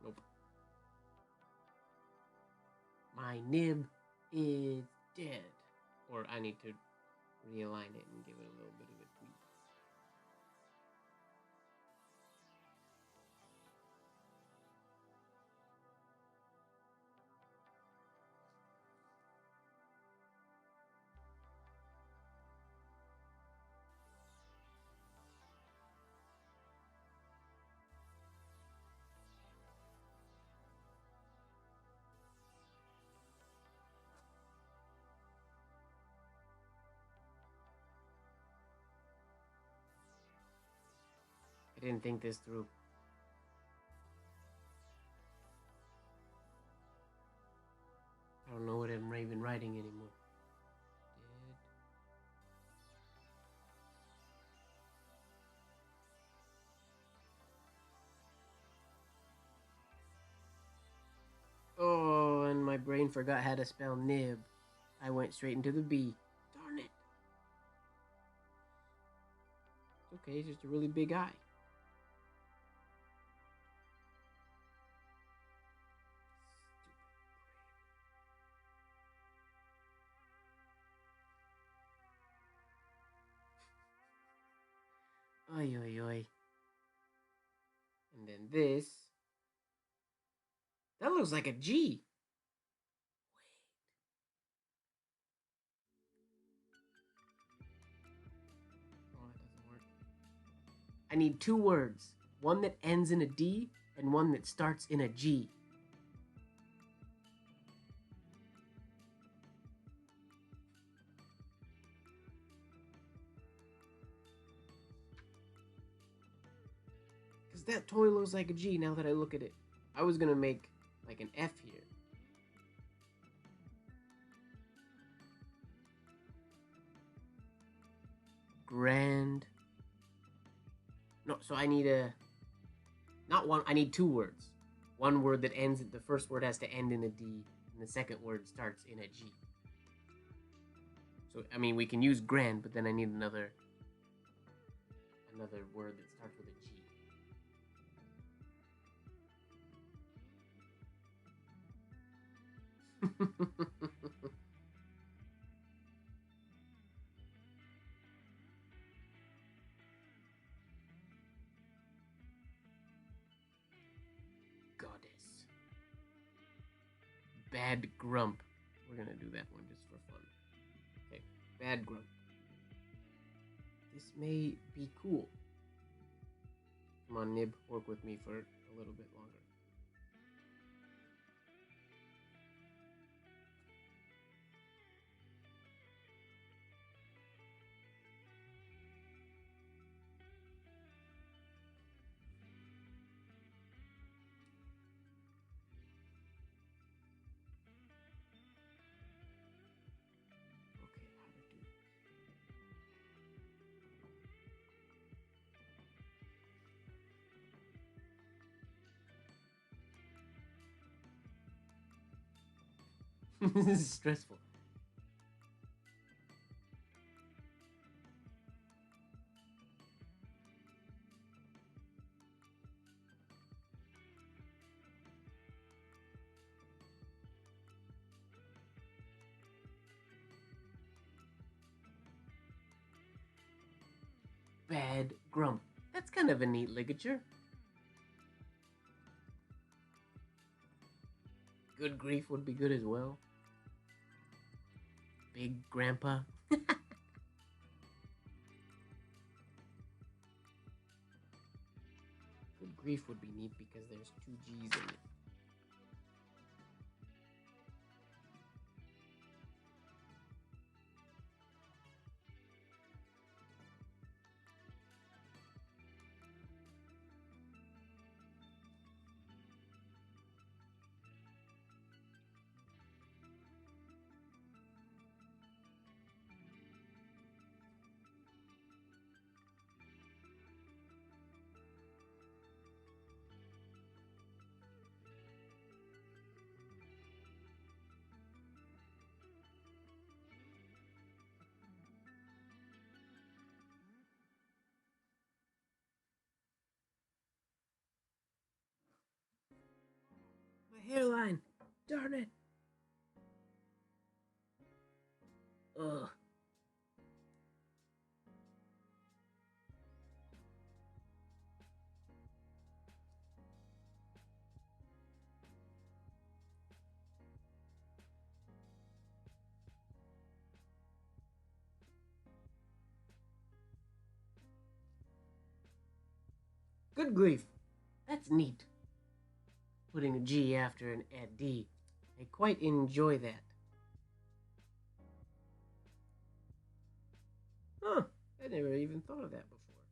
Nope. My nib is dead. Or I need to realign it and give it a little bit of a tweak. I didn't think this through. I don't know what I'm even writing anymore. Dead. Oh, and my brain forgot how to spell nib. I went straight into the B. Darn it. It's okay, it's just a really big eye. Oi, oi, oi. And then this. That looks like a G. Oh, that doesn't work. I need two words. One that ends in a D and one that starts in a G. Because that toy looks like a G now that I look at it. I was going to make like an F here. Grand. No, so I need a. Not one, I need two words. One word that ends, the first word has to end in a D, and the second word starts in a G. So I mean, we can use grand, but then I need another word that starts with a G. Goddess. Bad grump. We're gonna do that one just for fun. Okay, bad grump. This may be cool. Come on, Nib, work with me for a little bit longer. Okay, how to do this. This is stressful. Bad grump. That's kind of a neat ligature. Good grief would be good as well. Big grandpa. Good grief would be neat because there's 2 G's in it. My hairline. Darn it. Ugh. Good grief. That's neat. Putting a G after an D. I quite enjoy that. Huh. I never even thought of that before.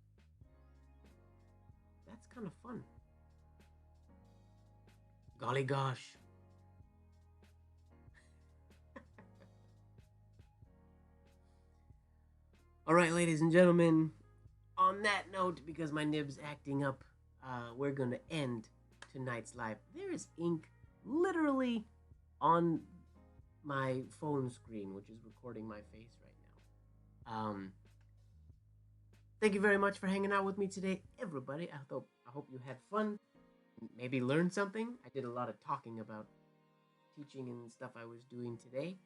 That's kind of fun. Golly gosh. Alright, ladies and gentlemen, on that note, because my nib's acting up, we're going to end tonight's live. There is ink literally on my phone screen, which is recording my face right now. Thank you very much for hanging out with me today, everybody. I hope you had fun, maybe learned something. I did a lot of talking about teaching and stuff I was doing today.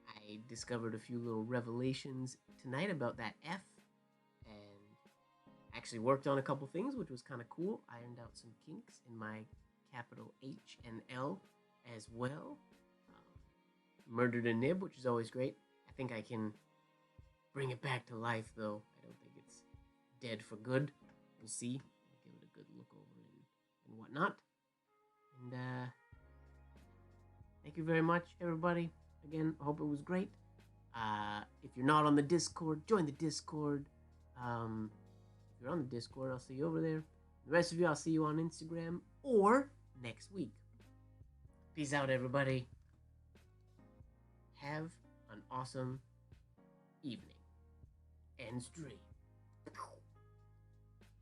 I discovered a few little revelations tonight about that F, and actually worked on a couple things, which was kind of cool. Ironed out some kinks in my capital H and L as well. Murdered a nib, which is always great. I think I can bring it back to life, though. I don't think it's dead for good. We'll see. I'll give it a good look over and whatnot. And thank you very much, everybody. Again, I hope it was great. If you're not on the Discord, join the Discord. If you're on the Discord, I'll see you over there. The rest of you, I'll see you on Instagram or next week. Peace out, everybody. Have an awesome evening and stream.